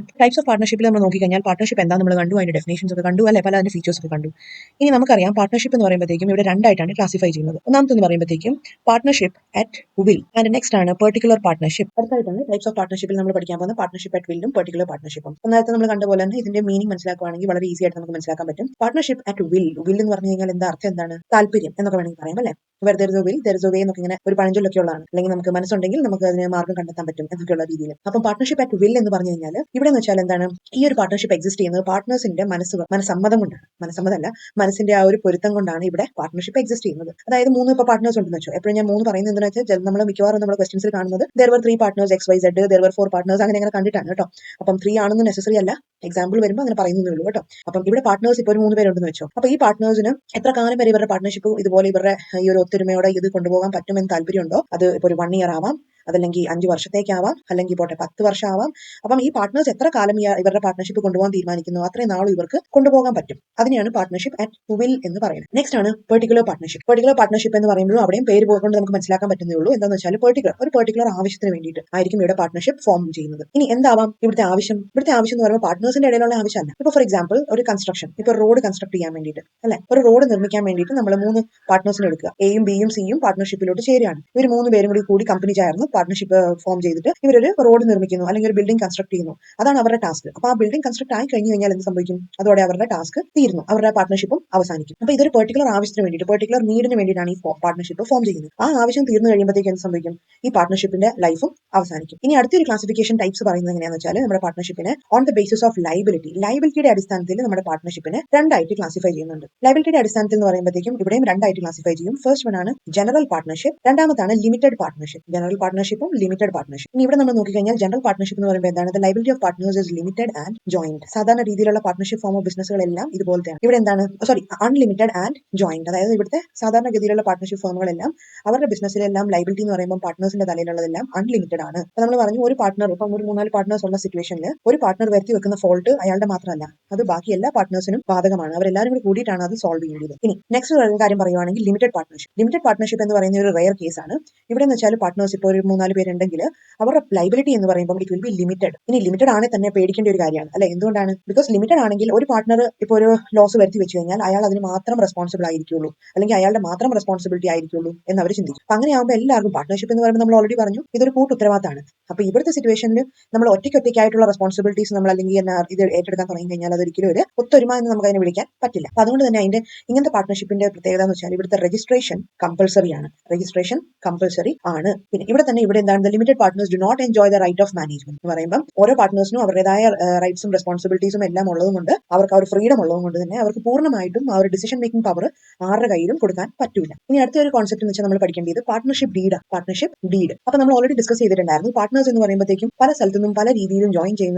പാർട്ട്ണർഷിപ്പിൽ നമ്മൾ നോക്കിക്കഴിഞ്ഞാൽ പാർട്ട്ണർഷിപ്പ് എന്താ നമ്മൾ കണ്ടു, അതിന്റെ ഡെഫിനേഷൻസ് ഒക്കെ കണ്ടു, അല്ലെ? പല അതിന്റെ ഫീച്ചേഴ്സ് ഒക്കെ കണ്ടു. ഇനി നമുക്കറിയാം പാർട്ട്ണർഷിപ്പ് എന്ന് പറയുമ്പോഴത്തേക്കും ഇവിടെ രണ്ടായിട്ടാണ് ക്ലാസിഫൈ ചെയ്യുന്നത്. ഒന്നാമത്തെ പറയുമ്പോഴത്തേക്കും partnership at will, and next ആണ് പെർട്ടിക്കുലർ പാർട്ട്ണർഷിപ്പ്. അടുത്തായിട്ടാണ് ടൈപ്സ് ഓഫ് പാർട്ട്ണർഷിപ്പിൽ നമ്മൾ പഠിക്കാൻ പോകുന്ന പാർട്ട്ണർഷിപ്പ് അറ്റ് വില്ലും പെർട്ടിക്കുലർ പാർട്ട്ണർഷിപ്പും. നേരത്തെ നമ്മൾ കണ്ട പോലെ തന്നെ ഇതിന്റെ മീനിങ് മനസ്സിലാക്കുകയാണെങ്കിൽ വളരെ ഈസി ആയിട്ട് നമുക്ക് മനസ്സിലാക്കാൻ പറ്റും. പാർട്ട്ണർഷിപ്പ് അറ്റ് വിൽ എന്ന് പറഞ്ഞു കഴിഞ്ഞാൽ എന്താ അർത്ഥം? എന്താണ്? താല്പര്യം എന്നൊക്കെ വേണമെങ്കിൽ പറയാം, അല്ലെ? Where there is a will there is a way എന്നൊക്കെ ഇങ്ങനെ ഒരു പഴഞ്ചൊല്ലൊക്കെ ഉള്ളതാണ്. അല്ലെങ്കിൽ നമുക്ക് മനസ്സുണ്ടെങ്കിൽ നമുക്ക് അതിന് മാർഗ്ഗം കണ്ടെത്താൻ പറ്റും എന്നൊക്കെയുള്ള രീതിയിൽ. അപ്പം പാർട്ട്ണർഷിപ്പ് അറ്റ് വിൽ എന്ന് പറഞ്ഞു കഴിഞ്ഞാൽ ഇവിടെ എന്ന് വെച്ചാൽ എന്താണ്? ഈ ഒരു പാർട്ട്ണർഷിപ്പ് എക്സിസ്റ്റ് ചെയ്യുന്നത് പാർട്ട്നേഴ്സിന്റെ മനസ്സമ്മതം കൊണ്ടാണ്. മനസ്സിന്റെ ആ ഒരു പൊരുത്തം കൊണ്ടാണ് ഇവിടെ പാർട്ട്ണർഷിപ്പ് എക്സിസ്റ്റ് ചെയ്യുന്നത്. അതായത് ഇപ്പോൾ പാർട്ട്നേഴ്സ് ഉണ്ടെന്ന് വെച്ചോ. എപ്പോഴും ഞാൻ പറയുന്നത് എന്താണെന്ന് വെച്ചാൽ നമ്മൾ മിക്കവാറും നമ്മുടെ ക്വസ്റ്റൻസിൽ കാണുന്നത് there were 3 partners XYZ, there were 4 partners അങ്ങനെ കണ്ടിട്ടാണ് കേട്ടോ. അപ്പം 3 ആണെന്ന് നെസസറി അല്ല, എക്സാമ്പിൾ വരുമ്പോൾ അങ്ങനെ പറയുന്നേ ഉള്ളൂ കേട്ടോ. അപ്പം ഇവിടെ പാർട്ട്നേഴ്സ് ഇപ്പോൾ ഒരു 3 പേരുണ്ടെന്ന് വെച്ചോ. അപ്പോൾ ഈ പാർട്ട്നേഴ്സിന് എത്ര കാലം വരെ ഇവരുടെ പാർട്ട്ണർഷിപ്പ് ഇതുപോലെ ഇവരുടെ ഈ ഒരു ഒത്തൊരുമയോടെ ഇത് കൊണ്ടുപോകാൻ പറ്റുമെന്ന് താല്പര്യമുണ്ടോ? അത് ഇപ്പോൾ ഒരു 1 ഇയർ ആവാം, അതല്ലെങ്കിൽ 5 വർഷത്തേക്കാവാം, അല്ലെങ്കിൽ പോട്ടെ 10 വർഷമാവാം. അപ്പം ഈ പാർട്ട്നേഴ്സ് എത്ര കാലം ഇവരുടെ പാർട്ട്ണർഷിപ്പ് കൊണ്ടുപോകാൻ തീരുമാനിക്കുന്നു അത്രയും നാളും ഇവർക്ക് കൊണ്ടുപോകാൻ പറ്റും. അതിനെയാണ് പാർട്ട്ണർഷിപ്പ് അറ്റ് വിൽ എന്ന് പറയുന്നത്. നെക്സ്റ്റ് ആണ് പെർട്ടിക്കുലർ പാർട്ട്ണർഷിപ്പ്. പെർട്ടിക്കുലർ പാർട്ട്ണർഷിപ്പ് എന്ന് പറയുമ്പോഴും അവിടെയും പേര് കൊണ്ട് നമുക്ക് മനസ്സിലാക്കാൻ പറ്റുന്നേ ഉള്ളൂ. എന്താണെന്ന് വെച്ചാൽ ഒരു പെർട്ടിക്കുലർ ആവശ്യത്തിന് വേണ്ടിയിട്ട് ആയിരിക്കും ഇവിടെ പാർട്ട്ണർഷിപ്പ് ഫോം ചെയ്യുന്നത്. ഇനി എന്താവാം ഇവിടുത്തെ ആവശ്യം എന്ന് പറയുമ്പോൾ പാർട്ട്നേഴ്സിന്റെ ഇടയിലുള്ള ആവശ്യമല്ല. ഇപ്പൊ ഫോർ എക്സാമ്പിൾ ഒരു കൺസ്ട്രക്ഷൻ, ഇപ്പൊ റോഡ് കൺസ്ട്രക്ട് ചെയ്യാൻ വേണ്ടിയിട്ട് അല്ലെ, ഒരു റോഡ് നിർമ്മിക്കാൻ വേണ്ടിയിട്ട് നമ്മൾ 3 പാർട്ട്നേഴ്സിനെ എടുക്കുക. എയും ബിയും സിയും പാർട്ട്ണർഷിപ്പിലോട്ട് ചേരുകയാണ്. ഇവർ 3 പേരും കൂടി കമ്പനി ചേർന്ന് പാർട്ട്ണർഷിപ്പ് ഫോം ചെയ്തിട്ട് ഇവരൊരു റോഡ് നിർമ്മിക്കുന്നു അല്ലെങ്കിൽ ഒരു ബിൽഡിംഗ് കൺസ്ട്രക്ട് ചെയ്യുന്നു. അതാണ് അവരുടെ ടാസ്ക്. അപ്പൊ ആ ബിൽഡിംഗ് കൺസ്ട്രക്ട് ആയി കഴിഞ്ഞു കഴിഞ്ഞാൽ എന്ത് സംഭവിക്കും? അതോടെ അവരുടെ ടാസ്ക് തീരുന്നു, അവരുടെ പാർട്ട്ണർഷിപ്പും അവസാനിക്കും. അപ്പൊ ഇതൊരു പെർട്ടിക്കുലർ ആവശ്യത്തിന് വേണ്ടിയിട്ട്, പെർട്ടിക്കുലർ നീഡിന് വേണ്ടിയിട്ടാണ് ഈ പാർട്ട്ണർഷിപ്പ് ഫോം ചെയ്യുന്നത്. ആ ആവശ്യം തീർന്നു കഴിയുമ്പോഴത്തേക്ക് എന്ത് സംഭവിക്കും? ഈ പാർട്ട്ണർഷിപ്പിന്റെ ലൈഫും അവസാനിക്കും. ഇനി അടുത്തൊരു ക്ലാസിഫിക്കേഷൻ ടൈപ്സ് പറയുന്നത് എങ്ങനെയാണെന്ന് വെച്ചാൽ നമ്മുടെ പാർട്ട്ണർഷിപ്പിനെ ഓൺ ദ ബേസിസ് ഓഫ് ലൈബിലിറ്റിയുടെ അടിസ്ഥാനത്തിൽ നമ്മുടെ പാർട്ട്ണർഷിപ്പിനെ രണ്ടായിട്ട് ക്ലാസിഫൈ ചെയ്യുന്നുണ്ട്. ലൈബിലിറ്റിയുടെ അടിസ്ഥാനത്തിൽ എന്ന് പറയുമ്പോഴത്തേക്കും ഇവിടെയും രണ്ടായിട്ട് ക്ലാസിഫൈ ചെയ്യും. ഫസ്റ്റ് വൺ ആണ് ജനറൽ പാർട്ട്ണർഷിപ്പ്, രണ്ടാമതാണ് ലിമിറ്റഡ് പാർട്ട്ണർഷിപ്പ്. ജനറൽ പാർട്ട്ണർഷിപ്പും ലിമിറ്റഡ് പാർട്ട്ണർഷിപ്പ്. ഇനി ഇവിടെ നമ്മൾ നോക്കിക്കഴിഞ്ഞാൽ ജനറൽ പാർട്ട്ണർഷിപ്പ് എന്ന് പറയുമ്പോൾ എന്താണ്? The liability of partners is limited and joint. സാധാരണ രീതിയിലുള്ള പാർട്ട്ണർഷിപ്പ് ഫോം ഓഫ് ബിസിനസ്സുകളെല്ലാം ഇതുപോലത്തെയാണ്. ഇവിടെ എന്താണ്? Unlimited and joint. അതായത് ഇവിടുത്തെ സാധാരണഗതിയിലുള്ള പാർട്ട്ണർഷിപ്പ് ഫോമുകളെല്ലാം അവരുടെ ബിസിനസ്സിലെല്ലാം ലൈബിലിറ്റി എന്ന് പറയുമ്പോൾ പാർട്ട്നേഴ്സിന്റെ തലയിലുള്ളതെല്ലാം അൺലിമിറ്റഡ് ആണ്. അപ്പൊ നമ്മൾ പറഞ്ഞു ഒരു പാർട്ട്ണർ, ഇപ്പം ഒരു 3-4 പാർട്ട്നേഴ്സ് ഉള്ള സിറ്റുവേഷനിൽ ഒരു പാർട്ട്ണർ വരുത്തി വെക്കുന്ന ഫോൾട്ട് അയാളുടെ മാത്രമല്ല, അത് ബാക്കി എല്ലാ പാർട്ട്നേഴ്സിനും ബാധകമാണ്. അവരെല്ലാവരും കൂടി കൂടിയിട്ടാണ് അത് സോൾവ് ചെയ്യുന്നത്. ഇനി നെക്സ്റ്റ് കാര്യം പറയുവാണെങ്കിൽ ലിമിറ്റഡ് പാർട്ട്ണർഷിപ്പ് എന്ന് പറയുന്ന ഒരു റെയർ കേസാണ്. ഇവിടെ എന്ന് വെച്ചാൽ പാർട്ട്നേഴ്സ് ഇപ്പോൾ ഒരു 3-4 പേരുണ്ടെങ്കിൽ അവരുടെ ലൈബിലിറ്റി എന്ന് പറയുമ്പോൾ ഇറ്റ് വിൽ ബി ലിമിറ്റഡ്. ഇനി ലിമിറ്റഡ് ആണെങ്കിൽ തന്നെ പേടിക്കേണ്ട ഒരു കാര്യമാണ് അല്ലെ? എന്തുകൊണ്ടാണ്? ബിക്കോസ് ലിമിറ്റഡ് ആണെങ്കിൽ ഒരു പാർട്ട്ണർ ഇപ്പോൾ ഒരു ലോസ് വരുത്തി വെച്ച് കഴിഞ്ഞാൽ അയാൾ അതിന് മാത്രം റെസ്പോൺസിബിൾ ആയിരിക്കുള്ളൂ, അല്ലെങ്കിൽ അയാളുടെ മാത്രം റെസ്പോൺസിബിലിറ്റി ആയിരിക്കുള്ളൂ എന്ന് അവർ ചിന്തിക്കും. അപ്പൊ അങ്ങനെയാകുമ്പോൾ എല്ലാവർക്കും പാർട്ട്ണർഷിപ്പ് എന്ന് പറയുമ്പോൾ നമ്മൾ ഓൾറെഡി പറഞ്ഞു ഇതൊരു കൂട്ടുത്തരവാദിത്തമാണ്. അപ്പൊ ഇവിടുത്തെ സിറ്റുവേഷനിൽ നമ്മൾ ഒറ്റയ്ക്കായിട്ടുള്ള റെസ്പോൺസിബിലിറ്റീസ് നമ്മൾ അല്ലെങ്കിൽ ഇത് ഏറ്റെടുക്കാൻ തുടങ്ങി കഴിഞ്ഞാൽ അതൊരിക്കലും ഒരു ഒത്തൊരുമ എന്ന് നമുക്ക് അതിനെ വിളിക്കാൻ പറ്റില്ല. അപ്പൊ അതുകൊണ്ട് തന്നെ ഇങ്ങനത്തെ പാർട്ട്ണർഷിപ്പിന്റെ പ്രത്യേകത എന്ന് വെച്ചാൽ ഇവിടുത്തെ രജിസ്ട്രേഷൻ കമ്പൾസറി ആണ്. പിന്നെ ഇവിടെ എന്താണ്? Limited partners do not enjoy the right of management എന്ന് പറയുമ്പോൾ ഓരോ പാർട്ട്നേഴ്സിനും അവരുടേതായ റൈറ്റ്സും റെസ്പോൺസിബിലിറ്റീസും എല്ലാം ഉള്ളതുകൊണ്ട് അവർക്ക് ആ ഒരു ഫ്രീഡം ഉള്ളതുകൊണ്ട് തന്നെ അവർക്ക് പൂർണ്ണമായിട്ടും ആ ഒരു ഡിസിഷൻ മേക്കിംഗ് പവർ ആരുടെ കയ്യിലും കൊടുക്കാൻ പറ്റൂല. ഇനി അടുത്ത ഒരു കോൺസെപ്റ്റ് എന്ന് വെച്ചാൽ നമ്മൾ പഠിക്കേണ്ടത് പാർട്ട്ണർഷിപ്പ് ഡീഡ്. അപ്പൊ നമ്മൾ ഓൾറെഡി ഡിസ്കസ് ചെയ്തിട്ടുണ്ടായിരുന്നു. പാർട്ട്നേഴ്സ് എന്ന് പറയുമ്പോഴത്തേക്കും പല സ്ഥലത്തുനിന്നും പല രീതിയിലും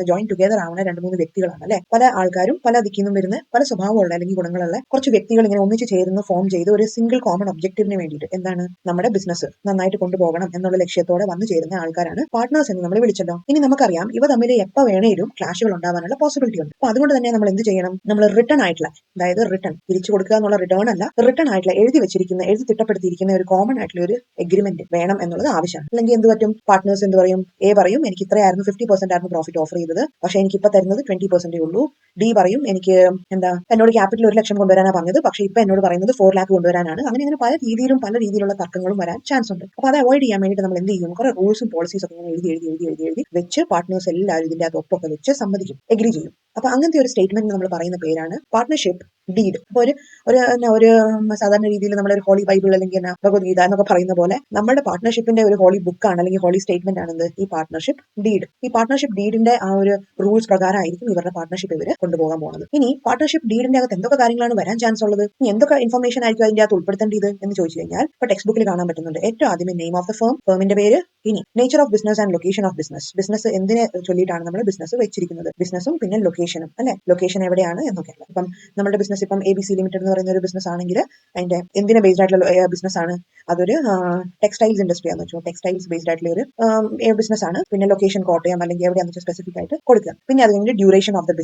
ജോയിൻ ടുഗദർ ആവുന്ന 2-3 വ്യക്തികളാണ് അല്ലെ. പല ആൾക്കാരും പല ദിക്കിന്നും വരുന്ന പല സ്വഭാവമുള്ള അല്ലെങ്കിൽ ഗുണങ്ങളുള്ള കുറച്ച് വ്യക്തികൾ ഇങ്ങനെ ഒന്നിച്ച് ചേർന്ന് ഫോം ചെയ്ത് ഒരു സിംഗിൾ കോമൺ ഒബ്ജക്റ്റീവിന് വേണ്ടിയിട്ട് എന്താണ്? നമ്മുടെ ബിസിനസ് നന്നായിട്ട് കൊണ്ടുപോകണം എന്നുള്ള ലക്ഷ്യത്തോടെ വന്നു ചേരുന്ന ആൾക്കാരാണ് പാർട്ട്നേഴ്സ് എന്ന് നമ്മൾ വിളിച്ചല്ലോ. ഇനി നമുക്കറിയാം ഇവ തമ്മിൽ എപ്പോൾ വേണേലും ക്ലാഷുകൾ ഉണ്ടാവാനുള്ള പോസിബിലിറ്റി ഉണ്ട്. അപ്പൊ അതുകൊണ്ട് തന്നെ നമ്മൾ എന്ത് ചെയ്യണം? നമ്മൾ റിട്ടേൺ ആയിട്ടുള്ള, അതായത് തിരിച്ചു കൊടുക്കുക എന്നുള്ള റിട്ടേൺ അല്ല, റിട്ടേൺ ആയിട്ടുള്ള എഴുതി തിട്ടപ്പെടുത്തിയിരിക്കുന്ന ഒരു കോമൺ ആയിട്ടുള്ള ഒരു എഗ്രിമെന്റ് വേണം എന്നുള്ളത് ആവശ്യമാണ്. അല്ലെങ്കിൽ എന്ത് പറ്റും? പാർട്ട്നേഴ്സ് എന്ത് പറയും? എ പറയും എനിക്ക് ഇത്രയായിരുന്നു 50% ആയിരുന്നു പ്രോഫിറ്റ് ഓഫർ ചെയ്തത്, പക്ഷെ എനിക്ക് ഇപ്പൊ തരുന്നത് 20% ഉള്ളൂ. ഡി പറയും എനിക്ക് എന്നോട് ക്യാപിറ്റൽ 1 ലക്ഷം കൊണ്ടുവരാനാണ് പറഞ്ഞത്, പക്ഷെ ഇപ്പൊ എന്നോട് പറയുന്നത് 4 lakh കൊണ്ടുവരാനാണ്. അങ്ങനെ പല രീതിയിലുള്ള തർക്കങ്ങളും വരാൻ ചാൻസ് ഉണ്ട്. അപ്പൊ അത് അവോയ്ഡ് ചെയ്യാൻ വേണ്ടിയിട്ട് നമ്മൾ എന്ത് ചെയ്യും? കുറെ റൂൾസും പോളിസീസ് ഒക്കെ എഴുതി വെച്ച് പാർട്ട്നേഴ്സ് എല്ലാവരും ഇതിന്റെ അകത്ത് ഒപ്പൊക്കെ വെച്ച് സമ്മതിക്കും, എഗ്രി ചെയ്യും. അപ്പൊ അങ്ങനത്തെ ഒരു സ്റ്റേറ്റ്മെന്റ് നമ്മൾ പറയുന്ന പേരാണ് പാർട്ട്ണർഷിപ്പ് ഡീഡ്. അപ്പൊ ഒരു സാധാരണ രീതിയിൽ നമ്മളൊരു ഹോളി ബൈബിൾ അല്ലെങ്കിൽ ഭഗവത്ഗീത എന്നൊക്കെ പറയുന്ന പോലെ നമ്മുടെ പാർട്ട്ണർഷിപ്പിന്റെ ഒരു ഹോളി ബുക്കാണ് അല്ലെങ്കിൽ ഹോളി സ്റ്റേറ്റ്മെന്റ് ആണ് ഈ പാർട്ട്ണർഷിപ്പ് ഡീഡ്. ഈ പാർട്ട്ണർഷിപ്പ് ഡീഡിന്റെ ആ ഒരു റൂൾസ് പ്രകാരമായിരിക്കും ഇവരുടെ പാർട്ട്ണർഷിപ്പ് ഇവർ കൊണ്ടുപോകാൻ പോകുന്നത്. ഇനി പാർട്ട്ണർഷിപ്പ് ഡീഡിന്റെ അകത്ത് എന്തൊക്കെ കാര്യങ്ങളാണ് വരാൻ ചാൻസ് ഉള്ളത്? ഇനി എന്തൊക്കെ ഇൻഫർമേഷൻ ആയിരിക്കും അതിന്റെ അകത്ത് ഉൾപ്പെടുത്തേണ്ടത് എന്ന് ചോദിച്ചു കഴിഞ്ഞാൽ ഇപ്പൊ ടെക്സ്റ്റ് ബുക്കിൽ കാണാൻ പറ്റുന്നുണ്ട്. ഏറ്റവും ആദ്യമേ നെയിം ഓഫ് ദ ഫേമിന്റെ പേര്, ഇനി nature of business and location of business എന്തിനെ ചൊല്ലിയിട്ടാണ് നമ്മൾ ബിസിനസ് വെച്ചിരിക്കുന്നത്, ബിസിനസ്സും പിന്നെ ലൊക്കേഷനും അല്ലെ, ലൊക്കേഷൻ എവിടെയാണ് എന്നൊക്കെയാണ്. ഇപ്പം നമ്മുടെ ബിസിനസ് ഇപ്പം ABC ലിമിറ്റഡ് എന്ന് പറയുന്ന ഒരു ബിസിനസ് ആണെങ്കിൽ അതിന്റെ എന്തിനെ ബേസ്ഡ് ആയിട്ടുള്ള ബിസിനസ് ആണ്? അതൊരു ടെക്സ്റ്റൈൽസ് ഇൻഡസ്ട്രി ആണെന്ന് വെച്ചോ, ടെക്സ്റ്റൈൽസ് ബേസ്ഡ് ആയിട്ടുള്ള ഒരു ബിസിനസ് ആണ്. പിന്നെ ലൊക്കേഷൻ കോട്ടയം അല്ലെങ്കിൽ എവിടെയാണെന്ന് വെച്ചാൽ സ്പെസിഫിക് ആയിട്ട് കൊടുക്കുക. പിന്നെ അത് കഴിഞ്ഞ് ഡ്യൂറേഷൻ ഓഫ് ദ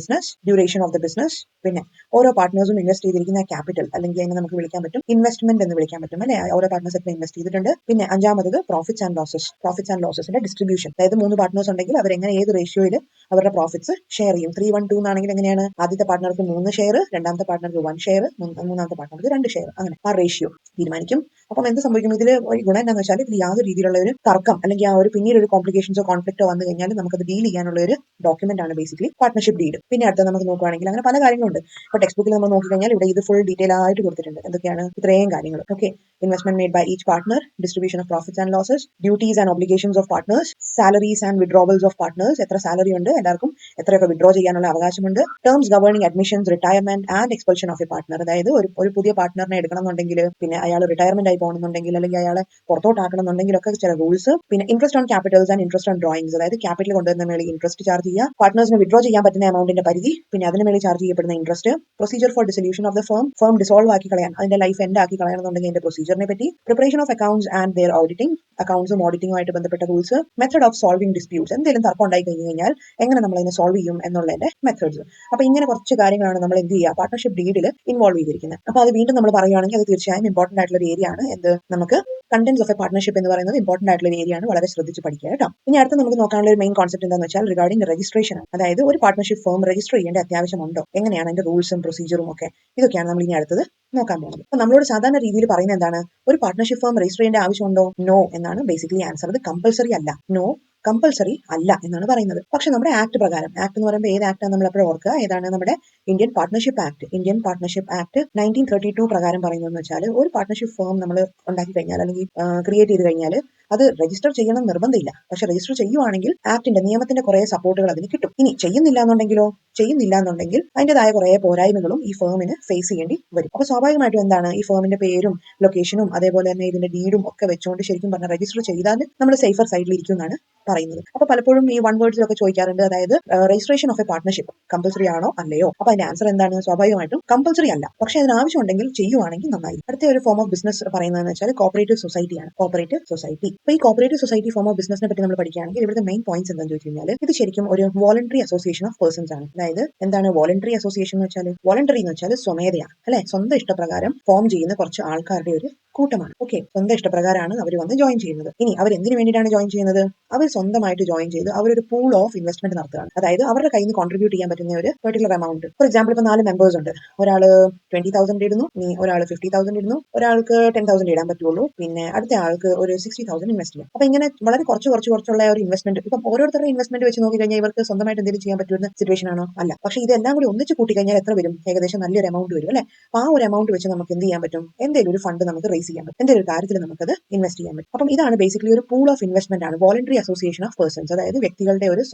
ബിസിനസ്, പിന്നെ ഓരോ പാർട്ട്നേഴ്സും ഇൻവെസ്റ്റ് ചെയ്തിരിക്കുന്ന ക്യാപിറ്റൽ അല്ലെങ്കിൽ അതിനെ നമുക്ക് വിളിക്കാൻ പറ്റും ഇൻവെസ്റ്റ്മെന്റ് എന്ന് വിളിക്കാൻ പറ്റും അല്ലെ. ഓരോ പാർട്ട്നേഴ്സ് എത്ര ഇൻവെസ്റ്റ് ചെയ്തിട്ടുണ്ട്. പിന്നെ അഞ്ചാമത് പ്രോഫിറ്റ്സ് ആൻഡ് ലോസസിന്റെ ഡിസ്ട്രിബ്യൂഷൻ. അതായത് 3 പാർട്ട്നേഴ്സ് ഉണ്ടെങ്കിൽ അവരെങ്ങനെ ഏത് റേഷ്യോയിൽ അവരുടെ പ്രോഫിറ്റ്സ് ഷെയർ ചെയ്യും. 3-1-2 ആണെങ്കിൽ എങ്ങനെയാണ്? ആദ്യത്തെ പാർട്ട്ണർക്ക് 3 ഷെയർ, രണ്ടാമത്തെ പാർട്ട്ണർക്ക് 1 ഷെയർ, മൂന്നാമത്തെ പാർട്ട്ണർക്ക് 2 ഷെയർ, അങ്ങനെ ആ റേഷ്യോ തീരുമാനിക്കും. അപ്പം എന്ത് സംഭവിക്കും? ഇതിൽ ഒരു ഗുണം എന്താണെന്ന് വെച്ചാൽ ഇതിൽ യാതൊരു രീതിയിലുള്ള ഒരു തർക്കം അല്ലെങ്കിൽ ആ ഒരു പിന്നീട് ഒരു കോംപ്ലിക്കേഷൻസോ കോൺഫ്ലിക്റ്റോ വന്നു കഴിഞ്ഞാൽ നമുക്കത് ഡീൽ ചെയ്യാനുള്ള ഒരു ഡോക്യുമെന്റ് ആണ് ബേസിക്കലി പാർട്ട്ണർഷിപ്പ് ഡീഡ്. പിന്നെ അടുത്ത നമുക്ക് നോക്കുകയാണെങ്കിൽ അങ്ങനെ പല കാര്യങ്ങളുണ്ട്. ഇപ്പോൾ ടെക്സ്റ്റ് ബുക്കിൽ നമ്മൾ നോക്കിക്കഴിഞ്ഞാൽ ഇവിടെ ഇത് ഫുൾ ഡീറ്റെയിൽ ആയിട്ട് കൊടുത്തിട്ടുണ്ട്. എന്തൊക്കെയാണ് ഇത്രയും കാര്യങ്ങൾ? Okay, investment made by each partner, distribution of profits and losses, duties and obligations of partners, salaries and withdrawals of partners, എത്ര സാലറി ഉണ്ട് എല്ലാവർക്കും, എത്രയൊക്കെ വിഡ്രോ ചെയ്യാനുള്ള അവകാശമുണ്ട്, terms governing admissions, retirement and expulsion of a partner. അതായത് ഒരു പുതിയ പാർട്ട്ണറിനെ എടുക്കണം എന്നുണ്ടെങ്കിൽ പിന്നെ അയാൾ റിട്ടയർമെന്റ് ആയി ആയി പോകണമെന്നുണ്ടെങ്കിൽ അല്ലെങ്കിൽ അയാളെ പുറത്തോട്ടാക്കണമെന്നുണ്ടെങ്കിലൊക്കെ ചില റൂൾസ്. പിന്നെ interest on Capitals and interest on drawings, അതായത് ക്യാപിറ്റൽ കൊണ്ടുവരുന്ന മേളിൽ ഇൻട്രസ്റ്റ് ചാർജ് ചെയ്യുക, പാർട്ട്നേഴ്സിന് വിഡ്രോ ചെയ്യാൻ പറ്റുന്ന എമൗണ്ടിന്റെ പരിധി, പിന്നെ അതിന് മേളിൽ ചാർജ് ചെയ്യപ്പെടുന്ന interest, procedure for dissolution of the firm dissolve ആക്കി കളയാൻ, അതിന്റെ ലൈഫ് എൻഡ് ആക്കി കളയണമെന്നുണ്ടെങ്കിൽ അതിന്റെ പ്രൊസീജിയറിനെ പറ്റി, preparation of accounts and their auditing, അക്കൗണ്ട്സും ഓഡിറ്റിംഗുമായിട്ട് ബന്ധപ്പെട്ട rules, method of solving disputes, എന്തെങ്കിലും തർക്കം ഉണ്ടായി കഴിഞ്ഞു കഴിഞ്ഞാൽ എങ്ങനെ നമ്മൾ അതിനെ സോൾവ് ചെയ്യും എന്നുള്ളതിന്റെ മെത്തേഡ്സ്. അപ്പൊ ഇങ്ങനെ കുറച്ച് കാര്യങ്ങളാണ് നമ്മൾ എന്ത് ചെയ്യുക പാർട്ണർഷിപ്പ് ഡീഡിൽ ഇൻവോൾവ് ചെയ്തിരിക്കുന്നത്. അപ്പൊ അത് വീണ്ടും നമ്മൾ പറയുകയാണെങ്കിൽ അത് തീർച്ചയായും ഇമ്പോർട്ടന്റ് ആയിട്ടുള്ള ഒരു ഏരിയ ആണ്. എന്ത് നമുക്ക് കണ്ടന്റ്സ് ഓഫ് എ പാർട്ണർഷിപ്പ് എന്ന് പറയുന്നത് ഇമ്പോർട്ടന്റ് ആയിട്ടുള്ള ഏരിയ ആണ്. വളരെ ശ്രദ്ധിച്ച് പഠിക്കുക കേട്ടോ. ഇനി അടുത്ത് നമുക്ക് നോക്കാനുള്ള ഒരു മെയിൻ കോൺസെപ്റ്റ് എന്താണെന്ന് വെച്ചാൽ റിഗാർഡിംഗ് രജിസ്ട്രേഷൻ, അതായത് ഒരു പാർട്ണർഷിപ്പ് ഫേം രജിസ്റ്റർ ചെയ്യേണ്ട അത്യാവശ്യമുണ്ടോ, എങ്ങനെയാണ് അതിന്റെ റൂൾസും പ്രൊസീജിയറും ഒക്കെ, ഇതൊക്കെയാണ് നമ്മൾ ഇനി അടുത്തത് നോക്കാൻ പോകുന്നത്. അപ്പൊ നമ്മളോട് സാധാരണ രീതിയിൽ പറയുന്നത് എന്താണ്, ഒരു പാർട്ണർഷിപ്പ് ഫേം രജിസ്റ്റർ ചെയ്യേണ്ട ആവശ്യമുണ്ടോ, നോ എന്നാണ് ബേസിക്കലി ആൻസർ. അത് കമ്പൽസറി അല്ല, നോ കമ്പൽസറി അല്ല എന്നാണ് പറയുന്നത്. പക്ഷെ നമ്മുടെ ആക്ട് പ്രകാരം, ആക്ട് എന്ന് പറയുമ്പോൾ ഏത് ആക്ടാണ് നമ്മൾ എപ്പോഴും ഓർക്കുക, ഏതാണ് നമ്മുടെ ഇന്ത്യൻ പാർട്ണർഷിപ്പ് ആക്ട് 1932 പ്രകാരം പറയുന്നതെന്ന് വെച്ചാൽ ഒരു പാർട്ണർഷിപ്പ് ഫേം നമ്മൾ ഉണ്ടാക്കി കഴിഞ്ഞാൽ അല്ലെങ്കിൽ ക്രിയേറ്റ് ചെയ്ത് കഴിഞ്ഞാൽ അത് രജിസ്റ്റർ ചെയ്യണം നിർബന്ധമില്ല. പക്ഷെ രജിസ്റ്റർ ചെയ്യുവാണെങ്കിൽ ആക്ടിന്റെ നിയമത്തിന്റെ കുറെ സപ്പോർട്ടുകൾ അതിന് കിട്ടും. ഇനി ചെയ്യുന്നില്ല എന്നുണ്ടെങ്കിൽ അതിന്റേതായ കുറെ പോരായ്മകളും ഈ ഫേമിന് ഫേസ് ചെയ്യേണ്ടി വരും. അപ്പൊ സ്വാഭാവികമായിട്ടും എന്താണ്, ഈ ഫേമിന്റെ പേരും ലൊക്കേഷനും അതേപോലെ തന്നെ ഇതിന്റെ ഡീഡും ഒക്കെ വെച്ചുകൊണ്ട് ശരിക്കും പറഞ്ഞാൽ രജിസ്റ്റർ ചെയ്താൽ നമ്മൾ സേഫർ സൈഡിൽ ഇരിക്കും എന്നാണ് പറയുന്നത്. അപ്പൊ പലപ്പോഴും ഈ വൺ വേർഡ്സിലൊക്കെ ചോദിക്കാറുണ്ട്, അതായത് registration of A partnership compulsory ആണോ അല്ലയോ. അപ്പൊ അതിന്റെ ആൻസർ എന്താണ്, സ്വാഭാവികമായിട്ടും കമ്പൽസറി അല്ല, പക്ഷെ അതിന് ആവശ്യമുണ്ടെങ്കിൽ ചെയ്യുവാണെങ്കിൽ നന്നായി. അടുത്ത ഒരു ഫോം ഓഫ് ബിസിനസ് പറയുന്നതെന്ന് വെച്ചാൽ കോപ്പറേറ്റീവ് സൊസൈറ്റിയാണ്. Cooperative society. അപ്പൊ ഈ കോപ്പറേറ്റീവ് സൊസൈറ്റി ഫോം ഓഫ് ബിസിനസിനെ പറ്റി നമ്മൾ പഠിക്കുകയാണെങ്കിൽ ഇവിടുത്തെ മെയിൻ പോയിന്റ്സ് എന്താണെന്ന് ചോദിച്ചു കഴിഞ്ഞാൽ ഇത് ശരിക്കും ഒരു വോളണ്ടറി അസോസിയേഷൻ ഓഫ് പേഴ്സൺസ് ആണ്. അതായത് എന്താണ് വോളണ്ടറി അസോസിയേഷൻ എന്ന് വെച്ചാൽ, വോളണ്ടറി എന്ന് വെച്ചാൽ സ്വമേധയാണ്, അല്ലെ, സ്വന്തം ഇഷ്ടപ്രകാരം ഫോം ചെയ്യുന്ന കുറച്ച് ആൾക്കാരുടെ ഒരു കൂട്ടമാണ്. ഓക്കെ, സ്വന്തം ഇഷ്ടപ്രകാരമാണ് അവർ വന്ന് ജോയിൻ ചെയ്യുന്നത്. ഇനി അവർ എന്തിനു വേണ്ടിയിട്ടാണ് ജോയിൻ ചെയ്യുന്നത്, അവർ സ്വന്തമായിട്ട് ജോയിൻ ചെയ്ത് അവരൊരു പൂൾ ഓഫ് ഇൻവെസ്റ്റ്മെന്റ് നടത്തുകയാണ്. അതായത് അവരുടെ കയ്യിൽ നിന്ന് കോൺട്രിബ്യൂട്ട് ചെയ്യാൻ പറ്റുന്ന ഒരു പെർട്ടിക്കുലർ എമൗണ്ട്. ഫോർ എക്സാമ്പിൾ ഇപ്പൊ 4 മെമ്പേഴ്സ് ഉണ്ട്, ഒരാള് 20,000 ഇടുന്നു, ഇനി ഒരാൾ 50,000 ഇടുന്നു, ഒരാൾക്ക് 10,000 ഇടാൻ പറ്റുള്ളൂ, പിന്നെ അടുത്ത ആൾക്ക് ഒരു 60,000 ഇൻവെസ്റ്റ് ചെയ്യാം. അപ്പൊ ഇങ്ങനെ വളരെ കുറച്ചുള്ള ഒരു ഇൻവെസ്റ്റ്മെന്റ്, ഇപ്പം ഓരോരുത്തരുടെ ഇൻവെസ്റ്റ്മെന്റ് വെച്ച് നോക്കി കഴിഞ്ഞാൽ ഇവർക്ക് സ്വന്തമായിട്ട് എന്തെങ്കിലും ചെയ്യാൻ പറ്റുന്ന സിറ്റുവേഷൻ ആണോ, അല്ല. പക്ഷേ ഇതെല്ലാം കൂടി ഒന്നിച്ച് കൂട്ടി കഴിഞ്ഞാൽ എത്ര വരും, ഏകദേശം നല്ലൊരു എമൗണ്ട് വരും, അല്ലെ. അപ്പൊ ആ ഒരു എമൗണ്ട് വെച്ച് നമുക്ക് എന്ത് ചെയ്യാൻ പറ്റും, എന്തെങ്കിലും ഒരു ഫണ്ട് നമുക്ക് റേസ് ചെയ്യാൻ പറ്റും, എന്തെങ്കിലും ഒരു കാര്യത്തിൽ നമുക്കത് ഇൻവെസ്റ്റ് ചെയ്യാൻ പറ്റും. അപ്പം ഇതാണ് ബേസിക്കലി ഒരു പൂൾ ഓഫ് ഇൻവെസ്റ്റ്മെന്റ് ആണ്, വോളണ്ടറി അസോസിയേഷൻ ഓഫ് പേഴ്സൺസ്. അതായത് വ്യക്തികളുടെ ഒരു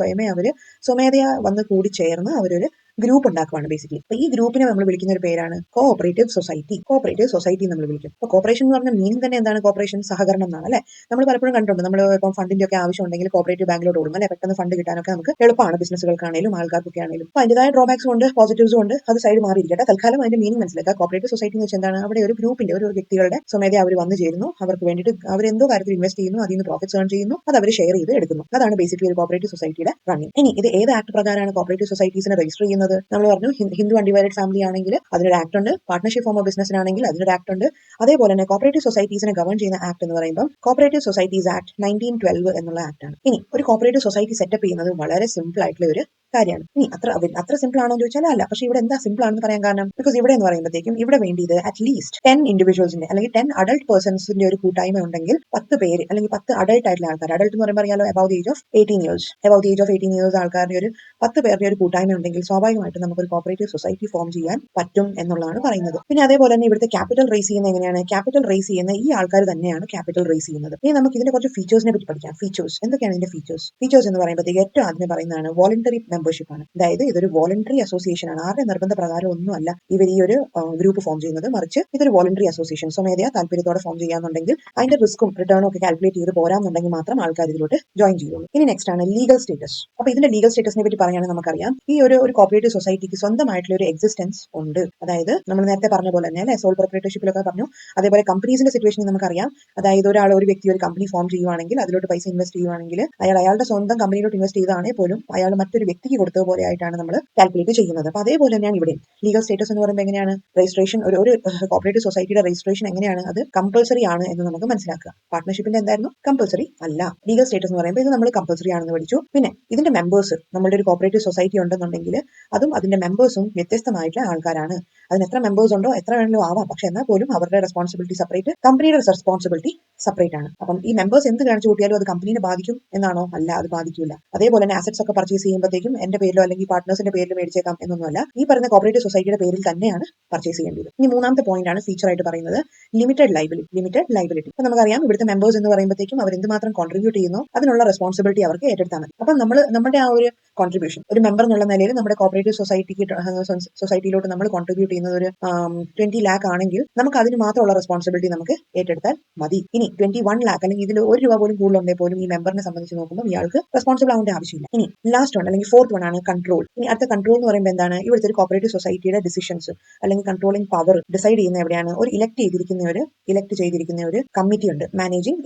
സ്വമേധയാ വന്ന് കൂടി ചേർന്ന് അവരൊരു ഗ്രൂപ്പ് ഉണ്ടാക്കുവാണ് ബേസിക്കലി. അപ്പൊ ഈ ഗ്രൂപ്പിനെ നമ്മൾ വിളിക്കുന്ന ഒരു പേരാണ് കോഓപ്പറേറ്റീവ് സൊസൈറ്റി നമ്മൾ വിളിക്കും. അപ്പൊ കോപ്പറേഷൻ എന്ന് പറഞ്ഞ മീനിങ് തന്നെ എന്താണ്, കോപ്പറേഷൻ സഹകരണം എന്നാണ്, അല്ലെ. നമ്മൾ പലപ്പോഴും കണ്ടിട്ടുണ്ട്, നമ്മൾ ഇപ്പം ഫണ്ടിന്റെ ഒക്കെ ആവശ്യം ഉണ്ടെങ്കിൽ കോപ്പറേറ്റീവ് ബാങ്കിലോട്ട് ഓടും, അല്ലെ. പെട്ടെന്ന് ഫണ്ട് കിട്ടാനൊക്കെ നമുക്ക് എളുപ്പമാണ്, ബിസിനസ്സുകൾക്കാണെങ്കിലും ആൾക്കാർക്കൊക്കെ ആണെങ്കിലും. അപ്പൊ അതിന്റേതായ ഡ്രോബാക്സും ഉണ്ട്, പോസിറ്റീവ്സും ഉണ്ട്. അത് സൈഡ് മാറിയിരിക്കട്ടെ. തൽക്കാലം അതിന്റെ മീനിങ് മനസ്സിലാക്കുക. കോപ്പറേറ്റീവ് സൊസൈറ്റി എന്ന് വെച്ചാൽ എന്താണ്, അവിടെ ഒരു ഗ്രൂപ്പിന്റെ, ഒരു വ്യക്തികളുടെ സ്വമേധ അവർ വന്നു ചേരുന്നു, അവർക്ക് വേണ്ടിയിട്ട് അവർ എന്തോ കാര്യത്തിൽ ഇൻവെസ്റ്റ് ചെയ്യുന്നു, അതിൽ നിന്ന് പ്രോഫിറ്റ്സ് ഏൺ ചെയ്യുന്നു, അത് അവർ ഷെയർ ചെയ്ത് എടുക്കുന്നു. അതാണ് ബേസിക്കലി ഒരു കോപ്പറേറ്റീവ് സൊസൈറ്റിയുടെ റണ്ണിങ്. ഇനി ഇത് ഏത് ആക്ട് പ്രകാരമാണ് കോപ്പറേറ്റീവ് സൊസൈറ്റീസിനെ രജിസ്റ്റർ ചെയ്യുന്നത്, നമ്മൾ പറഞ്ഞു ഹിന്ദു അൺഡിവൈഡഡ് ഫാമിലി ആണെങ്കിൽ അതിനൊരു ആക്ട് ഉണ്ട്, പാർട്ണർഷിപ്പ് ഫോം ഓഫ് ബിസിനസ്സിനാണെങ്കിൽ അതിനൊരു ആക്ട് ഉണ്ട്. അതേപോലെ തന്നെ കോപ്പറേറ്റീവ് സൊസൈറ്റീസിനെ ഗവൺ ചെയ്യുന്ന ആക്ട് എന്ന് പറയുമ്പോൾ കോപ്പറേറ്റീവ് സൊസൈറ്റീസ് ആക്ട് 1912 എന്നുള്ള ആക്ട് ആണ്. ഇനി ഒരു കോപ്പറേറ്റീവ് സൊസൈറ്റി സെറ്റപ്പ് ചെയ്യുന്നത് വളരെ സിമ്പിൾ ആയിട്ടുള്ള ഒരു കാര്യമാണ്. ഇനി അത്ര സിമ്പിൾ ആണോ എന്ന് ചോദിച്ചാൽ അല്ല. പക്ഷേ ഇവിടെ എന്താ സിമ്പിൾ ആണെന്ന് പറയാൻ കാരണം, ബിക്കോസ് ഇവിടെ എന്ന് പറയുമ്പോഴത്തേക്കും ഇവിടെ വേണ്ടിയത് അറ്റ്ലീസ്റ്റ് 10 ഇൻഡിവിജ്വൽസിന്റെ അല്ലെങ്കിൽ 10 അഡൾട്ട് പേഴ്സൺസിന്റെ ഒരു കൂട്ടായ്മ ഉണ്ടെങ്കിൽ 10 പേര് അല്ലെങ്കിൽ 10 അഡൾട്ട് ആയിട്ടുള്ള ആൾക്കാർ, അഡൾട്ട് എന്ന് പറയുമ്പോൾ അറിയാലോ above the age of 18 years ആൾക്കാരുടെ ഒരു 10 പേരുടെ ഒരു കൂട്ടായ്മ ഉണ്ടെങ്കിൽ സ്വാഭാവികമായിട്ടും നമുക്കൊരു കോപ്പറേറ്റീവ് സൊസൈറ്റി ഫോം ചെയ്യാൻ പറ്റും എന്നുള്ളതാണ് പറയുന്നത്. പിന്നെ അതേപോലെ തന്നെ ഇവിടുത്തെ ക്യാപിറ്റൽ റേസ് ചെയ്യുന്ന എങ്ങനെയാണ്, ക്യാപിറ്റൽ റേസ് ചെയ്യുന്ന ഈ ആൾക്കാർ തന്നെയാണ് ക്യാപിറ്റൽ റേസ് ചെയ്യുന്നത്. ഇനി നമുക്ക് ഇതിന്റെ കുറച്ച് ഫീച്ചേഴ്സിനെ പറ്റി പഠിക്കാം. ഫീച്ചേഴ്സ് എന്തൊക്കെയാണ് ഇതിന്റെ ഫീച്ചേഴ്സ് എന്ന് പറയുമ്പോഴത്തേക്ക് ഏറ്റവും ആദ്യം പറയുന്നതാണ് വോളണ്ടറി മെമ്പർഷിപ്പ് ആണ്. അതായത് ഇതൊരു വോളണ്ടറി അസോസിയേഷൻ ആണ്. ആരുടെ നിർബന്ധ പ്രകാരം ഒന്നുമല്ല ഇവർ ഈ ഒരു ഗ്രൂപ്പ് ഫോം ചെയ്യുന്നത്, മറിച്ച് ഇതൊരു വോളണ്ടറി അസോസിയേഷൻ, സ്വമേധയാ താല്പര്യത്തോടെ ഫോം ചെയ്യാന്നുണ്ടെങ്കിൽ അതിന്റെ റിസ്ക്കും റിട്ടേണും ഒക്കെ കാൽക്കുലേറ്റ് ചെയ്ത് പോരാന്നുണ്ടെങ്കിൽ മാത്രം ആൾക്കാർ ഇതിലോട്ട് ജോയിൻ ചെയ്യുള്ളൂ. ഇനി നെക്സ്റ്റ് ആണ് ലീഗൽ സ്റ്റേറ്റസ്. അപ്പൊ ഇതിന്റെ ലീഗൽ സ്റ്റേറ്റസിനെ പറ്റി പറയുകയാണെങ്കിൽ നമുക്കറിയാം ഈ ഒരു കോപ്പറേറ്റീവ് സൊസൈറ്റിക്ക് സ്വന്തമായിട്ടുള്ള ഒരു എക്സിസ്റ്റൻസ് ഉണ്ട്. അതായത് നമ്മൾ നേരത്തെ പറഞ്ഞ പോലെ തന്നെ അല്ലെ, സോൾ പ്രൊപ്പറേറ്റർഷിപ്പിലൊക്കെ പറഞ്ഞു. അതേപോലെ കമ്പനീസിന്റെ സിറ്റുവേഷനിൽ നമുക്കറിയാം, അതായത് ഒരു വ്യക്തി ഒരു കമ്പനി ഫോം ചെയ്യുവാണെങ്കിൽ അതിലോട്ട് പൈസ ഇൻവെസ്റ്റ് ചെയ്യുവാണെങ്കിൽ അയാളുടെ സ്വന്തം കമ്പനിയിലോട്ട് ഇൻവെസ്റ്റ് ചെയ്താണെങ്കിൽ പോലും അയാൾ മറ്റൊരു വ്യക്തിക്ക് കൊടുത്തതുപോലെ ആയിട്ടാണ് നമ്മൾ കാൽക്കുലേറ്റ് ചെയ്യുന്നത്. അപ്പൊ അതേപോലെ തന്നെയാണ് ഇവിടെ ലീഗൽ സ്റ്റേറ്റസ് എന്ന് പറയുമ്പോൾ എങ്ങനെയാണ്, രജിസ്ട്രേഷൻ ഒരു കോപ്പറേറ്റീവ് സൊസൈറ്റിയുടെ രജിസ്ട്രേഷൻ എങ്ങനെയാണ്, അത് കമ്പൽസറി ആണ് എന്ന് നമുക്ക് മനസ്സിലാക്കുക. പാർട്ണർഷിപ്പിന്റെ എന്തായിരുന്നു, കമ്പൽസറി അല്ല. ലീഗൽ സ്റ്റേറ്റസ് എന്ന് പറയുമ്പോൾ ഇത് നമ്മൾ കമ്പൽസറി ആണെന്ന് പഠിച്ചു. പിന്നെ ഇതിന്റെ മെമ്പേഴ്സ്, നമ്മുടെ ഒരു കോപ്പറേറ്റീവ് സൊസൈറ്റി ഉണ്ടെന്നുണ്ടെങ്കിൽ അതും അതിന്റെ മെമ്പേഴ്സും വ്യത്യസ്തമായിട്ടുള്ള ആൾക്കാരാണ്. അതിന് എത്ര മെമ്പേഴ്സ് ഉണ്ടോ എത്ര വേണമെങ്കിലും ആവാം, പക്ഷെ എന്നാൽ പോലും അവരുടെ റെസ്പോൺസിബിലിറ്റി സെപ്പറേറ്റ്, കമ്പനിയുടെ റെസ്പോൺസിബിലിറ്റി സെപ്പറേറ്റ് ആണ്. അപ്പം ഈ മെമ്പേഴ്സ് എന്ത് കാണിച്ചു കൂട്ടിയാലും അത് കമ്പനിയെ ബാധിക്കും എന്നാണോ, അല്ല, അത് ബാധിക്കില്ല. അതേപോലെ തന്നെ അസറ്റ്സ് ഒക്കെ പർച്ചേസ് ചെയ്യുമ്പോഴത്തേക്കും എന്റെ പേരിലോ അല്ലെങ്കിൽ പാർട്ട്നേഴ്സിന്റെ പേരിൽ മേടിച്ചേക്കാം എന്നൊന്നുമല്ല, ഈ പറയുന്ന കോപ്പറേറ്റീവ് സൊസൈറ്റിയുടെ പേരിൽ തന്നെയാണ് പർച്ചേസ് ചെയ്യേണ്ടത്. ഇനി മൂന്നാമത്തെ പോയിന്റ് ആണ് ഫീച്ചർ ആയിട്ട് പറയുന്നത് ലിമിറ്റഡ് ലൈബിലിറ്റി. അപ്പൊ നമുക്കറിയാം ഇവിടുത്തെ മെമ്പേഴ്സ് എന്ന് പറയുമ്പോഴത്തേക്കും അവർ എന്തുമാത്രം കോൺട്രിബ്യൂട്ട് ചെയ്യുന്നു അതിനുള്ള റെസ്പോൺസിബിലിറ്റി അവർക്ക് ഏറ്റെടുത്താൽ മതി. അപ്പം നമ്മുടെ ആ ഒരു കോൺട്രിബ്യൂഷൻ. ഒരു മെമ്പർ എന്നുള്ള നിലയിൽ നമ്മുടെ കോപ്പറേറ്റീവ് സൊസൈറ്റിയിലോട്ട് നമ്മൾ കോൺട്രിബ്യൂട്ട് ചെയ്യുന്നത് ഒരു 20 lakh ആണെങ്കിൽ നമുക്ക് അതിന് മാത്രമുള്ള റെസ്പോൺസിബിലിറ്റി നമുക്ക് ഏറ്റെടുത്താൽ മതി. ഇനി 21 lakh അല്ലെങ്കിൽ ഇതിൽ ഒരു രൂപ പോലും കൂടുതലുണ്ടെങ്കിൽ പോലും ഈ മെമ്പറിനെ സംബന്ധിച്ച് നോക്കുമ്പോൾ ഇയാൾക്ക് റെസ്പോൺസിബിൾ ആവേണ്ട ആവശ്യമില്ല. ഇനി ലാസ്റ്റ് വൺ അല്ലെങ്കിൽ ഫോർത്ത് വൺ ആണ് കൺട്രോൾ. ഇനി അടുത്ത കൺട്രോൾ എന്ന് പറയുമ്പോൾ എന്താണ്? ഇവിടുത്തെ ഒരു കോപ്പറേറ്റീവ് സൊസൈറ്റിയുടെ ഡിസിഷൻസ് അല്ലെങ്കിൽ കൺട്രോളിംഗ് പവർ ഡിസൈഡ് ചെയ്യുന്ന എവിടെയാണ്? ഒരു ഇലക്ട് ചെയ്തിരിക്കുന്ന ഒരു കമ്മിറ്റി ഉണ്ട്, മാനേജിംഗ്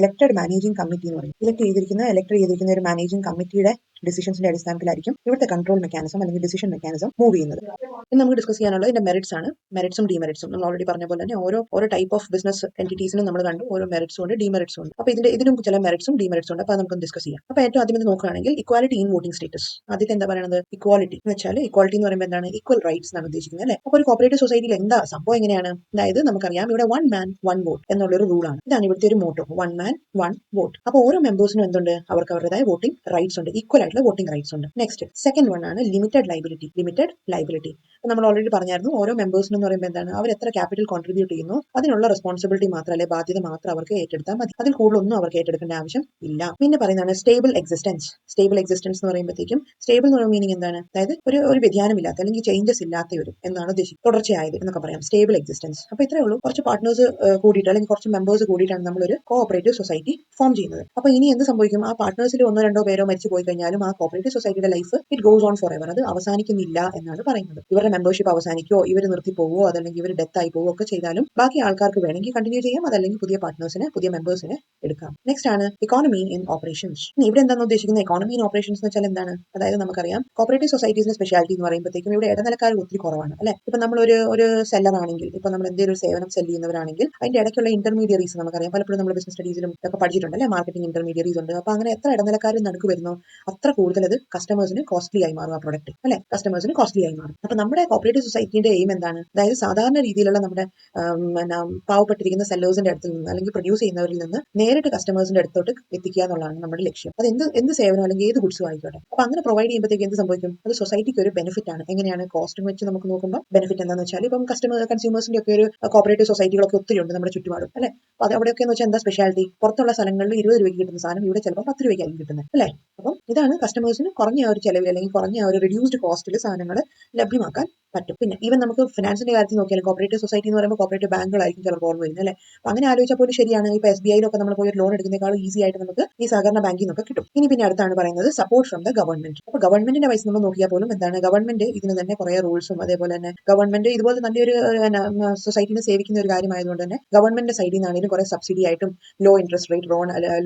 ഇലക്ടഡ് മാനേജിംഗ് കമ്മിറ്റി എന്ന് പറയും. ഇലക്ട് ചെയ്തിരിക്കുന്ന ഒരു മാനേജിംഗ് കമ്മിറ്റിയുടെ ഡിസിഷൻസിന്റെ അടിസ്ഥാനത്തിലായിരിക്കും ഇവിടുത്തെ കൺട്രോൾ മെക്കാനിസം അല്ലെങ്കിൽ ഡിസിഷൻ മെക്കാനിസം മൂവ് ചെയ്യുന്നത്. ഇനി നമുക്ക് ഡിസ്കസ് ചെയ്യാനുള്ളത് ഇതിന്റെ മെറിറ്റ്സ് ആണ്. മെറിറ്റ്സും ഡിമെറിറ്റ്സും നമ്മൾ ഓൾറെഡി പറഞ്ഞ പോലെ തന്നെ ഓരോ ടൈപ്പ് ഓഫ് ബിസിനസ് എൻറ്റിറ്റീസിനും നമ്മൾ കണ്ടു ഓരോ മെറിറ്റ്സും ഉണ്ട്, ഡിമെറിറ്റ്സും ഉണ്ട്. അപ്പോൾ ഇതിനും ചില മെറിറ്റ്സും ഡിമെറിറ്റ്സും ഉണ്ട്. അപ്പോൾ നമുക്ക് ഡിസ്കസ് ചെയ്യാം. അപ്പോൾ ഏറ്റവും ആദ്യം നോക്കുകയാണെങ്കിൽ ഇക്വാലിറ്റി ഇൻ വോട്ടിംഗ് സ്റ്റേറ്റസ്. ആദ്യത്തെ എന്താ പറയുന്നത്? ഇക്വാലിറ്റി എന്ന് വെച്ചാൽ ഇക്വാലിറ്റി എന്ന് പറയുമ്പോൾ എന്താണ്? ഈക്വൽ റൈറ്റ്സ് എന്നാണ് ഉദ്ദേശിക്കുന്നത് അല്ലേ? അപ്പോൾ ഒരു കോപ്പറേറ്റീവ് സൊസൈറ്റിയിൽ എന്താ സംഭവം എങ്ങനെയാണ്? അതായത് നമുക്കറിയാം ഇവിടെ 1 man 1 vote എന്നുള്ളൊരു റൂളാണ്. ഇതാണ് ഇവിടുത്തെ ഒരു മോട്ടോ, 1 man 1 vote. അപ്പോൾ ഓരോ മെമ്പേഴ്സിനും എന്തുണ്ട്? അവർക്ക് അവരുടേതായ വോട്ടിംഗ് റൈറ്റ്സ് ഉണ്ട്, ഈക്വൽ ആയിട്ടുള്ള വോട്ടിംഗ് റൈറ്റ്സ് ഉണ്ട്. നെക്സ്റ്റ് സെക്കൻഡ് വൺ ആണ് ലിമിറ്റഡ് ലൈബിലിറ്റി. നമ്മൾ ഓൾറെഡി പറഞ്ഞായിരുന്നു ഓരോ മെമ്പേഴ്സിനും എന്ന് പറയുമ്പോൾ എന്താണ്? അവർ എത്ര ക്യാപിറ്റൽ കോൺട്രിബ്യൂട്ട് ചെയ്യുന്നു അതിനുള്ള റെസ്പോൺസിബിലിറ്റി മാത്രം അല്ലെ ബാധ്യത മാത്രം അവർക്ക് ഏറ്റെടുത്താൽ മതി. അതിൽ കൂടുതലൊന്നും അവർക്ക് ഏറ്റെടുക്കേണ്ട ആവശ്യം ഇല്ല. പിന്നെ പറയുന്നതാണ് സ്റ്റേബിൾ എക്സിസ്റ്റൻസ് എന്ന് പറയുമ്പോഴത്തേക്കും സ്റ്റേബിൾ എന്ന് പറയുന്ന മീനിങ് എന്താണ്? അതായത് ഒരു വ്യതിയാനമില്ലാത്ത അല്ലെങ്കിൽ ചേഞ്ചസ് ഇല്ലാത്ത ഒരു എന്നാണ് ഉദ്ദേശിക്കുന്നത്, തുടർച്ചയായത് എന്നൊക്കെ പറയാം സ്റ്റേബിൾ എക്സിസ്റ്റൻസ്. അപ്പോൾ ഇത്രയേ ഉള്ളൂ. കുറച്ച് പാർട്ട്നേഴ്സ് കൂടിയിട്ട് അല്ലെങ്കിൽ കുറച്ച് മെമ്പേഴ്സ് കൂടിയിട്ടാണ് നമ്മളൊരു കോഓപ്പറേറ്റീവ് സൊസൈറ്റി ഫോം ചെയ്യുന്നത്. അപ്പോൾ ഇനി എന്ത് സംഭവിക്കും? ആ പാർട്ട്നേഴ്സിൽ 1-2 പേരോ മരിച്ചു പോയി കഴിഞ്ഞാലും ആ കോപ്പറേറ്റീവ് സൊസൈറ്റിയുടെ life it goes on for ever, അത് അവസാനിക്കുന്നില്ല എന്നാണ് പറയുന്നത്. ഇവരുടെ മെമ്പർഷിപ്പ് അവസാനിക്കോ, ഇവർ നിർത്തി പോവോ, അതല്ലെങ്കിൽ ഇവർ ഡെത്ത് ആയി പോവോ ഒക്കെ ചെയ്താലും ബാക്കി ആൾക്കാർക്ക് വേണമെങ്കിൽ കണ്ടിന്യൂ ചെയ്യാം, അതല്ലെങ്കിൽ പുതിയ മെമ്പേഴ്സിനെ എടുക്കാം. നെക്സ്റ്റ് ആണ് ഇക്കോണമി ഇൻ ഓപ്പറേഷൻസ്. ഇവിടെ എന്താണ് ഉദ്ദേശിക്കുന്നത്? ഇക്കോണമി ഇൻ ഓപ്പറേഷൻസ് എന്ന് വെച്ചാൽ എന്താണ്? അതായത് നമുക്കറിയാം കോപ്പറേറ്റീവ് സൊസൈറ്റീസിന്റെ സ്പെഷ്യാലിറ്റി എന്ന് പറയുമ്പോഴത്തേക്കും ഇവിടെ ഇടനിലക്കാർ ഒത്തിരി കുറവാണ് അല്ലെ? ഇപ്പൊ നമ്മൾ ഒരു സെല്ലർ ആണെങ്കിൽ, ഇപ്പൊ നമ്മൾ എന്തെങ്കിലും ഒരു സേവനം സെല് ചെയ്യുന്നവരാണെങ്കിൽ അതിന്റെ ഇടയ്ക്കുള്ള ഇന്റർമീഡിയറീസ് നമുക്കറിയാം, പലപ്പോഴും നമ്മൾ ബിസിനസ് സ്റ്റഡീസിലും ഒക്കെ പഠിച്ചിട്ടുണ്ട് അല്ലെ, മാർക്കറ്റിംഗ് ഇന്റർമീഡിയറീസ് ഉണ്ട്. അപ്പൊ അങ്ങനെ എത്ര ഇടനിലക്കാരും നടുക്ക് വരുന്നോ അത്ര കൂടുതൽ അത് കസ്റ്റമേഴ്സിന് കോസ്റ്റ്ലി ആയി മാറും, ആ പ്രൊഡക്റ്റ് അല്ലെ, കസ്റ്റമേഴ്സിന് കോസ്റ്റ്ലി ആയി മാറും. അപ്പൊ നമ്മുടെ കോപ്പറേറ്റീവ് സൊസൈറ്റിന്റെ എയിം എന്താണ്? അതായത് സാധാരണ രീതിയിലുള്ള നമ്മുടെ പാവപ്പെട്ടിരിക്കുന്ന സെല്ലേഴ്സിന്റെ അടുത്ത് നിന്ന് അല്ലെങ്കിൽ പ്രൊഡ്യൂസ് ചെയ്യുന്നവരിൽ നിന്ന് നേരിട്ട് കസ്റ്റമേഴ്സിന്റെ അടുത്തോട്ട് എത്തിക്കുക എന്നുള്ളതാണ് നമ്മുടെ ലക്ഷ്യം. അത് എന്ത് സേവനം അല്ലെങ്കിൽ ഏത് ഗുഡ്സും ആയിക്കോട്ടെ. അപ്പൊ അങ്ങനെ പ്രൊവൈഡ് ചെയ്യുമ്പോഴത്തേക്ക് എന്ത് സംഭവിക്കും? അത് സൊസൈറ്റിക്ക് ഒരു ബെനിഫിറ്റ് ആണ്. എങ്ങനെയാണ്? കോസ്റ്റും വെച്ച് നമുക്ക് നോക്കുമ്പോൾ ബെനിഫിറ്റ് എന്താണെന്ന് വെച്ചാൽ ഇപ്പം കൺസ്യൂമേഴ്സിന്റെ ഒക്കെ ഒരു കോപ്പറേറ്റീവ് സൊസൈറ്റികളൊക്കെ ഒത്തിരി ഉണ്ട് നമ്മുടെ ചുറ്റുപാടും അല്ലെ. അപ്പൊ അത് അവിടെയൊക്കെ എന്ന് വെച്ചാൽ എന്താ സ്പെഷ്യാലിറ്റി? പുറത്തുള്ള സ്ഥലങ്ങളിൽ 20 രൂപയ്ക്ക് കിട്ടുന്ന സാധനം ഇവിടെ ചിലപ്പോൾ 10 രൂപയ്ക്കായിരിക്കും കിട്ടുന്നത് അല്ലെ. അപ്പം ഇതാണ് കസ്റ്റമേഴ്സിന് കുറഞ്ഞ ഒരു ചെലവിൽ അല്ലെങ്കിൽ കുറഞ്ഞ ഒരു റിഡ്യൂസ്ഡ് കോസ്റ്റിൽ സാധനങ്ങൾ ലഭ്യമാക്കാൻ പറ്റും. പിന്നെ ഈവൻ നമുക്ക് ഫിനാൻസിന്റെ കാര്യത്തിൽ നോക്കിയാൽ കോപ്പറേറ്റീവ് സൊസൈറ്റി എന്ന് പറയുമ്പോൾ കോപ്പറേറ്റീവ് ബാങ്കുകളായിരിക്കും ചിലപ്പോൾ ഓർമ്മ വരുന്നത് അല്ലെ. അപ്പൊ അങ്ങനെ ആലോചിച്ചാൽ പോലും ശരിയാണ്. ഇപ്പൊ SBIയിലൊക്കെ നമ്മൾ പോയി ഒരു ലോൺ എടുക്കുന്നേക്കാളും ഈസി ആയിട്ട് നമുക്ക് ഈ സഹകരണ ബാങ്കിൽ നിന്നൊക്കെ കിട്ടും. പിന്നെ അടുത്താണ് പറയുന്നത് സപ്പോർട്ട് ഫ്രം ദ ഗവൺമെന്റ്. അപ്പൊ ഗവൺമെന്റിന്റെ വൈസ് നമ്മൾ നോക്കിയാൽ പോലും എന്താണ്? ഗവൺമെന്റ് ഇതിന് തന്നെ കുറെ റൂൾസും അതേപോലെ തന്നെ ഗവൺമെന്റ് ഇതുപോലെ നല്ലൊരു സൊസൈറ്റിനെ സേവിക്കുന്ന ഒരു കാര്യമായതുകൊണ്ട് തന്നെ ഗവൺമെന്റിന്റെ സൈഡിൽ നിന്നാണെങ്കിലും കുറെ സബ്സിഡി ആയിട്ടും ലോ ഇൻട്രസ്റ്റ് റേറ്റ്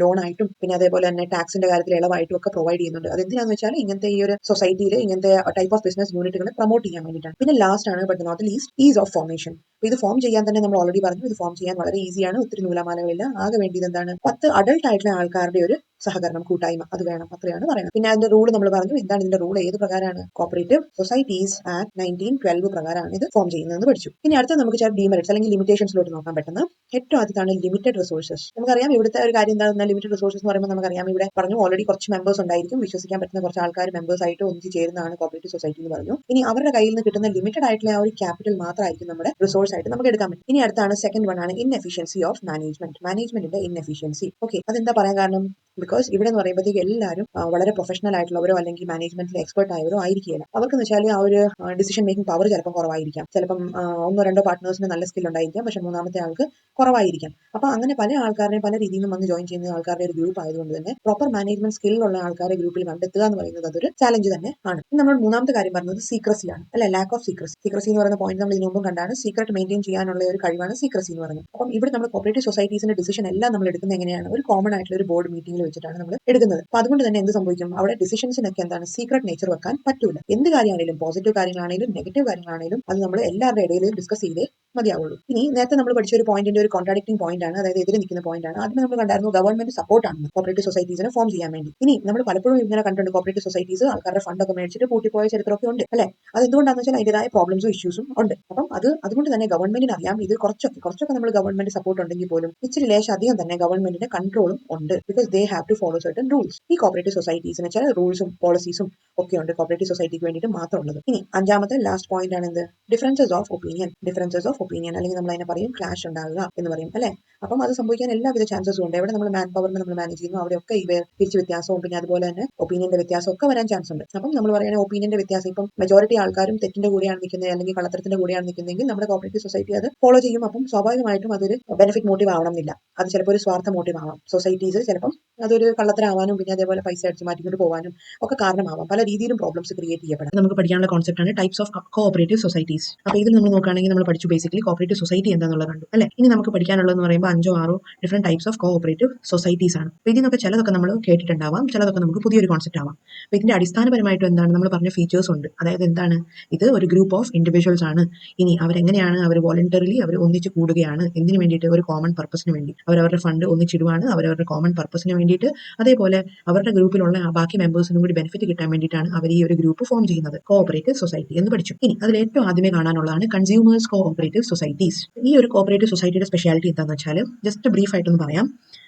ലോൺ ആയിട്ടും പിന്നെ അതേപോലെ തന്നെ ടാക്സിന്റെ കാര്യത്തിൽ ഇളവായിട്ടും ഒക്കെ പ്രൊവൈഡ് ചെയ്യുന്നുണ്ട്. അതെന്തിനാന്ന് വെച്ചാൽ ഇങ്ങനത്തെ ഈ ഒരു സൊസൈറ്റിയിൽ ഇങ്ങനത്തെ ടൈപ്പ് ഓഫ് ബിസിനസ് യൂണിറ്റുകളെ പ്രൊമോട്ട് ചെയ്യാൻ വേണ്ടിയിട്ടാണ്. പിന്നെ ലാസ്റ്റ് ആണ് but not least ease of formation. ഇത് ഫോം ചെയ്യാൻ തന്നെ നമ്മൾ ഓൾറെഡി പറഞ്ഞു, ഇത് ഫോം ചെയ്യാൻ വളരെ ഈസിയാണ്, ഒത്തിരി നൂലാമാലകളില്ല. ആകെ വേണ്ടിയത് എന്താണ്? 10 അഡൾട്ട് ആയിട്ടുള്ള ആൾക്കാരുടെ ഒരു സഹകരണം, കൂട്ടായ്മ അത് വേണം, അത്രയാണ് പറയുന്നത്. പിന്നെ അതിന്റെ റൂൾ നമ്മൾ പറഞ്ഞു. എന്താണ് ഇതിന്റെ റൂൾ? ഏത് പ്രകാരമാണ്? കോപ്പറേറ്റീവ് സൊസൈറ്റീസ് ആക്ട് 1912 പ്രകാരമാണ് ഇത് ഫോം ചെയ്യുന്നതെന്ന് പഠിച്ചു. ഇനി അടുത്ത നമുക്ക് ചില ഡിമെറിറ്റ്സ് അല്ലെങ്കിൽ ലിമിറ്റേഷൻസിലോട്ട് നോക്കാൻ പറ്റുന്ന ഏറ്റവും ആദ്യത്താണ് ലിമിറ്റഡ് റിസോഴ്സസ്. നമുക്കറിയാം ഇവിടുത്തെ ഒരു കാര്യം എന്താണെന്ന്, ലിമിറ്റഡ് റിസോഴ്സസ് എന്ന് പറയുമ്പോൾ നമുക്കറിയാം ഇവിടെ പറഞ്ഞു ഓൾറെഡി കുറച്ച് മെമ്പേഴ്സ് ഉണ്ടായിരിക്കും, വിശ്വസിക്കാൻ പറ്റുന്ന കുറച്ച് ആൾക്കാർ മെമ്പേഴ്സ് ആയിട്ട് ഒന്നിച്ച് ചേരുന്നതാണ് കോപ്പറേറ്റീവ് സൊസൈറ്റി എന്ന് പറഞ്ഞു. ഇനി അവരുടെ കയ്യിൽ നിന്ന് കിട്ടുന്ന ലിമിറ്റഡ് ആയിട്ടുള്ള ആ ഒരു ക്യാപിറ്റൽ മാത്രമായിരിക്കും നമ്മുടെ റിസോഴ്സ് ആയിട്ട് നമുക്ക് എടുക്കാൻ പറ്റും. ഇനി അടുത്താണ് സെക്കൻഡ് വൺ ആണ് ഇൻഎഫിഷ്യൻസി ഓഫ് മാനേജ്മെന്റിന്റെ ഇൻഎഫിഷ്യൻസി. ഓക്കെ, അതെന്താ പറയാൻ കാരണം? ബിക്കോസ് ഇവിടെ എന്ന് പറയുമ്പോഴത്തേക്ക് എല്ലാവരും വളരെ പ്രൊഫഷണൽ ആയിട്ടുള്ളവരോ അല്ലെങ്കിൽ മാനേജ്മെന്റിൽ എക്സ്പെർട്ട് ആയവരോ ആയിരിക്കില്ല. അവർക്കെന്ന് വെച്ചാൽ ആ ഒരു ഡിസിഷൻ മേക്കിംഗ് പവർ ചിലപ്പോൾ കുറവായിരിക്കാം. ചിലപ്പം 1-2 പാർട്ട്നേഴ്സിന് നല്ല സ്കിൽ ഉണ്ടായിരിക്കാം, പക്ഷെ മൂന്നാമത്തെ ആൾക്ക് കുറവായിരിക്കാം. അപ്പൊ അങ്ങനെ പല ആൾക്കാരെയും പല രീതിയിൽ നിന്ന് വന്ന് ജോയിൻ ചെയ്യുന്ന ആൾക്കാരുടെ ഒരു ഗ്രൂപ്പ് ആയതുകൊണ്ട് തന്നെ പ്രോപ്പർ മാനേജ്മെന്റ് സ്കില്ലുള്ള ആൾക്കാരെ ഗ്രൂപ്പിൽ കണ്ടെത്തുക എന്ന് പറയുന്നത് അതൊരു ചാലഞ്ച് തന്നെ ആണ്. നമ്മൾ മൂന്നാമത്തെ കാര്യം പറഞ്ഞത് സീക്രസിയാണ് അല്ലെ, ലാക്ക് ഓഫ് സീക്രസി. സീക്രസി എന്ന് പറയുന്ന പോയിന്റ് നമ്മൾ ഇതിനു മുമ്പും കണ്ടാണ്. സീക്രട്ട് മെയിൻറ്റെയിൻ ചെയ്യാനുള്ള ഒരു കഴിവാണ് സീക്രസി എന്ന് പറയുന്നത്. അപ്പം ഇവിടെ നമ്മൾ കോപ്പറേറ്റീവ് സൊസൈറ്റീസിന്റെ ഡിസിഷൻ എല്ലാം നമ്മൾ എടുക്കുന്നത് എങ്ങനെയാണ്? ഒരു കോമൺ ആയിട്ടുള്ള ഒരു ബോർഡ് മീറ്റിംഗിൽ വെച്ചിട്ടാണ് നമ്മൾ എടുക്കുന്നത്. അപ്പൊ അതുകൊണ്ട് തന്നെ എന്ത് സംഭവിക്കും? അവിടെ ഡിസിഷൻസിനൊക്കെ എന്താണ്? സീക്രട്ട് നേച്ചർ വെക്കാൻ പറ്റൂല. എന്ത് കാര്യമാണെങ്കിലും, പോസിറ്റീവ് കാര്യങ്ങളാണെങ്കിലും നെഗറ്റീവ് കാര്യങ്ങളാണെങ്കിലും അത് നമ്മൾ എല്ലാവരുടെ ഇടയിൽ ഡിസ്കസ് ചെയ്തേ മതിയാവുള്ളൂ. ഇനി നേരത്തെ നമ്മൾ പഠിച്ച ഒരു പോയിന്റിന്റെ ഒരു കോൺട്രാഡിക്റ്റിംഗ് പോയിന്റ് ആണ്, അതായത് എതിരെ നിൽക്കുന്ന പോയിന്റ് ആണ്. അതിന് നമ്മൾ കണ്ടായിരുന്നു ഗവൺമെന്റ് സപ്പോർട്ടാണ് കോപ്പറേറ്റീവ് സൊസൈറ്റീസിനെ ഫോം ചെയ്യാൻ വേണ്ടി. ഇനി നമ്മൾ പലപ്പോഴും ഇങ്ങനെ കണ്ടിട്ടുണ്ട് കോപ്പറേറ്റീവ് സൊസൈറ്റീസ് ആൾക്കാരുടെ ഫണ്ടൊക്കെ മേടിച്ചിട്ട് പൂട്ടിപ്പോയ ചരിത്രമൊക്കെ ഉണ്ട് അല്ലെ. അത് എന്തുകൊണ്ടാണെന്ന് വെച്ചാൽ അതിൻ്റെതായ പ്രോബ്ലംസും ഇഷ്യൂസും ഉണ്ട്. അപ്പം അതുകൊണ്ട് തന്നെ ഗവൺമെന്റിന് അറിയാം ഇത് കുറച്ചൊക്കെ നമ്മൾ ഗവൺമെന്റ് സപ്പോർട്ട് ഉണ്ടെങ്കിൽ പോലും ഇച്ചിരി ലേശം അധികം തന്നെ ഗവൺമെന്റിന്റെ കൺട്രോളും ഉണ്ട്. Because they have to follow certain rules. ഈ കോപ്പറേറ്റീവ് സൊസൈറ്റീസിന് ചില റൂൾസും പോളിസീസും ഒക്കെ ഉണ്ട് കോപ്പറേറ്റീവ് സൊസൈറ്റിക്ക് വേണ്ടിയിട്ട് മാത്രമുള്ളത്. ഇനി അഞ്ചാമത്തെ ലാസ്റ്റ് പോയിന്റ് ആണ് എന്ത്? Differences of opinion. അല്ലെങ്കിൽ നമ്മൾ അതിനെ പറയും ക്ലാഷ് ഉണ്ടാകുക എന്ന് പറയും അല്ലെ. അപ്പം അത് സംഭവിക്കാൻ എല്ലാവിധ ചാൻസസും ഉണ്ട്. എവിടെ നമ്മൾ മാൻ പവറിനെ നമ്മൾ മാനേജ് ചെയ്യുന്നു അവിടെയൊക്കെ ഇവ തിരിച്ച് വ്യത്യാസവും പിന്നെ അതുപോലെ തന്നെ ഒപ്പീനിയന്റെ വ്യത്യാസം ഒക്കെ വരാൻ ചാൻസ് ഉണ്ട്. അപ്പം നമ്മൾ പറയുന്ന ഒപ്പീനിയന്റെ വ്യത്യാസം ഇപ്പം മെജോറിറ്റി ആൾക്കാരും തെറ്റിന്റെ കൂടെയാണ് നിൽക്കുന്നത് അല്ലെങ്കിൽ കള്ളത്തരത്തിന്റെ കൂടെയാണ് നിൽക്കുന്നതെങ്കിൽ നമ്മുടെ കോപ്പറേറ്റീവ് സൊസൈറ്റി അത് ഫോളോ ചെയ്യും. അപ്പം സ്വാഭാവികമായിട്ടും അതൊരു ബെനിഫിറ്റ് മോട്ടീവ് ആവണമെന്നില്ല. അത് ചിലപ്പോൾ ഒരു സ്വാർത്ഥ മോട്ടീവ് ആവാം. സൊസൈറ്റീസ് ചിലപ്പം അതൊരു കള്ളത്തരാവാനും പിന്നെ അതേപോലെ പൈസ അടിച്ച് മാറ്റിക്കൊണ്ട് പോകാനും ഒക്കെ കാരണമാവാം. പല രീതിയിലും പ്രോബ്ലംസ് ക്രിയേറ്റ് ചെയ്യപ്പെടാം. നമുക്ക് പഠിക്കാനുള്ള കോൺസെപ്റ്റ് ആണ് ടൈപ്സ് ഓഫ് കോഓപ്പറേറ്റീവ് സൊസൈറ്റീസ്. അപ്പോൾ ഇതിൽ നമ്മൾ നോക്കുകയാണെങ്കിൽ നമ്മൾ പഠിച്ചു ബേസിക്കലി കോപ്പറേറ്റീവ് സൊസൈറ്റി എന്താണെന്നുള്ളത് കണ്ടു അല്ലെ. ഇനി നമുക്ക് പഠിക്കാനുള്ളതെന്ന് പറയുമ്പോൾ 5 or 6 different types of cooperative societies ആണ്. അപ്പോൾ ഇതിനൊക്കെ ചിലതൊക്കെ നമ്മൾ കേട്ടിട്ടുണ്ടാവാം, ചിലതൊക്കെ നമുക്ക് പുതിയൊരു കോൺസെപ്റ്റ് ആവാം. അപ്പോൾ ഇതിന്റെ അടിസ്ഥാനപരമായിട്ട് എന്താണ് നമ്മൾ പറഞ്ഞ ഫീച്ചേഴ്സ് ഉണ്ട്. അതായത് എന്താണ് ഇത് ഒരു ഗ്രൂപ്പ് ഓഫ് ഇൻഡിവിജ്വൽസ് ആണ്. ഇനി അവരെങ്ങനെയാണ് അവർ വോളണ്ടറിലി അവർ ഒന്നിച്ച് കൂടുകയാണ് എന്തിനു വേണ്ടിയിട്ട്? ഒരു കോമൺ പർപ്പസിന് വേണ്ടി. അവരവരുടെ ഫണ്ട് ഒന്നിച്ചിടുവാണ് അവരവരുടെ കോമൺ പർപ്പസിന് വേണ്ടിയിട്ട്. അതേപോലെ അവരുടെ ഗ്രൂപ്പിലുള്ള ബാക്കി മെമ്പേഴ്സിനും കൂടി ബെനിഫിറ്റ് കിട്ടാൻ വേണ്ടിയിട്ടാണ് അവർ ഈ ഒരു ഗ്രൂപ്പ് ഫോം ചെയ്യുന്നത്. കോഓപ്പറേറ്റീവ് സൊസൈറ്റി എന്ന് പഠിച്ചു. ഇനി അതിൽ ഏറ്റവും ആദ്യമേ കാണാനുള്ളതാണ് കൺസ്യൂമേഴ്സ് കോഓപ്പറേറ്റീവ് സൊസൈറ്റീസ്. ഈ ഒരു കോഓപ്പറേറ്റീവ് സൊസൈറ്റിയുടെ സ്പെഷ്യാലിറ്റി എന്താണെന്ന് വെച്ചാൽ ജസ്റ്റ് ബ്രീഫ് ആയിട്ടൊന്ന് പറയാം.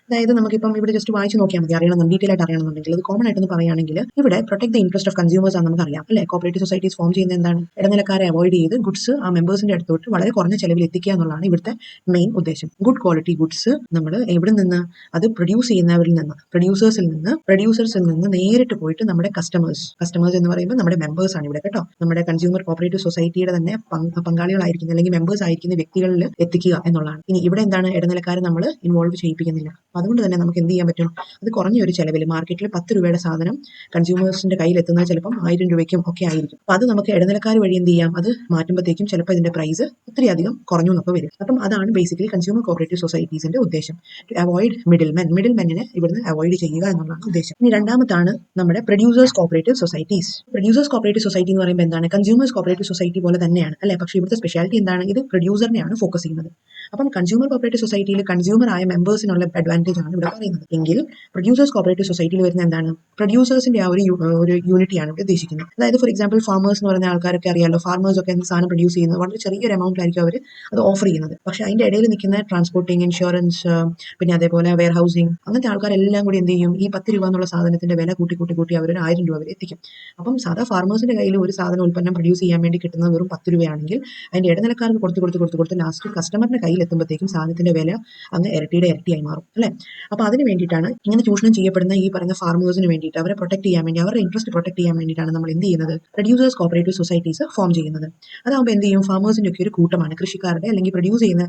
അതായത് നമുക്കിപ്പം ഇവിടെ ജസ്റ്റ് വായിച്ച് നോക്കിയാൽ മതി, അറിയണം ഡീറ്റെയിൽ ആയിട്ട് അറിയണമെന്നുണ്ടെങ്കിൽ. അത് കോമൺ ആയിട്ടൊന്ന് പറയുകയാണെങ്കിൽ ഇവിടെ protect the interest of consumers ആണ് നമുക്കറിയാം അല്ലെ. കോപ്പറേറ്റീവ് സൊസൈറ്റീസ് ഫോം ചെയ്യുന്ന എന്താണ്? ഇടനിലക്കാരെ അവോയ്ഡ് ചെയ്ത് ഗുഡ്സ് ആ മെമ്പേഴ്സിന്റെ അടുത്തോട്ട് വളരെ കുറഞ്ഞ ചെലവിൽ എത്തിക്കുക എന്നുള്ളതാണ് ഇവിടുത്തെ മെയിൻ ഉദ്ദേശം. ഗുഡ് ക്വാളിറ്റി ഗുഡ്സ് നമ്മൾ എവിടെ നിന്ന്? അത് പ്രൊഡ്യൂസ് ചെയ്യുന്നവരിൽ നിന്ന്, പ്രൊഡ്യൂസേഴ്സിൽ നിന്ന് നേരിട്ട് പോയിട്ട് നമ്മുടെ കസ്റ്റമേഴ്സ് എന്ന് പറയുമ്പോൾ നമ്മുടെ മെമ്പേഴ്സ് ആണ് ഇവിടെ കേട്ടോ. നമ്മുടെ കൺസ്യൂമർ കോപ്പറേറ്റീവ് സൊസൈറ്റിയുടെ തന്നെ പങ്കാളികളായിരിക്കുന്ന അല്ലെങ്കിൽ മെമ്പേഴ്സ് ആയിരിക്കുന്ന വ്യക്തികളിൽ എത്തിക്കുക എന്നുള്ളതാണ്. ഇനി ഇവിടെ എന്താണ്? ഇടനിലക്കാരെ നമ്മൾ ഇൻവോൾവ് ചെയ്യിപ്പിക്കുന്നില്ല. അതുകൊണ്ട് തന്നെ നമുക്ക് എന്ത് ചെയ്യാൻ പറ്റും? അത് കുറഞ്ഞ ഒരു ചെലവിൽ മാർക്കറ്റിൽ 10 രൂപയുടെ സാധനം കൺസ്യൂമേഴ്സിന്റെ കയ്യിൽ എത്തുന്നത് ചിലപ്പം 1000 രൂപയ്ക്കും ഒക്കെ ആയിരിക്കും. അപ്പോൾ അത് നമുക്ക് ഇടനിലക്കാർ വഴി എന്ത് ചെയ്യാം? അത് മാറ്റുമ്പോഴത്തേക്കും ചിലപ്പോൾ ഇതിന്റെ പ്രൈസ് ഒത്തിരി അധികം കുറഞ്ഞു എന്നൊക്കെ വരും. അപ്പം അതാണ് ബേസിക്കലി കൺസ്യൂമർ കോപ്പറേറ്റീവ് സൊസൈറ്റീസിന്റെ ഉദ്ദേശം. ടു അവോയ്ഡ് മിഡിൽമെന്നിനെ ഇവിടുന്ന് അവോയ്ഡ് ചെയ്യുക എന്നുള്ളതാണ് ഉദ്ദേശം. ഇനി രണ്ടാമത്താണ് നമ്മുടെ producers cooperative societies. Producers cooperative society എന്ന് പറയുമ്പോൾ എന്താണ്? കൺസ്യൂമേഴ്സ് കോപ്പറേറ്റീവ് സൊസൈറ്റി പോലെ തന്നെയാണ് അല്ലെ. പക്ഷേ ഇവിടുത്തെ സ്പെഷ്യാലിറ്റി എന്താണ്? ഇത് പ്രൊഡ്യൂസറിനെയാണ് ഫോക്കസ് ചെയ്യുന്നത്. അപ്പം കൺസ്യൂമർ കോപ്പറേറ്റീവ് സൊസൈറ്റിയിൽ കൺസ്യൂമർ ആയ മെമ്പേഴ്സിനുള്ള അഡ്വാൻറ്റേജ് ആണ് ഇവിടെ പറയുന്നത്. എങ്കിൽ പ്രൊഡ്യൂസേഴ്സ് കോപ്പറേറ്റീവ് സൊസൈറ്റിയിൽ വരുന്ന എന്താണ്? പ്രൊഡ്യൂസേഴ്സിന്റെ ആ ഒരു യൂണിറ്റിയാണ് ഇവിടെ ഉദ്ദേശിക്കുന്നത്. അതായത് ഫോർ എക്സാമ്പിൾ ഫാമേഴ്സ് എന്ന് പറയുന്ന ആൾക്കാരൊക്കെ അറിയാലോ. ഫാർമേഴ്സ് ഒക്കെ എന്ത് സാധനം പ്രൊഡ്യൂസ് ചെയ്യുന്നത് വളരെ ചെറിയൊരു എമൗണ്ടിലായിരിക്കും അവർ അത് ഓഫർ ചെയ്യുന്നത്. പക്ഷേ അതിന്റെ ഇടയിൽ നിൽക്കുന്ന ട്രാൻസ്പോർട്ടിങ്, ഇൻഷുറൻസ്, പിന്നെ അതേപോലെ വെയർ ഹൗസിംഗ് അങ്ങനത്തെ ആൾക്കാരെല്ലാം കൂടി എന്ത് ചെയ്യും? ഈ 10 രൂപ എന്നുള്ള സാധനത്തിന്റെ വില കൂട്ടി അവർ 1000 രൂപ വരെ എത്തിക്കും. അപ്പം സാധാ ഫാർമേഴ്സിന്റെ കയ്യിൽ ഒരു സാധനം ഉൽപ്പന്നം പ്രൊഡ്യൂസ് ചെയ്യാൻ വേണ്ടി കിട്ടുന്നത് വെറും 10 രൂപയാണെങ്കിൽ അതിന്റെ ഇടനിലക്കാർക്ക് കൊടുത്ത് ലാസ്റ്റ് കസ്റ്റമറിന്റെ കയ്യിൽ എത്തുമ്പോഴത്തേക്കും സാധനത്തിന്റെ വില അങ്ങ് ഇരട്ടിയായി മാറും അല്ലെ. അപ്പൊ അതിന് വേണ്ടിയിട്ടാണ് ഇങ്ങനെ ചൂഷണം ചെയ്യപ്പെടുന്ന ഈ പറയുന്ന ഫാർമേഴ്സിന് വേണ്ടിയിട്ട് അവരെ പ്രൊട്ടക്ട് ചെയ്യാൻ വേണ്ടി, അവരുടെ ഇൻട്രസ്റ്റ് പ്രൊട്ടക്ട് ചെയ്യാൻ വേണ്ടിയിട്ടാണ് നമ്മൾ എന്ത് ചെയ്യുന്നത്? പ്രൊഡ്യൂസേഴ്സ് കോപ്പറേറ്റീവ് സൊസൈറ്റീസ് ഫോം ചെയ്യുന്നത്. അതാകുമ്പോൾ എന്ത് ചെയ്യും? ഫാമേഴ്സിന്റെ ഒക്കെ ഒരു കൂട്ടമാണ്, കൃഷിക്കാരുടെ അല്ലെങ്കിൽ പ്രൊഡ്യൂസ് ചെയ്യുന്ന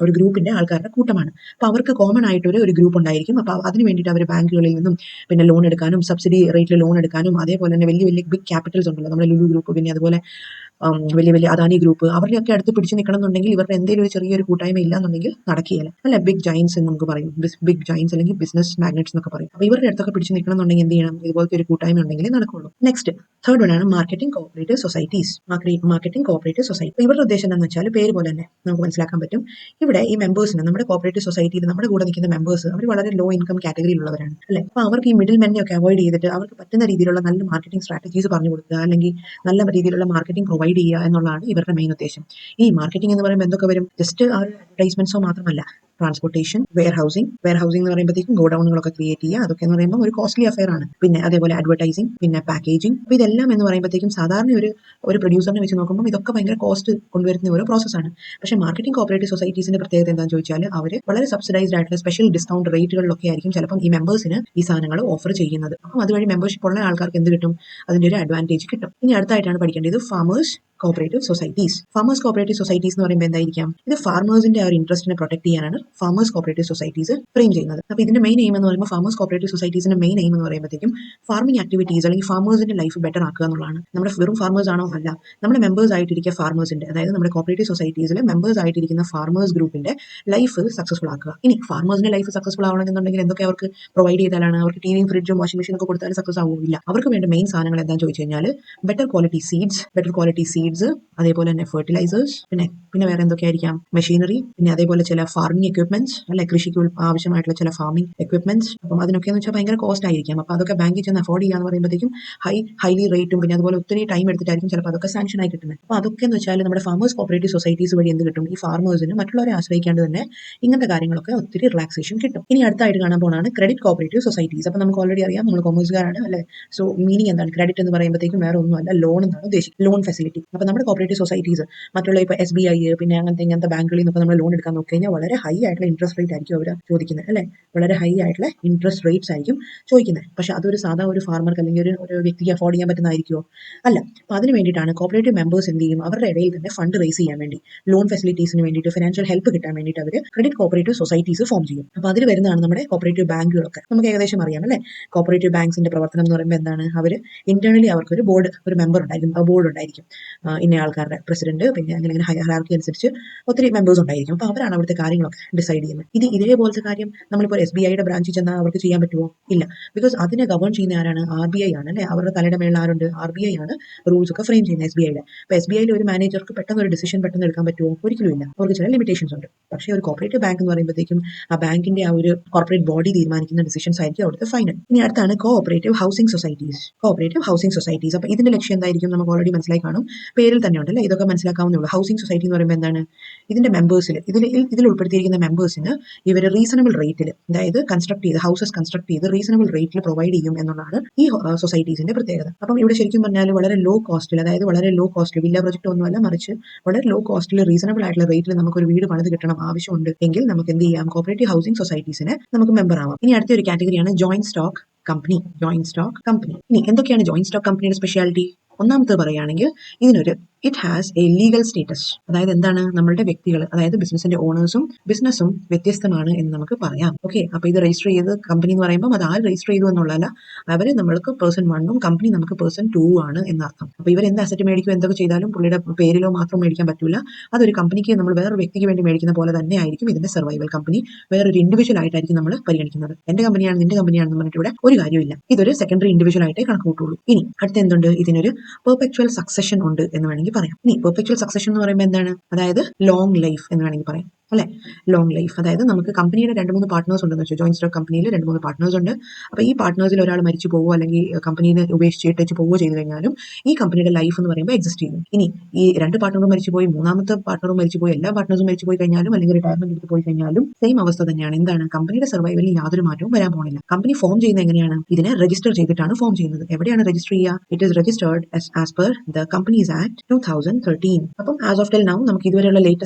ഒരു ഗ്രൂപ്പിന്റെ ആൾക്കാരുടെ കൂട്ടമാണ്. അപ്പൊ അവർക്ക് കോമൺ ആയിട്ട് ഒരു ഗ്രൂപ്പ് ഉണ്ടായിരിക്കും. അപ്പൊ അതിന് വേണ്ടിയിട്ട് അവർ ബാങ്കുകളിൽ നിന്നും പിന്നെ ലോൺ എടുക്കാനും സബ്സിഡി റേറ്റിൽ ലോൺ എടുക്കാനും അതേപോലെ തന്നെ വലിയ ബിഗ് ക്യാപിറ്റൽസ് ഉണ്ടല്ലോ നമ്മുടെ ലുലു ഗ്രൂപ്പ് പിന്നെ അതുപോലെ വലിയ അദാനി ഗ്രൂപ്പ് അവരുടെയൊക്കെ അടുത്ത് പിടിച്ചു നിൽക്കണം എന്നുണ്ടെങ്കിൽ ഇവരുടെ എന്തെങ്കിലും ഒരു ചെറിയൊരു കൂട്ടായ്മ ഇല്ല എന്നുണ്ടെങ്കിൽ നടക്കുകയില്ല അല്ലെ. ബിഗ് ജയൻസ് എന്ന് നമുക്ക് പറയും, ബിഗ് ജയൻസ് അല്ലെങ്കിൽ ബിസിനസ് മാഗ്നറ്റ്സ് എന്നൊക്കെ പറയും. അപ്പോൾ ഇവരുടെ അടുത്തൊക്കെ പിടിച്ചു നിൽക്കണം എന്നുണ്ടെങ്കിൽ എന്ത് ചെയ്യണം? ഇതുപോലത്തെ ഒരു കൂട്ടായ്മ ഉണ്ടെങ്കിൽ നടക്കുള്ളൂ. നെക്സ്റ്റ് തേർഡ് വൺ ആണ് marketing cooperative societies. Marketing cooperative society. ഇവരുടെ ഉദ്ദേശം എന്താണെന്ന് വെച്ചാൽ പേര് പോലെ തന്നെ നമുക്ക് മനസ്സിലാക്കാൻ പറ്റും. ഇവിടെ ഈ മെമ്പേഴ്സിന് നമ്മുടെ കോപ്പറേറ്റീവ് സൊസൈറ്റിയിൽ നമ്മുടെ കൂടെ നിൽക്കുന്ന മെമ്പേഴ്സ് അവർ വളരെ ലോ ഇൻകം കാറ്റഗറിയിലുള്ളവരാണ് അല്ലെ. അപ്പോൾ അവർക്ക് ഈ മിഡിൽ മെന്നെ ഒക്കെ അവോയ്ഡ് ചെയ്തിട്ട് അവർക്ക് പറ്റുന്ന രീതിയിലുള്ള നല്ല മാർക്കറ്റിംഗ് സ്ട്രാറ്റജീസ് പറഞ്ഞു കൊടുക്കുക അല്ലെങ്കിൽ നല്ല രീതിയിലുള്ള മാർക്കറ്റിംഗ് പ്രൊവൈഡ് ചെയ്യുക എന്നുള്ളതാണ് ഇവരുടെ മെയിൻ ഉദ്ദേശം. ഈ മാർക്കറ്റിംഗ് എന്ന് പറയുമ്പോൾ എന്തൊക്കെ വരും? ജസ്റ്റ് ആ ഒരു അഡ്വർടൈസ്മെന്റ്സോ മാത്രമല്ല, ട്രാൻസ്പോർട്ടേഷൻ, വെയർ ഹൗസിംഗ് എന്ന് പറയുമ്പോഴത്തേക്കും ഗോഡൌണുകളൊക്കെ ക്രിയേറ്റ് ചെയ്യുക, അതൊക്കെ എന്ന് പറയുമ്പോൾ ഒരു കോസ്റ്റ്ലി അഫെയർ ആണ്. പിന്നെ അതേപോലെ അഡ്വർടൈസിംഗ്, പിന്നെ പാക്കേജിംഗ്. അപ്പോൾ ഇതെല്ലാം എന്ന് പറയുമ്പോഴത്തേക്കും സാധാരണ ഒരു പ്രൊഡ്യൂസറിനെ വെച്ച് നോക്കുമ്പോൾ ഇതൊക്കെ ഭയങ്കര കോസ്റ്റ് കൊണ്ടുവരുന്ന ഓരോ പ്രോസസ്സാണ്. പക്ഷേ മാർക്കറ്റിംഗ് കോപ്പറേറ്റീവ് സൊസൈറ്റീസിന്റെ പ്രത്യേകത എന്താണെന്ന് ചോദിച്ചാൽ അവർ വളരെ സബ്സിഡൈസ്ഡ് ആയിട്ടുള്ള സ്പെഷ്യൽ ഡിസ്കൗണ്ട് റേറ്റുകളിലൊക്കെ ആയിരിക്കും ചിലപ്പം ഈ മെമ്പേഴ്സിന് ഈ സാധനങ്ങൾ ഓഫർ ചെയ്യുന്നത്. അപ്പം അതുവഴി മെമ്പർഷിപ്പ് ഉള്ള ആൾക്കാർക്ക് എന്ത് കിട്ടും? അതിന്റെ ഒരു അഡ്വാൻറ്റേജ് കിട്ടും. ഇനി അടുത്തായിട്ടാണ് പഠിക്കേണ്ടത് farmers cooperative societies. Farmers cooperative societies എന്ന് പറയുമ്പോൾ എന്തായിരിക്കാം? ഇത് ഫാർമേഴ്സിന്റെ ആ ഒരു ഇൻട്രസ്റ്റിനെ പ്രൊട്ടക്ട് ചെയ്യാനാണ് ഫാമേഴ്സ് കോപ്പറേറ്റീവ് സൊസൈറ്റീസ് ഫ്രെയിം ചെയ്യുന്നത്. അപ്പോൾ ഇതിന്റെ മെയിൻ എയിം എന്ന് പറയുമ്പോൾ ഫാമേഴ്സ് കോപ്പറേറ്റീവ് സൊസൈറ്റീസിന്റെ മെയിൻ എയിം എന്ന് പറയുമ്പോഴത്തേക്കും ഫാർമിംഗ് ആക്ടിവിറ്റീസ് അല്ലെങ്കിൽ ഫാമേഴ്സിന്റെ ലൈഫ് ബെറ്റർ ആക്കുക എന്നുള്ളതാണ്. നമ്മുടെ വെറും ഫാർമേഴ്സ് ആണോ? അല്ല, നമ്മുടെ മെമ്പേഴ്സ് ആയിട്ടിരിക്കുക ഫാർമേഴ്സിന്റെ, അതായത് നമ്മുടെ കോപ്പറേറ്റീവ് സൊസൈറ്റീസിലെ മെമ്പേഴ്സ് ആയിട്ടിരിക്കുന്ന ഫാർമേഴ്സ് ഗ്രൂപ്പിന്റെ ലൈഫ് സക്സസ്ഫുൾ ആക്കുക. ഇനി ഫാർമേഴ്സിന്റെ ലൈഫ് സക്സസ്ഫുൾ ആവണമെന്നുണ്ടെങ്കിൽ എന്തൊക്കെ അവർക്ക് പ്രൊവൈഡ് ചെയ്താലാണ്? അവർക്ക് ടിവിയും ഫ്രിഡ്ജും വാഷിംഗ് മെഷീനും ഒക്കെ കൊടുത്താലും സക്സസ് ആവില്ല. അവർക്ക് വേണ്ട മെയിൻ സാധനങ്ങൾ എന്താണെന്ന് ചോദിച്ചു കഴിഞ്ഞാൽ ബെറ്റർ ക്വാളിറ്റി സീഡ്സ് സീഡ്സ്, അതേപോലെ തന്നെ ഫെർട്ടിലൈസേഴ്സ്, പിന്നെ വേറെ എന്തൊക്കെയായിരിക്കാം, മെഷീനറി, പിന്നെ അതേപോലെ ചില ഫാർമിംഗ് എക്വിപ്മെന്റ്സ് അല്ലെ, കൃഷിക്ക് ആവശ്യമായിട്ടുള്ള ചില ഫാർമിംഗ് എക്വിപ്മെന്റ്സ്. അപ്പം അതിനൊക്കെ എന്ന് വെച്ചാൽ ഭയങ്കര കോസ്റ്റ് ആയിരിക്കാം. അപ്പോൾ അതൊക്കെ ബാങ്കിൽ ചെന്ന് അഫോർഡ് ചെയ്യാന്ന് പറയുമ്പോഴത്തേക്കും ഹൈലി റേറ്റും പിന്നെ അതുപോലെ ഒത്തിരി ടൈം എടുത്തിട്ടായിരിക്കും ചിലപ്പോൾ അതൊക്കെ സാങ്ഷൻ ആയി കിട്ടുന്നത്. അപ്പോൾ അതൊക്കെ എന്ന് വെച്ചാൽ നമ്മുടെ ഫാമേഴ്സ് കോപ്പറേറ്റീവ് സൊസൈറ്റീസ് വഴി എന്ത് കിട്ടും, ഈ ഫാർമേഴ്സിന് മറ്റുള്ളവരെ ആശ്രയിക്കാണ്ട് തന്നെ ഇങ്ങനത്തെ കാര്യങ്ങളൊക്കെ ഒത്തിരി റിലാക്സേഷൻ കിട്ടും. ഇനി അടുത്തായിട്ട് കാണാൻ പോകുന്നതാണ് ക്രെഡിറ്റ് കോപ്പറേറ്റീവ് സൊസൈറ്റീസ്. അപ്പോൾ നമുക്ക് ഓൾറെഡി അറിയാം, നമ്മൾ കൊമേഴ്സുകാരാണ് അല്ലെ. സോ മീനിങ് എന്താണ്, ക്രെഡിറ്റ് എന്ന് പറയുമ്പോഴത്തേക്കും വേറെ ഒന്നുമല്ല, ലോൺ എന്നാണ് ഉദ്ദേശിക്കുന്നത്, ലോൺ ഫെസിലിറ്റി. അപ്പോൾ നമ്മുടെ കോപ്പറേറ്റീവ് സൊസൈറ്റീസ് മറ്റുള്ള ഇപ്പോൾ SBI പിന്നെ ഇങ്ങനത്തെ ബാങ്കുകളിൽ നിന്നൊക്കെ നമ്മൾ ലോൺ എടുക്കാൻ നോക്കി കഴിഞ്ഞാൽ വളരെ ഹൈ ആയിട്ടുള്ള ഇൻട്രസ്റ്റ് റേറ്റ് ആയിരിക്കും അവർ ചോദിക്കുന്നത് അല്ലെ. വളരെ ഹൈ ആയിട്ടുള്ള ഇൻട്രസ്റ്റ് റേറ്റ്സ് ആയിരിക്കും ചോദിക്കുന്നത്. പക്ഷേ അതൊരു സാധാ ഒരു ഫാർമർക്ക് അല്ലെങ്കിൽ ഒരു വ്യക്തിക്ക് അഫോർഡ് ചെയ്യാൻ പറ്റുന്നതായിരിക്കുമോ? അല്ല. അപ്പോൾ അതിന് വേണ്ടിയിട്ടാണ് കോപ്പറേറ്റീവ് മെമ്പേഴ്സ് എന്ത് ചെയ്യും, അവരുടെ ഇടയിൽ തന്നെ ഫണ്ട് റേസ് ചെയ്യാൻ വേണ്ടി, ലോൺ ഫെസിലിറ്റീസിന് വേണ്ടിയിട്ട്, ഫിനാൻഷ്യൽ ഹെൽപ്പ് കിട്ടാൻ വേണ്ടിയിട്ട് അവർ ക്രെഡിറ്റ് കോപ്പറേറ്റീവ് സൊസൈറ്റീസ് ഫോം ചെയ്യും. അപ്പോൾ അതിൽ വരുന്നതാണ് നമ്മുടെ കോപ്പറേറ്റീവ് ബാങ്കുകളൊക്കെ. നമുക്ക് ഏകദേശം അറിയാം അല്ലെ. കോപ്പറേറ്റീവ് ബാങ്ക്സിന്റെ പ്രവർത്തനം എന്ന് പറയുമ്പോൾ എന്താണ്, അവർ ഇന്റേണലി അവർക്ക് ഒരു മെമ്പർ ഉണ്ടായിരിക്കും, ബോർഡ് ഉണ്ടായിരിക്കും, ഇന്ന ആൾക്കാരുടെ പ്രസിഡന്റ്, പിന്നെ അങ്ങനെ ഹയറാർക്കി അനുസരിച്ച് ഒത്തിരി മെമ്പേഴ്സ് ഉണ്ടായിരിക്കും. അപ്പോൾ അവരാണ് അവിടുത്തെ കാര്യങ്ങളൊക്കെ ഡിസൈഡ് ചെയ്യുന്നത്. ഇതേപോലത്തെ കാര്യം നമ്മളിപ്പോൾ SBIയുടെ ബ്രാഞ്ചിൽ ചെന്നാൽ അവർക്ക് ചെയ്യാൻ പറ്റുമോ? ഇല്ല. ബിക്കോസ് അതിനെ ഗവേൺ ചെയ്യുന്ന ആരാണ്? RBI ആണ് അല്ലെ. അവരുടെ തലയുടെ മേളിൽ ആരുണ്ട്? RBI ആണ് റൂൾസ് ഒക്കെ ഫ്രെയിം ചെയ്യുന്നത് SBIയുടെ. അപ്പോൾ SBIയിൽ ഒരു മാനേജർക്ക് പെട്ടെന്ന് ഒരു ഡിസിഷൻ പെട്ടെന്ന് എടുക്കാൻ പറ്റുമോ? ഒരിക്കലും ഇല്ല. അവർക്ക് ചില ലിമിറ്റേഷൻസ് ഉണ്ട്. പക്ഷേ ഒരു കോപ്പറേറ്റീവ് ബാങ്ക് എന്ന് പറയുമ്പോഴത്തേക്കും ആ ബാങ്കിന്റെ ആ ഒരു കോർപ്പറേറ്റ് ബോഡി തീരുമാനിക്കുന്ന ഡിസിഷൻസ് ആയിരിക്കും അവിടുത്തെ ഫൈനൽ. ഇനി അടുത്താണ് കോഓപ്പറേറ്റീവ് ഹൗസിംഗ് സൊസൈറ്റീസ്. അപ്പോൾ ഇതിന്റെ ലക്ഷ്യം എന്തായിരിക്കും നമുക്ക് ഓൾറെഡി മനസ്സിലായി കാണും, പേരിൽ തന്നെ ഉണ്ടല്ലേ, ഇതൊക്കെ മനസ്സിലാക്കാവുന്നേ ഉള്ളൂ. ഹൗസിംഗ് സൊസൈറ്റി എന്ന് പറയുമ്പോൾ എന്താണ്, ഇതിന്റെ മെമ്പേഴ്സിൽ ഇതിൽ ഉൾപ്പെടുത്തിയിരിക്കുന്ന മെമ്പേഴ്സിന് ഇവർ റീസണബിൾ റേറ്റിൽ, അതായത് ഹൗസസ് കൺസ്ട്രക്ട് ചെയ്ത് റീസണബിൾ റേറ്റിൽ പ്രൊവൈഡ് ചെയ്യും എന്നുള്ളതാണ് ഈ സൊസൈറ്റീസിന്റെ പ്രത്യേകത. അപ്പം ഇവിടെ ശരിക്കും പറഞ്ഞാൽ വളരെ ലോ കോസ്റ്റിൽ, അതായത് വളരെ ലോ കോസ്റ്റിൽ, വില്ല പ്രൊജക്ട് ഒന്നുമല്ല, മറിച്ച് വളരെ ലോ കോസ്റ്റിൽ റീസണബിൾ ആയിട്ടുള്ള റേറ്റിൽ നമുക്കൊരു വീട് പണിത് കിട്ടണം ആവശ്യമുണ്ട് എങ്കിൽ നമുക്ക് എന്ത് ചെയ്യാം, കോപ്പറേറ്റീവ് ഹൗസിംഗ് സൊസൈറ്റീസിനെ നമുക്ക് മെമ്പർ ആവാം. ഇനി അടുത്ത ഒരു കാറ്റഗറിയാണ് ജോയിന്റ് സ്റ്റോക്ക് കമ്പനി. ഇനി എന്തൊക്കെയാണ് ജോയിന്റ് സ്റ്റോക്ക് കമ്പനിയുടെ സ്പെഷ്യാലിറ്റി? ഒന്നാമത്തെ പറയുകയാണെങ്കിൽ it has A legal status. അതായത് എന്താണ്, നമ്മളുടെ വ്യക്തികൾ, അതായത് ബിസിനസിന്റെ ഓണേഴ്സും ബിസിനസ്സും വ്യത്യസ്തമാണ് എന്ന് നമുക്ക് പറയാം. ഓക്കെ. അപ്പോൾ ഇത് രജിസ്റ്റർ ചെയ്ത് കമ്പനി എന്ന് പറയുമ്പോൾ അത് ആര് രജിസ്റ്റർ ചെയ്തു എന്നുള്ളതല്ല, അവര് നമ്മൾക്ക് പേഴ്സൺ 1ഉം കമ്പനി നമുക്ക് പേഴ്സൺ 2 ആണ് എന്നർത്ഥം. അപ്പോൾ ഇവർ എന്ത് അസറ്റ് മേടിക്കും, എന്തൊക്കെ ചെയ്താലും പുള്ളിയുടെ പേരിലോ മാത്രം മേടിക്കാൻ പറ്റില്ല. അതൊരു കമ്പനിക്ക്, നമ്മൾ വേറൊരു വ്യക്തിക്ക് വേണ്ടി മേടിക്കുന്ന പോലെ തന്നെ ആയിരിക്കും ഇതിന്റെ സർവൈവൽ. കമ്പനി വേറൊരു ഇൻഡിവിജ്വൽ ആയിട്ടായിരിക്കും നമ്മൾ പരിഗണിക്കുന്നത്. എന്റെ കമ്പനിയാണ്, നിന്റെ കമ്പനിയാണെന്ന് പറഞ്ഞിട്ട് ഇവിടെ ഒരു കാര്യമില്ല. ഇതൊരു സെക്കൻഡറി ഇൻഡിവിജ്വൽ ആയിട്ടേ കണക്കുകൂട്ടുള്ളൂ. ഇനി അടുത്ത എന്തുണ്ട്, ഇതിനൊരു പെർപെക്ച്വൽ സക്സഷൻ ഉണ്ട് എന്ന് വേണമെങ്കിൽ പറയാം. ഇനി പെർപെക്ച്വൽ സക്സഷൻ എന്ന് പറയുമ്പോൾ എന്താണ്, അതായത് ലോങ് ലൈഫ് എന്ന് വേണമെങ്കിൽ പറയാം അല്ലെ. ലോങ് ലൈഫ്, അതായത് നമുക്ക് കമ്പനിയുടെ 2-3 പാർട്ട്നേഴ്സ് ഉണ്ടെന്ന് വെച്ചാൽ, ജോയിന്റ് സ്റ്റോക്ക് കമ്പനിയിൽ 2-3 പാർട്ട്നേഴ്സ് ഉണ്ട്. അപ്പോൾ ഈ പാർട്ട്നേഴ്സിൽ ഒരാൾ മരിച്ചു പോകുമോ അല്ലെങ്കിൽ കമ്പനിയെ ഉപേക്ഷിച്ചിട്ട് പോവുകയോ ചെയ്തു കഴിഞ്ഞാലും ഈ കമ്പനിയുടെ ലൈഫ് എന്ന് പറയുമ്പോൾ എക്സിസ്റ്റ് ചെയ്യും. ഇനി ഈ 2 പാർട്ട്ണറും മരിച്ചുപോയി, 3-ാമത്തെ പാർട്ട്ണറും മരിച്ചുപോയി, എല്ലാ പാർട്ട്നേഴ്സും മരിച്ചു പോയി കഴിഞ്ഞാലും അല്ലെങ്കിൽ റിട്ടയർമെന്റ് എടുത്ത് പോയി കഴിഞ്ഞാലും സെയിം അവസ്ഥ തന്നെയാണ്. എന്താണ്, കമ്പനിയുടെ സർവൈവലിൽ യാതൊരു മാറ്റവും വരാൻ പോകുന്നില്ല. കമ്പനി ഫോം ചെയ്യുന്നത് എങ്ങനെയാണ്, ഇതിനെ രജിസ്റ്റർ ചെയ്തിട്ടാണ് ഫോം ചെയ്യുന്നത്. എവിടെയാണ് രജിസ്റ്റർ ചെയ്യുക? It is registered as per the companies act 2013. അപ്പം ആസ് ഓഫ് ടിൽ നൗ നമുക്ക് ഇതുവരെയുള്ള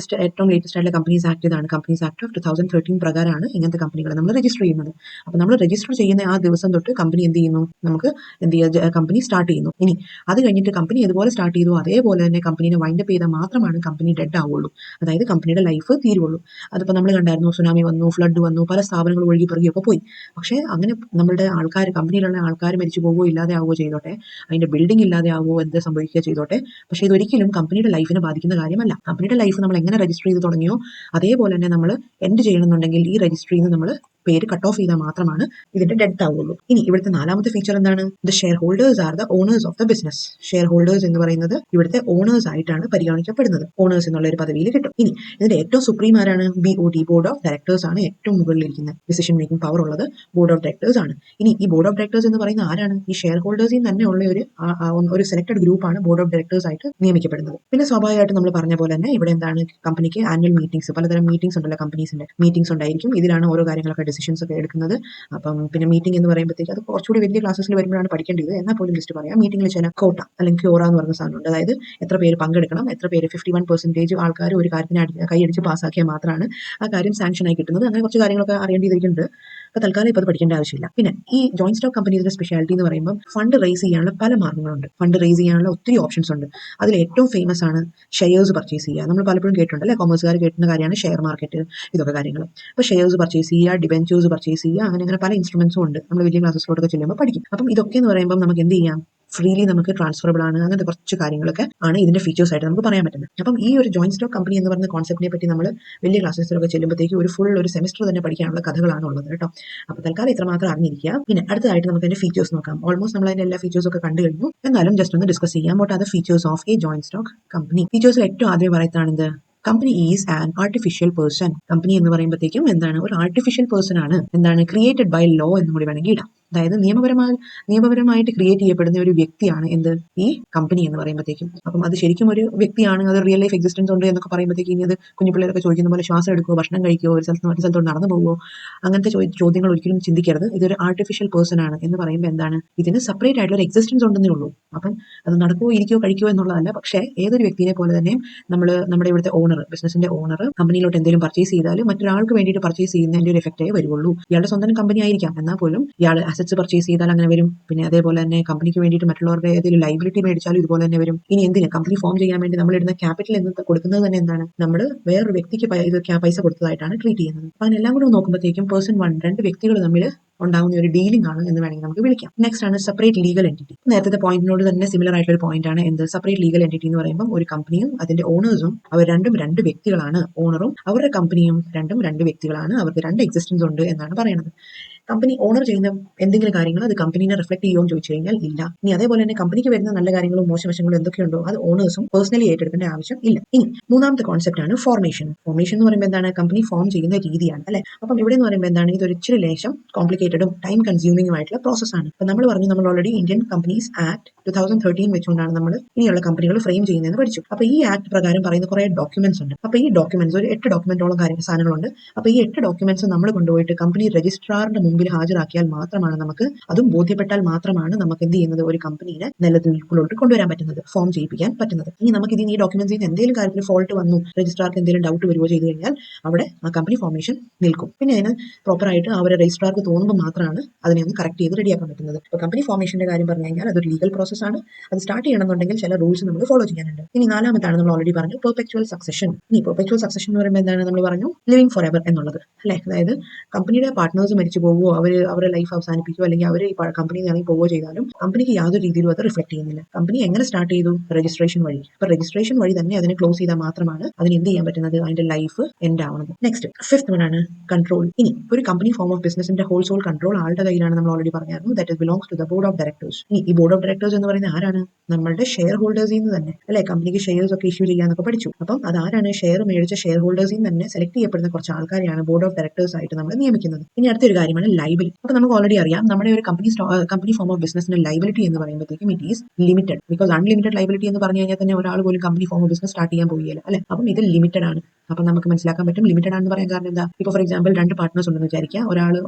ഏറ്റവും ലേറ്റസ്റ്റ് ആയിട്ടുള്ള കമ്പനീസ് ആക്ട് ഇതാണ്. കമ്പനീസ് ആക്ട് ഓഫ് 2013 പ്രകാരമാണ് ഇങ്ങനത്തെ കമ്പനികളെ നമ്മൾ രജിസ്റ്റർ ചെയ്യുന്നത്. അപ്പോൾ നമ്മൾ രജിസ്റ്റർ ചെയ്യുന്ന ആ ദിവസം തൊട്ട് കമ്പനി എന്ത് ചെയ്യുന്നു, നമുക്ക് കമ്പനി സ്റ്റാർട്ട് ചെയ്യുന്നു. ഇനി അത് കഴിഞ്ഞിട്ട് കമ്പനി ഏതുപോലെ സ്റ്റാർട്ട് ചെയ്തു അതേപോലെ തന്നെ കമ്പനിനെ വൈൻഡപ്പ് ചെയ്താൽ മാത്രമാണ് കമ്പനി ഡെഡ് ആവുള്ളൂ. അതായത് കമ്പനിയുടെ ലൈഫ് തീരുള്ളൂ. അതിപ്പോൾ നമ്മൾ കണ്ടായിരുന്നു, സുനാമി വന്നു, ഫ്ലഡ് വന്നു, പല സ്ഥാപനങ്ങൾ ഒഴുകി പെറുകിയൊക്കെ പോയി. പക്ഷേ അങ്ങനെ നമ്മുടെ കമ്പനിയിലുള്ള ആൾക്കാർ മരിച്ചു പോവുകയോ ഇല്ലാതെ ആവുകയോ ചെയ്തോട്ടെ, അതിന്റെ ബിൽഡിംഗ് ഇല്ലാതെ ആവുകയോ എന്ത് സംഭവിക്കുക ചെയ്തോട്ടെ, പക്ഷേ ഇതൊരിക്കലും കമ്പനിയുടെ ലൈഫിനെ ബാധിക്കുന്ന കാര്യമല്ല. കമ്പനിയുടെ ലൈഫ് നമ്മൾ എങ്ങനെ രജിസ്റ്റർ ചെയ്ത് തുടങ്ങിയോ അതേപോലെ തന്നെ നമ്മൾ എൻഡ് ചെയ്യണമെന്നുണ്ടെങ്കിൽ ഈ രജിസ്ട്രിയിൽ നിന്ന് നമ്മൾ പേര് കട്ട് ഓഫ് ചെയ്താൽ മാത്രമാണ് ഇതിന്റെ ഡെത്ത് ആവുള്ളൂ. ഇനി ഇവിടുത്തെ 4ാമത്തെ ഫീച്ചർ എന്താണ്, the shareholders are the owners of the business. Shareholders എന്ന് പറയുന്നത് ഇവിടുത്തെ ഓണേഴ്സ് ആയിട്ടാണ് പരിഗണിക്കപ്പെടുന്നത്. ഓണേഴ്സ് എന്നുള്ള ഒരു പദവിയിൽ കിട്ടും. ഇനി ഇതിന്റെ ഏറ്റവും സുപ്രീം ആരാണ്? BOD, ബോർഡ് ഓഫ് ഡയറക്ടേഴ്സ് ആണ് ഏറ്റവും മുകളിലിരിക്കുന്നത്. ഡിസിഷൻ മേക്കിംഗ് പവർ ഉള്ളത് ബോർഡ് ഓഫ് ഡയറക്ടേഴ്സ് ആണ്. ഇനി ഈ ബോർഡ് ഓഫ് ഡയറക്ടേഴ്സ് എന്ന് പറയുന്ന ആരാണ്? ഈ ഷെയർ ഹോൾഡേഴ്സിൽ തന്നെ ഉള്ള ഒരു സെലക്ടഡ് ഗ്രൂപ്പാണ് ബോർഡ് ഓഫ് ഡയറക്ടേഴ്സ് ആയിട്ട് നിയമിക്കപ്പെടുന്നത്. പിന്നെ സ്വാഭാവികമായിട്ട് നമ്മൾ പറഞ്ഞ പോലെ തന്നെ ഇവിടെ എന്താണ്, കമ്പനിക്ക് ആനുവൽ മീറ്റിംഗ്സ്, പലതരം മീറ്റിംഗ്സ് ഉണ്ടല്ലോ, കമ്പനീസിന്റെ മീറ്റിംഗ്സ് ഉണ്ടായിരിക്കും. ഇതിലാണ് ഓരോ കാര്യങ്ങളൊക്കെ ഡിസിഷൻസ് ഒക്കെ എടുക്കുന്നത്. അപ്പം പിന്നെ മീറ്റിംഗ് എന്ന് പറയുമ്പോഴത്തേക്ക് അത് കുറച്ചുകൂടി വലിയ ക്ലാസ്സിൽ വരുമ്പോഴാണ് പഠിക്കേണ്ടത്. എന്നാൽ പോലും ലിസ്റ്റ് പറയാം. മീറ്റിംഗിൽ ചില കോട്ട അല്ലെങ്കിൽ ക്യോറ എന്ന് പറയുന്ന സാധനമുണ്ട്. അതായത് എത്ര പേര് പങ്കെടുക്കണം, എത്ര പേര് 51% ആൾക്കാർ ഒരു കാര്യത്തിന് കൈയടിച്ച് പാസ്സാക്കിയാൽ മാത്രമാണ് ആ കാര്യം സാങ്ഷൻ ആയി കിട്ടുന്നത്. അങ്ങനെ കുറച്ച് കാര്യങ്ങളൊക്കെ അറിയേണ്ടിയിരിക്കുന്നുണ്ട്. അപ്പോൾ തൽക്കാലം ഇപ്പോൾ അത് പഠിക്കേണ്ട ആവശ്യമില്ല. പിന്നെ ഈ ജോയിന്റ് സ്റ്റോക്ക് കമ്പനീസിന്റെ സ്പെഷ്യാലിറ്റി എന്ന് പറയുമ്പോൾ ഫണ്ട് റേസ് ചെയ്യാനുള്ള പല മാർഗ്ഗങ്ങളുണ്ട്. ഫണ്ട് റേസ് ചെയ്യാനുള്ള ഒത്തിരി ഓപ്ഷൻസ് ഉണ്ട്. അതിൽ ഏറ്റവും ഫേമസ് ആണ് ഷെയർസ് പർച്ചേസ് ചെയ്യുക. നമ്മൾ പലപ്പോഴും കേട്ടിട്ടുണ്ട് അല്ലെ, കൊമേഴ്സുകാർ കേട്ടുന്ന കാര്യമാണ് ഷെയർ മാർക്കറ്റ്, ഇതൊക്കെ കാര്യങ്ങൾ. അപ്പോൾ ഷെയർസ് പർച്ചേസ് ചെയ്യുക, ഡിബെഞ്ചേഴ്സ് പർച്ചേസ് ചെയ്യുക, അങ്ങനെ പല ഇൻസ്ട്രുമെന്റ്സും ഉണ്ട്. നമ്മൾ വലിയ ക്ലാസ്സിലോട്ടൊക്കെ ചെല്ലുമ്പോൾ പഠിക്കും. അപ്പം ഇതൊക്കെ എന്ന് പറയുമ്പോൾ നമുക്ക് എന്ത് ചെയ്യാം, ഫ്രീലി നമുക്ക് ട്രാൻസ്ഫറബിൾ ആണ്, അങ്ങനത്തെ കുറച്ച് കാര്യങ്ങളൊക്കെ ആണ് ഇതിന്റെ ഫീച്ചേഴ്സ് ആയിട്ട് നമുക്ക് പറയാൻ പറ്റുന്നത്. അപ്പം ഈ ഒരു ജോയിന്റ് സ്റ്റോക്ക് കമ്പനി എന്ന് പറയുന്ന കോൺസെപ്റ്റിനെ പറ്റി നമ്മൾ വലിയ ക്ലാസ്സസിലൊക്കെ ചെല്ലുമ്പോഴത്തേക്ക് ഒരു സെമിസ്റ്റർ തന്നെ പഠിക്കാനുള്ള കഥകളാണ് ഉള്ളത് കേട്ടോ. അപ്പോൾ തൽക്കാലം ഇത്രമാത്രം അറിഞ്ഞിരിക്കുക. പിന്നെ അടുത്തതായിട്ട് നമുക്ക് അതിന്റെ ഫീച്ചേഴ്സ് നോക്കാം. ഓൾമോസ്റ്റ് നമ്മൾ അതിന്റെ എല്ലാ ഫീച്ചേഴ്സ് ഒക്കെ കണ്ടു കഴിഞ്ഞു. എന്നാലും ജസ്റ്റ് ഒന്ന് ഡിസ്കസ് ചെയ്യാം. What are the features of a joint stock company? ഫീച്ചേഴ്സിൽ ഏറ്റവും ആദ്യം പറയുന്നതാണ് company is an artificial person. Company എന്ന് പറയുമ്പോഴത്തേക്കും എന്താണ്, ഒരു ആർട്ടിഫിഷ്യൽ പേഴ്സൺ ആണ്. എന്താണ്, ക്രിയേറ്റഡ് ബൈ ലോ എന്ന് കൂടി വേണമെങ്കിൽ ഇടാം. അതായത് നിയമപരമായിട്ട് ക്രിയേറ്റ് ചെയ്യപ്പെടുന്ന ഒരു വ്യക്തിയാണ് എന്ത്, ഈ കമ്പനി എന്ന് പറയുമ്പോഴത്തേക്കും. അപ്പം അത് ശരിക്കും ഒരു വ്യക്തിയാണ്, അത് റിയൽ ലൈഫ് എക്സിസ്റ്റൻസ് ഉണ്ട് എന്നൊക്കെ പറയുമ്പോഴത്തേക്കും ഇനി അത് കുഞ്ഞു പിള്ളേരൊക്കെ ചോദിക്കുന്ന പോലെ ശ്വാസം എടുക്കുമോ, ഭക്ഷണം കഴിക്കുമോ, ഒരു സ്ഥലത്ത് മറ്റു സ്ഥലത്തോട് നടന്നു പോകുമോ, അങ്ങനത്തെ ചോദ്യങ്ങൾ ഒരിക്കലും ചിന്തിക്കരുത്. ഇതൊരു ആർട്ടിഫിഷ്യൽ പേഴ്സൺ ആണ് എന്ന് പറയുമ്പോൾ എന്താണ്, ഇതിന് സെപ്പറേറ്റ് ആയിട്ടുള്ള ഒരു എക്സിസ്റ്റൻസ് ഉണ്ടെന്നേ ഉള്ളൂ. അപ്പം അത് നടക്കുമോ ഇരിക്കുകയോ കഴിക്കുമോ എന്നുള്ളതല്ല. പക്ഷേ ഏതൊരു വ്യക്തിയെ പോലെ തന്നെ നമ്മുടെ ഇവിടുത്തെ ഓണർ, ബിസിനസിന്റെ ഓണർ കമ്പനിയിലോട്ട് എന്തെങ്കിലും പർച്ചേസ് ചെയ്താൽ മറ്റൊരാൾക്ക് വേണ്ടിയിട്ട് പർച്ചേസ് ചെയ്യുന്നതിന്റെ ഒരു എഫക്റ്റേ വരുള്ളൂ. ഇയാളുടെ സ്വന്തം കമ്പനി ആയിരിക്കാം, എന്നാൽ പോലും ഇയാൾ അസറ്റ്സ് പർച്ചേസ് ചെയ്താൽ അങ്ങനെ വരും. പിന്നെ അതേപോലെ തന്നെ കമ്പനിക്ക് വേണ്ടിയിട്ട് മറ്റുള്ളവരുടെ ഏതെങ്കിലും ലൈബിലിറ്റി മേടിച്ചാലും ഇതുപോലെ തന്നെ വരും. ഇനി എന്തിന്, കമ്പനി ഫോം ചെയ്യാൻ വേണ്ടി നമ്മൾ ഇടുന്ന ക്യാപിറ്റൽ എന്ന് കൊടുക്കുന്നത് തന്നെ എന്താണ്, നമ്മൾ വേറൊരു വ്യക്തിക്ക് പൈസ കൊടുത്തതായിട്ടാണ് ട്രീറ്റ് ചെയ്യുന്നത്. അപ്പൊ അതിനെല്ലാം കൂടെ നോക്കുമ്പോഴത്തേക്കും പേഴ്സൺ 1 രണ്ട് വ്യക്തികൾ തമ്മിൽ ഉണ്ടാകുന്ന ഒരു ഡീലിംഗ് ആണ് എന്ന് വേണമെങ്കിൽ നമുക്ക് വിളിക്കാം. നെക്സ്റ്റ് ആണ് സെപ്പറേറ്റ് ലീഗൽ എൻറ്റിറ്റി. നേരത്തെ പോയിന്റിനോട് തന്നെ സിമിലർ ആയിട്ടുള്ള ഒരു പോയിന്റ് ആണ് എന്ത്, സെപ്പറേറ്റ് ലീഗൽ എൻറ്റിറ്റി എന്ന് പറയുമ്പോൾ ഒരു കമ്പനിയും അതിന്റെ ഓണേഴ്സും അവർ രണ്ടും രണ്ട് വ്യക്തികളാണ്. ഓണറും അവരുടെ കമ്പനിയും രണ്ടും രണ്ട് വ്യക്തികളാണ്, അവർക്ക് രണ്ട് എക്സിസ്റ്റൻസ് ഉണ്ട് എന്നാണ് പറയുന്നത്. കമ്പനി ഓണർ ചെയ്യുന്ന എന്തെങ്കിലും കാര്യങ്ങൾ അത് കമ്പനീനെ റിഫ്ലക്ട് ചെയ്യുമോ എന്ന് ചോദിച്ചു കഴിഞ്ഞാൽ ഇല്ല. ഇനി അതേപോലെ തന്നെ കമ്പനിക്ക് വരുന്ന നല്ല കാര്യങ്ങളും മോശവശങ്ങളും എന്തൊക്കെയുണ്ടോ അത് ഓണേഴ്സും പേഴ്സണലി ഏറ്റെടുക്കേണ്ട ആവശ്യം ഇല്ല. ഇനി മൂന്നാമത്തെ കോൺസെപ്റ്റ് ആണ് ഫോർമേഷൻ. ഫോർമേഷൻ എന്ന് പറയുമ്പോൾ എന്താണ്, കമ്പനി ഫോം ചെയ്യുന്ന രീതിയാണ് അല്ലെ. അപ്പം ഇവിടെ എന്ന് പറയുമ്പോൾ എന്താണ്, ഇതൊരു ഇച്ചിരി ലേശം കോംപ്ലിക്കേറ്റഡും ടൈം കൺസ്യൂമിംഗും ആയിട്ടുള്ള പ്രോസസ്സാണ്. അപ്പം നമ്മൾ ഓൾറെഡി ഇന്ത്യൻ കമ്പനീസ് ആക്ട് 2013 വെച്ചുകൊണ്ടാണ് നമ്മൾ ഇനിയുള്ള കമ്പനികൾ ഫ്രെയിം ചെയ്യുന്നതെന്ന് പഠിച്ചു. അപ്പൊ ഈ ആക്ട് പ്രകാരം പറയുന്ന കുറെ ഡോക്യുമെന്റ്സ് ഉണ്ട്. അപ്പൊ ഈ ഡോക്യുമെന്റ്സ് ഒരു 8 ഡോക്യുമെന്റോളം സാധനങ്ങളുണ്ട്. അപ്പൊ ഈ 8 ഡോക്യുമെന്റ്സ് നമ്മൾ കൊണ്ടുപോയിട്ട് കമ്പനി രജിസ്ട്രാറിന്റെ മുമ്പിൽ ഹാജരാക്കിയാൽ മാത്രമാണ് നമുക്ക്, അതും ബോധ്യപ്പെട്ടാൽ മാത്രമാണ് നമുക്ക് എന്ത് ചെയ്യുന്നത്, ഒരു കമ്പനിയെ നിലനിൽപ്പിലോട്ട് കൊണ്ടുവരാൻ പറ്റുന്നത്, ഫോം ചെയ്യിപ്പിക്കാൻ പറ്റുന്നത്. ഇനി നമുക്ക് ഇതിന് ഈ ഡോക്യുമെന്റ്സിൽ എന്തെങ്കിലും കാര്യത്തിൽ ഫോൾട്ട് വന്നു, രജിസ്ട്രാർക്ക് എന്തെങ്കിലും ഡൗട്ട് വരുവോ ചെയ്തു കഴിഞ്ഞാൽ അവിടെ ആ കമ്പനി ഫോർമേഷൻ നിൽക്കും. പിന്നെ അതിന് പ്രോപ്പറായിട്ട് അവരെ രജിസ്ട്രാർക്ക് തോന്നുമ്പോൾ മാത്രമാണ് അതിനെ ഒന്ന് കറക്റ്റ് ചെയ്ത് റെഡിയാക്കാൻ പറ്റുന്നത്. ഇപ്പോൾ കമ്പനി ഫോർമേഷന്റെ കാര്യം പറഞ്ഞു കഴിഞ്ഞാൽ അതൊരു ലീഗൽ പ്രോസസ്സാണ്. അത് സ്റ്റാർട്ട് ചെയ്യണമെന്നുണ്ടെങ്കിൽ ചില റൂൾസ് നമ്മൾ ഫോളോ ചെയ്യാനുണ്ട്. ഇനി നാലാമത്താണ് നമ്മൾ ഓൾറെഡി പറഞ്ഞു പെർപെക്ച്വൽ സക്സഷൻ. ഇനി പെർപെക്ച്വൽ സക്സഷൻ എന്ന് പറയുമ്പോൾ എന്താണ്, നമ്മൾ പറഞ്ഞു ലിവിങ് ഫോർ എവർ എന്നുള്ളത് അല്ലെ. അതായത് കമ്പനിയുടെ പാർട്ട്നേഴ്സ് മരിച്ചു പോകുമോ, അവരുടെ ലൈഫ് അവസാനിപ്പിക്കുകയോ അല്ലെങ്കിൽ അവർ ഈ കമ്പനിയിൽ ഇറങ്ങി പോവുകയോ ചെയ്താലും കമ്പനിക്ക് യാതൊരു രീതിയിലും അത് റിഫ്ലക്ട് ചെയ്യുന്നില്ല. കമ്പനി എങ്ങനെ സ്റ്റാർട്ട് ചെയ്തു, രജിസ്ട്രേഷൻ വഴി. അപ്പൊ രജിസ്ട്രേഷൻ വഴി തന്നെ അതിനെ ക്ലോസ് ചെയ്താൽ മാത്രമാണ് അതിന് എന്ത് ചെയ്യാൻ പറ്റുന്നത്, അതിന്റെ ലൈഫ് എൻഡ് ആവുന്നത്. നെക്സ്റ്റ് ഫിഫ്ത്ത് വൺ ആണ് കൺട്രോൾ. ഇനി ഒരു കമ്പനി ഫോം ഓഫ് ബിസിനസിന്റെ ഹോൾ സോൾ കൺട്രോൾ ആളുടെ കയ്യിലാണ്. നമ്മൾ ഓൾറെഡി പറഞ്ഞായിരുന്നു that belongs to the board of directors. ഇനി ഈ ബോർഡ് ഓഫ് ഡയറക്ടേഴ്സ് എന്ന് പറയുന്നത് ആരാണ്, നമ്മളുടെ ഷെയർ ഹോൾഡേഴ്സിൽ നിന്ന് തന്നെ അല്ലെ. കമ്പനിക്ക് ഷെയർസ് ഒക്കെ ഇഷ്യൂ ചെയ്യാന്നൊക്കെ പഠിച്ചു. അപ്പം അതാരാണ്, ഷെയർ മേടിച്ച ഷെയർ ഹോൾഡേഴ്സിൽ നിന്ന് തന്നെ സെലക്ട് ചെയ്യപ്പെടുന്ന കുറച്ച് ആൾക്കാരെയാണ് ബോർഡ് ഓഫ് ഡയറക്ടേഴ്സ് ആയിട്ട് നമ്മൾ നിയമിക്കുന്നത്. ഇനി അടുത്തൊരു കാര്യമാണ് ലൈബിലിറ്റി. അപ്പൊ നമുക്ക് ഓൾറെഡി അറിയാം നമ്മുടെ ഒരു കമ്പനി ഫോം ഓഫ് ബിസിനസിന്റെ ലൈബിലിറ്റി എന്ന് പറയുമ്പോഴത്തേക്കും it is limited. Because unlimited liability എന്ന് പറഞ്ഞു കഴിഞ്ഞാൽ തന്നെ ഒരാൾ പോലും company form of business start ചെയ്യാൻ പോവുകയില്ല അല്ലെ. അപ്പം ഇത് ലിമിറ്റഡ് ആണ്. അപ്പൊ നമുക്ക് മനസ്സിലാക്കാൻ പറ്റും ലിമിറ്റഡ് ആണെന്ന് പറയാൻ കാരണം എന്താ, ഇപ്പോൾ ഫോർ എക്സാമ്പിൾ 2 പാർട്ട്നേഴ്സ് ഉണ്ടെന്ന് വിചാരിക്കുക.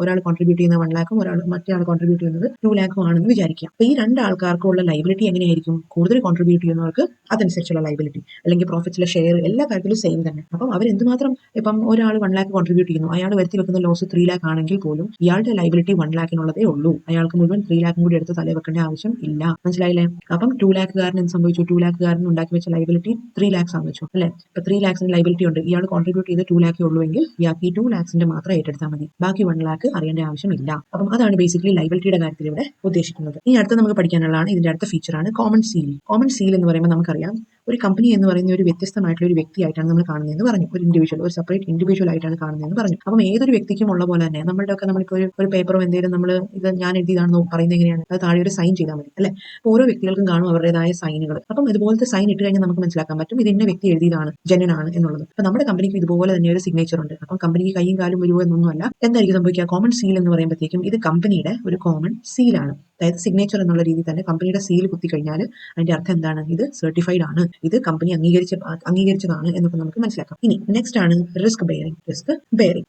ഒരാൾ കോൺട്രിബ്യൂട്ട് ചെയ്യുന്ന 1 lakhും മറ്റേ ആൾ കോൺട്രിബ്യൂട്ട് ചെയ്യുന്നത് 2 lakhും ആണെന്ന് വിചാരിക്കുക. അപ്പൊ ഈ 2 ആൾക്കാർക്കുള്ള ലൈബിലിറ്റി എങ്ങനെയായിരിക്കും, കൂടുതൽ കോൺട്രിബ്യൂട്ട് ചെയ്യുന്നവർക്ക് അതനുസരിച്ചുള്ള ലൈബിലിറ്റി അല്ലെങ്കിൽ പ്രോഫിറ്റ്സിലെ ഷെയർ എല്ലാ കാര്യത്തിലും സെയിം തന്നെ. അപ്പം അവർ എന്തുമാത്രം, ഇപ്പം ഒരാൾ 1 lakh കോൺട്രിബ്യൂട്ട് ചെയ്യുന്നു, അയാൾ വരുത്തി വെക്കുന്ന ലോസ് 3 lakh ആണെങ്കിൽ പോലും ഇയാളുടെ ലൈബിലിറ്റി 1 lakhനുള്ളതേ ഉള്ളൂ. അയാൾക്ക് മുഴുവൻ 3 lakhും കൂടി എടുത്ത് തലയിൽ വെക്കേണ്ട ആവശ്യം ഇല്ല. മനസ്സിലായില്ലേ. അപ്പം 2 lakhകാരൻ എന്ത് സംഭവിച്ചു, 2 lakhകാരൻ ഉണ്ടാക്കി വെച്ച ലൈബിലിറ്റി 3 lakhs ആണെന്ന് വെച്ചു അല്ലെ. ഇപ്പൊ 3 lakhs ലൈബിലിറ്റി ഉണ്ട്, ഇയാൾ കോൺട്രിബ്യൂട്ട് ചെയ്ത് 2 lakh ഉള്ളൂ എങ്കിൽ ഇയാൾക്ക് ഈ 2 lakhsന്റെ മാത്രം ഏറ്റെടുത്താൽ മതി, ബാക്കി 1 lakh അറിയേണ്ട ആവശ്യമില്ല. അപ്പം അതാണ് ബേസിക്കലി ലൈബിലിറ്റിയുടെ കാര്യത്തിൽ ഇവിടെ ഉദ്ദേശിക്കുന്നത്. ഇനി അടുത്ത നമുക്ക് പഠിക്കാനുള്ളതാണ് ഇതിന്റെ അടുത്ത ഫീച്ചറാണ് കോമൺ സീൽ. കോമൺ സീൽ എന്ന് പറയുമ്പോൾ നമുക്കറിയാം ഒരു കമ്പനി എന്ന് പറയുന്ന ഒരു വ്യത്യസ്തമായിട്ടുള്ള ഒരു വ്യക്തിയായിട്ടാണ് നമ്മൾ കാണുന്നതെന്ന് പറഞ്ഞു. ഒരു സെപ്പറേറ്റ് ഇൻഡിവിജ്വൽ ആയിട്ടാണ് കാണുന്നതെന്ന് പറഞ്ഞു. അപ്പം ഏതൊരു വ്യക്തിക്കും ഉള്ള പോലെ തന്നെ നമ്മളുടെയൊക്കെ നമ്മളിപ്പോൾ ഒരു പേപ്പറോ എന്തെങ്കിലും നമ്മൾ ഇത് ഞാൻ എഴുതിയതാണെന്ന് പറയുന്നത് എങ്ങനെയാണ്, അത് താഴെ ഒരു സൈൻ ചെയ്താൽ മതി അല്ലെ. ഓരോ വ്യക്തികൾക്കും കാണും അവരുടേതായ സൈനുകൾ. അപ്പം ഇതുപോലത്തെ സൈൻ ഇട്ട് കഴിഞ്ഞാൽ നമുക്ക് മനസ്സിലാക്കാൻ പറ്റും ഇത് ഇന്ന വ്യക്തി എഴുതിയതാണ്, ജെന്യുൻ ആണ് എന്നുള്ളത്. അപ്പൊ നമ്മുടെ കമ്പനിക്ക് ഇതുപോലെ തന്നെ ഒരു സിഗ്നേച്ചർ ഉണ്ട്. അപ്പം കമ്പനിക്ക് കൈയും കാലും വരുമോ എന്നൊന്നുമല്ല. എന്തായിരിക്കും സംഭവിക്കുക, കോമൺ സീൽ എന്ന് പറയുമ്പോഴത്തേക്കും ഇത് കമ്പനിയുടെ ഒരു കോമൺ സീലാണ്. അതായത് സിഗ്നേച്ചർ എന്നുള്ള രീതിയിൽ തന്നെ കമ്പനിയുടെ സീൽ കുത്തി കഴിഞ്ഞാൽ അതിന്റെ അർത്ഥം എന്താണ്, ഇത് സർട്ടിഫൈഡ് ആണ്, ഇത് കമ്പനി അംഗീകരിച്ചതാണ് എന്നൊക്കെ നമുക്ക് മനസ്സിലാക്കാം. ഇനി നെക്സ്റ്റ് ആണ് റിസ്ക് ബെയറിംഗ്.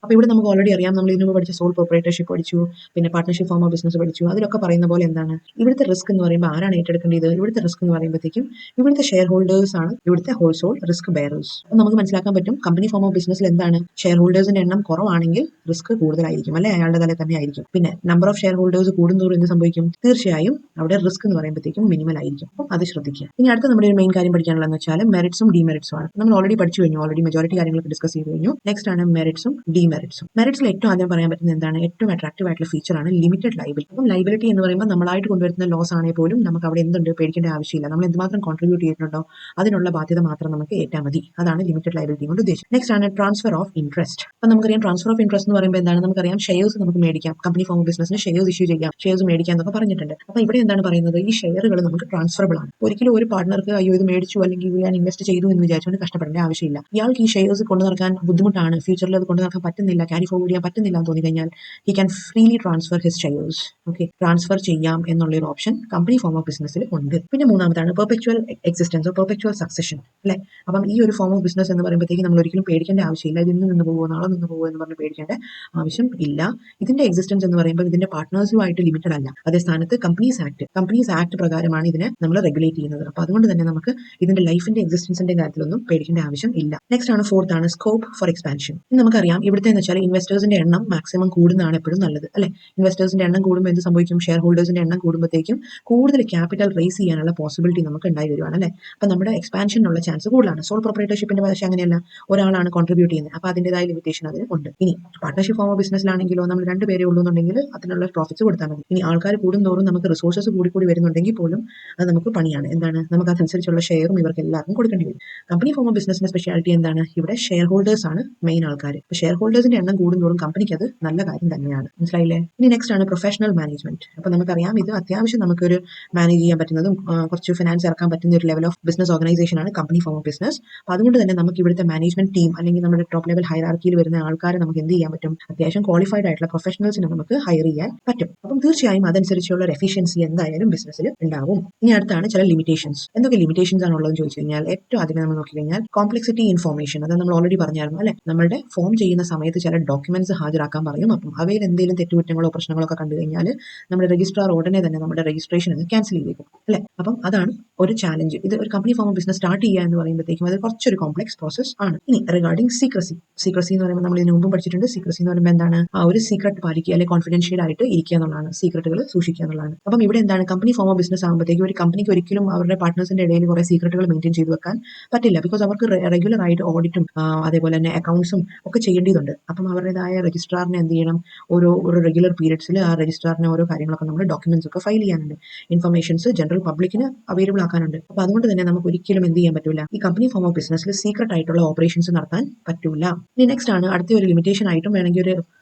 അപ്പൊ ഇവിടെ നമുക്ക് ഓൾറെഡി അറിയാം, നമ്മൾ ഇതിനു പഠിച്ച സോൾ പ്രൊപ്പറേറ്റർഷിപ്പ് പഠിച്ചു, പിന്നെ പാർട്ണർഷിപ്പ് ഫോം ഓഫ് ബിസിനസ് പഠിച്ചു. അതിലൊക്കെ പറയുന്ന പോലെ എന്താണ് ഇവിടുത്തെ റിസ്ക് എന്ന് പറയുമ്പോൾ ആരാണ് ഏറ്റെടുക്കേണ്ടത്, ഇവിടുത്തെ റിസ്ക് എന്ന് പറയുമ്പോഴത്തേക്കും ഇവിടുത്തെ ഷെയർ ഹോൾഡേഴ്സ് ആണ് ഇവിടുത്തെ ഹോൾ സോൾ റിസ്ക് ബെയറേഴ്സ്. അപ്പൊ നമുക്ക് മനസ്സിലാക്കാൻ പറ്റും കമ്പനി ഫോം ഓഫ് ബിസിനസ്സിൽ എന്താണ്, ഷെയർ ഹോൾഡേഴ്സിന്റെ എണ്ണം കുറവാണെങ്കിൽ റിസ്ക് കൂടുതലായിരിക്കും അല്ലെ, അയാളുടെ തലയിൽ തന്നെ ആയിരിക്കും. പിന്നെ നമ്പർ ഓഫ് ഷെയർ ഹോൾഡേഴ്സ് കൂടുന്തോറും എന്ത് സംഭവിക്കും, തീർച്ചയായും അവിടെ റിസ്ക് എന്ന് പറയുമ്പോഴത്തേക്കും മിനിമൽ ആയിരിക്കും. അപ്പം അത് ശ്രദ്ധിക്കുക. ഇനി അടുത്ത നമ്മുടെ ഒരു മെയിൻ കാര്യം പഠിക്കാനുള്ളതെന്ന് വെച്ചാൽ മെറിറ്റ്സും ഡിമെറിറ്റ്സും ആണ്. നമ്മൾ ഓൾറെഡി പഠിച്ചു കഴിഞ്ഞു, ഓൾറെഡി മെജോറിറ്റി കാര്യങ്ങളൊക്കെ ഡിസ്കസ് ചെയ്ത് കഴിഞ്ഞു. നെക്സ്റ്റ് ആണ് മെറിറ്റ്സും ഡിമെറിറ്റ്സും. മെറിറ്റ്സിൽ ഏറ്റവും ആദ്യം പറയാൻ പറ്റുന്നത് എന്താണ്, ഏറ്റവും അട്രാക്റ്റീവ് ആയിട്ടുള്ള ഫീച്ചറാണ് ലിമിറ്റഡ് ലൈബിലിറ്റി. അപ്പം ലൈബിലിറ്റി എന്ന് പറയുമ്പോൾ നമ്മളായിട്ട് കൊണ്ടുവരുന്ന ലോസ് ആണെങ്കിൽ പോലും നമുക്ക് അവിടെ എന്തുണ്ട് പേടിക്കേണ്ട ആവശ്യമില്ല. നമ്മൾ എന്തുമാത്രം കോൺട്രിബ്യൂട്ട് ചെയ്തിട്ടുണ്ടോ അതിനുള്ള ബാധ്യത മാത്രം നമുക്ക് ഏറ്റാൽ മതി. അതാണ് ലിമിറ്റഡ് ലൈബിലിറ്റി കൊണ്ട് ഉദ്ദേശിച്ചത്. നെക്സ്റ്റ് ആണ് ട്രാൻസ്ഫർ ഓഫ് ഇൻട്രസ്റ്റ്. അപ്പം നമുക്കറിയാം ട്രാൻസ്ഫർ ഓഫ് ഇൻട്രസ്റ്റ് എന്ന് പറയുമ്പോൾ എന്താണ്, നമുക്കറിയാം ഷെയർസ് നമുക്ക് മേടിക്കാം, കമ്പനി ഫോം ബിസിനസിന് ഷെയർസ് ഇഷ്യൂ ചെയ്യാം, ഷെയർസ് മേടിക്കാം എന്നൊക്കെ പറഞ്ഞിട്ടുണ്ട്. അപ്പോൾ ഇവിടെ എന്താണ് പറയുന്നത്, ഈ ഷെയറുകൾ നമുക്ക് ട്രാൻസ്ഫറബിൾ ആണ്. ഒരിക്കലും ഒരു പാർട്ണർക്ക് അയ്യോ ഇത് മേടിച്ചു അല്ലെങ്കിൽ ഞാൻ ഇൻവെസ്റ്റ് ചെയ്തു എന്ന് വിചാരിച്ചുകൊണ്ട് കഷ്ടപ്പെടേണ്ട ആവശ്യമില്ല. ഇയാൾക്ക് ഈ ഷെയർസ് കൊണ്ടു നടക്കാൻ ബുദ്ധിമുട്ടാണ്, ഫ്യൂച്ചറിൽ അത് കൊണ്ടു നടക്കാൻ പറ്റുന്നില്ല, ക്യാരി ഫോർവേഡ് ചെയ്യാൻ പറ്റുന്നില്ല എന്ന് തോന്നി കഴിഞ്ഞാൽ he can freely transfer his shares. Okay, transfer ചെയ്യാം എന്നുള്ള ഒരു ഓപ്ഷൻ കമ്പനി ഫോം ഓഫ് ബിസിനസ്സിൽ ഉണ്ട്. പിന്നെ മൂന്നാമതാണ് പെർപെച്വൽ എക്സിസ്റ്റൻസ്, പെർപെച്വൽ സക്സഷൻ അല്ലെ. അപ്പം ഈ ഒരു ഫോം ഓഫ് ബിസിനസ് എന്ന് പറയുമ്പോഴത്തേക്ക് നമ്മൾ ഒരിക്കലും പേടിക്കേണ്ട ആവശ്യമില്ല, ഇത് നിന്ന് പോകുമോ നാളെ നിന്ന് പോകുമോ എന്ന് പറഞ്ഞ് പേടിക്കേണ്ട ആവശ്യം ഇല്ല. ഇതിന്റെ എക്സിസ്റ്റൻസ് എന്ന് പറയുമ്പോൾ ഇതിന്റെ പാർട്ട്നേഴ്സുമായിട്ട് ലിമിറ്റഡ് അല്ല. അതേ സ്ഥാനത്ത് കമ്പനീസ് ആക്ട് പ്രകാരമാണ് ഇതിനെ നമ്മൾ റെഗുലേറ്റ് ചെയ്യുന്നത്. അപ്പോൾ അതുകൊണ്ട് തന്നെ നമുക്ക് ഇതിന്റെ ലൈഫിന്റെ എക്സിസ്റ്റൻസിന്റെ കാര്യത്തിലൊന്നും പേടിക്കേണ്ട ആവശ്യം ഇല്ല. നെക്സ്റ്റ് ആണ് ഫോർത്ത് ആണ് സ്കോപ്പ് ഫോർ എക്സ്പാൻഷൻ. നമുക്കറിയാം ഇവിടുത്തെ എന്ന് വെച്ചാൽ ഇൻവെസ്റ്റേഴ്സിന്റെ എണ്ണം മാക്സിമം കൂടുന്നതാണ് എപ്പോഴും നല്ലത് അല്ലെ. ഇൻവെസ്റ്റേഴ്സിന്റെ എണ്ണം കൂടുമ്പോൾ എന്ത് സംഭവിക്കും, ഷെയർ ഹോൾഡേഴ്സിന്റെ എണ്ണം കൂടുമ്പോഴത്തേക്കും കൂടുതൽ ക്യാപിറ്റൽ റേസ് ചെയ്യാനുള്ള പോസിബിലിറ്റി നമുക്ക് ഉണ്ടായി വരുവാണ് അല്ലെ. അപ്പോൾ നമ്മുടെ എക്സ്പാൻഷനുള്ള ചാൻസ് കൂടുതലാണ്. സോൾ പ്രൊപ്പറേറ്റർഷിപ്പിന്റെ പക്ഷേ അങ്ങനെയല്ല, ഒരാളാണ് കോൺട്രിബ്യൂട്ട് ചെയ്യുന്നത്. അപ്പോൾ അതിൻ്റെതായ ലിമിറ്റേഷൻ അതിന് ഉണ്ട്. ഇനി പാർട്ണർഷിപ്പ് ഫോം ഓഫ് ബിസിനസ്സിലാണെങ്കിലോ നമ്മൾ രണ്ടുപേരേ ഉള്ളൂ എന്നുണ്ടെങ്കിൽ അതിനുള്ള പ്രോഫിറ്റ്സ് കൊടുത്താൽ മതി. ഇനി ആൾക്കാർ കൂടുന്തോറും നമുക്ക് റിസോഴ്സസ് കൂടി വരുന്നുണ്ടെങ്കിൽ പോലും അത് നമുക്ക് പണിയാണ്. എന്താണ്, നമുക്ക് അതനുസരിച്ചുള്ള ഷെയറും ഇവർക്ക് എല്ലാവർക്കും കൊടുക്കേണ്ടി വരും. കമ്പനി ഫോം ഓഫ് ബിസിനസിന്റെ സ്പെഷ്യാലിറ്റി എന്താണ്, ഇവിടെ ഷെയർ ഹോൾഡേഴ്സ് ആണ് മെയിൻ ആൾക്കാർ. അപ്പോൾ ഷെയർ ഹോൾഡേഴ്സിന്റെ എണ്ണം കൂടുന്തോറും കമ്പനിക്ക് അത് നല്ല കാര്യം തന്നെയാണ്. മനസ്സിലായില്ലേ. ഇനി നെക്സ്റ്റ് ആണ് പ്രൊഫഷണൽ മാനേജ്മെന്റ്. അപ്പോൾ നമുക്കറിയാം ഇത് അത്യാവശ്യം നമുക്കൊരു മാനേജ് ചെയ്യാൻ പറ്റുന്നതും കുറച്ച് ഫിനാൻസ് ഇറക്കാൻ പറ്റുന്ന ഒരു ലെവൽ ഓഫ് ബിസിനസ് ഓർഗനൈസേഷൻ ആണ് കമ്പനി ഫോം ഓഫ് ബിസിനസ്. അപ്പോൾ അതുകൊണ്ട് തന്നെ നമുക്ക് ഇവിടുത്തെ മാനേജ്മെന്റ് ടീം അല്ലെങ്കിൽ നമ്മുടെ ടോപ്പ് ലെവൽ ഹൈറാർക്കിയിൽ വരുന്ന ആൾക്കാരെ നമുക്ക് എന്ത് ചെയ്യാൻ പറ്റും, അത്യാവശ്യം ക്വാളിഫൈഡ് ആയിട്ടുള്ള പ്രൊഫഷണൽസിനെ നമുക്ക് ഹയർ ചെയ്യാൻ പറ്റും. അപ്പം തീർച്ചയായും അതനുസരിച്ചുള്ള ഒരു എഫിഷ്യൻസി എന്തായാലും ബിസിനസ്സിൽ ഉണ്ടാവും. ഇനി അടുത്താണ് ചില ലിമിറ്റേഷൻസ്. എന്തൊക്കെ ലിമിറ്റേഷൻസ് ആണുള്ളതെന്ന് ചോദിച്ചു കഴിഞ്ഞാൽ ഏറ്റവും ആദ്യമേ നമ്മൾ നോക്കി കഴിഞ്ഞാൽ കോംപ്ലക്സിറ്റി ഇൻഫോർമേഷൻ. അത് നമ്മൾ ഓൾറെഡി പറഞ്ഞായിരുന്നു അല്ലെ. നമ്മുടെ ഫോം ചെയ്യുന്ന സമയത്ത് ചില ഡോക്യുമെന്റ്സ് ഹാജരാക്കാൻ പറയും. അപ്പം അവയിൽ എന്തെങ്കിലും തെറ്റുകുറ്റങ്ങളോ പ്രശ്നങ്ങളോ ഒക്കെ കണ്ടു കഴിഞ്ഞാൽ നമ്മുടെ രജിസ്ട്രാർ ഉടനെ തന്നെ നമ്മുടെ രജിസ്ട്രേഷൻ ക്യാൻസൽ ചെയ്തേക്കും അല്ലെ. അപ്പം അതാണ് ഒരു ചാലഞ്ച്. ഇത് ഒരു കമ്പനി ഫോം ബിസിനസ് സ്റ്റാർട്ട് ചെയ്യുക എന്ന് പറയുമ്പോഴത്തേക്കും അത് കുറച്ചൊരു കോംപ്ലക്സ് പ്രോസസ് ആണ്. ഇനി റിഗാർഡിംഗ് സീക്രസി എന്ന് പറയുമ്പോൾ നമ്മൾ ഇതിനു മുമ്പും പഠിച്ചിട്ടുണ്ട്. സീക്രസി എന്ന് പറയുമ്പോൾ എന്താണ്, ആ ഒരു സീക്രട്ട് പാലിക്കുക അല്ലെങ്കിൽ കോൺഫിഡൻഷ്യൽ ആയിട്ട് ഇരിക്കുക എന്നുള്ളതാണ്, സീക്രട്ടുകൾ സൂക്ഷിക്കുക എന്നുള്ളതാണ്. അപ്പം ഇവിടെ എന്താണ്, കമ്പനി ഫോം ഓഫ് ബിസിനസ് ആകുമ്പോഴത്തേക്കും ഒരു കമ്പനിക്ക് ഒരിക്കലും അവരുടെ പാർട്ട്നേഴ്സിന്റെ ഇടയിൽ കുറെ സീക്രട്ടുകൾ മെയിൻറ്റെയിൻ ചെയ്ത് വെക്കാൻ പറ്റില്ല. ബിക്കോസ് അവർക്ക് റെഗുലർ ആയിട്ട് ഓഡിറ്റും അതേപോലെ തന്നെ അക്കൗണ്ട്സും ഒക്കെ ചെയ്യേണ്ടതുണ്ട്. അപ്പം അവരുടേതായ രജിസ്ട്രാറിനെ എന്ത് ചെയ്യണം, ഓരോ റെഗുലർ പീരിയഡ്സിൽ ആ രജിസ്ട്രാറിന് ഓരോ കാര്യങ്ങളൊക്കെ നമ്മൾ ഡോക്യുമെന്റ്സ് ഒക്കെ ഫയൽ ചെയ്യാനുണ്ട്, ഇൻഫർമേഷൻസ് ജനറൽ പബ്ലിക്കിന് അവൈലബിൾ ആക്കാനുണ്ട്. അപ്പോൾ അതുകൊണ്ട് തന്നെ നമുക്ക് ഒരിക്കലും എന്ത് ചെയ്യാൻ പറ്റില്ല, ഈ കമ്പനി ഫോം ഓഫ് ബിസിനസ്സിൽ സീക്രട്ട് ആയിട്ടുള്ള ഓപ്പറേഷൻസ് നടത്താൻ പറ്റില്ല. ഇനി നെക്സ്റ്റ് ആണ് അടുത്ത ഒരു ലിമിറ്റേഷൻ ആയിട്ടും വേണമെങ്കിൽ ഒരു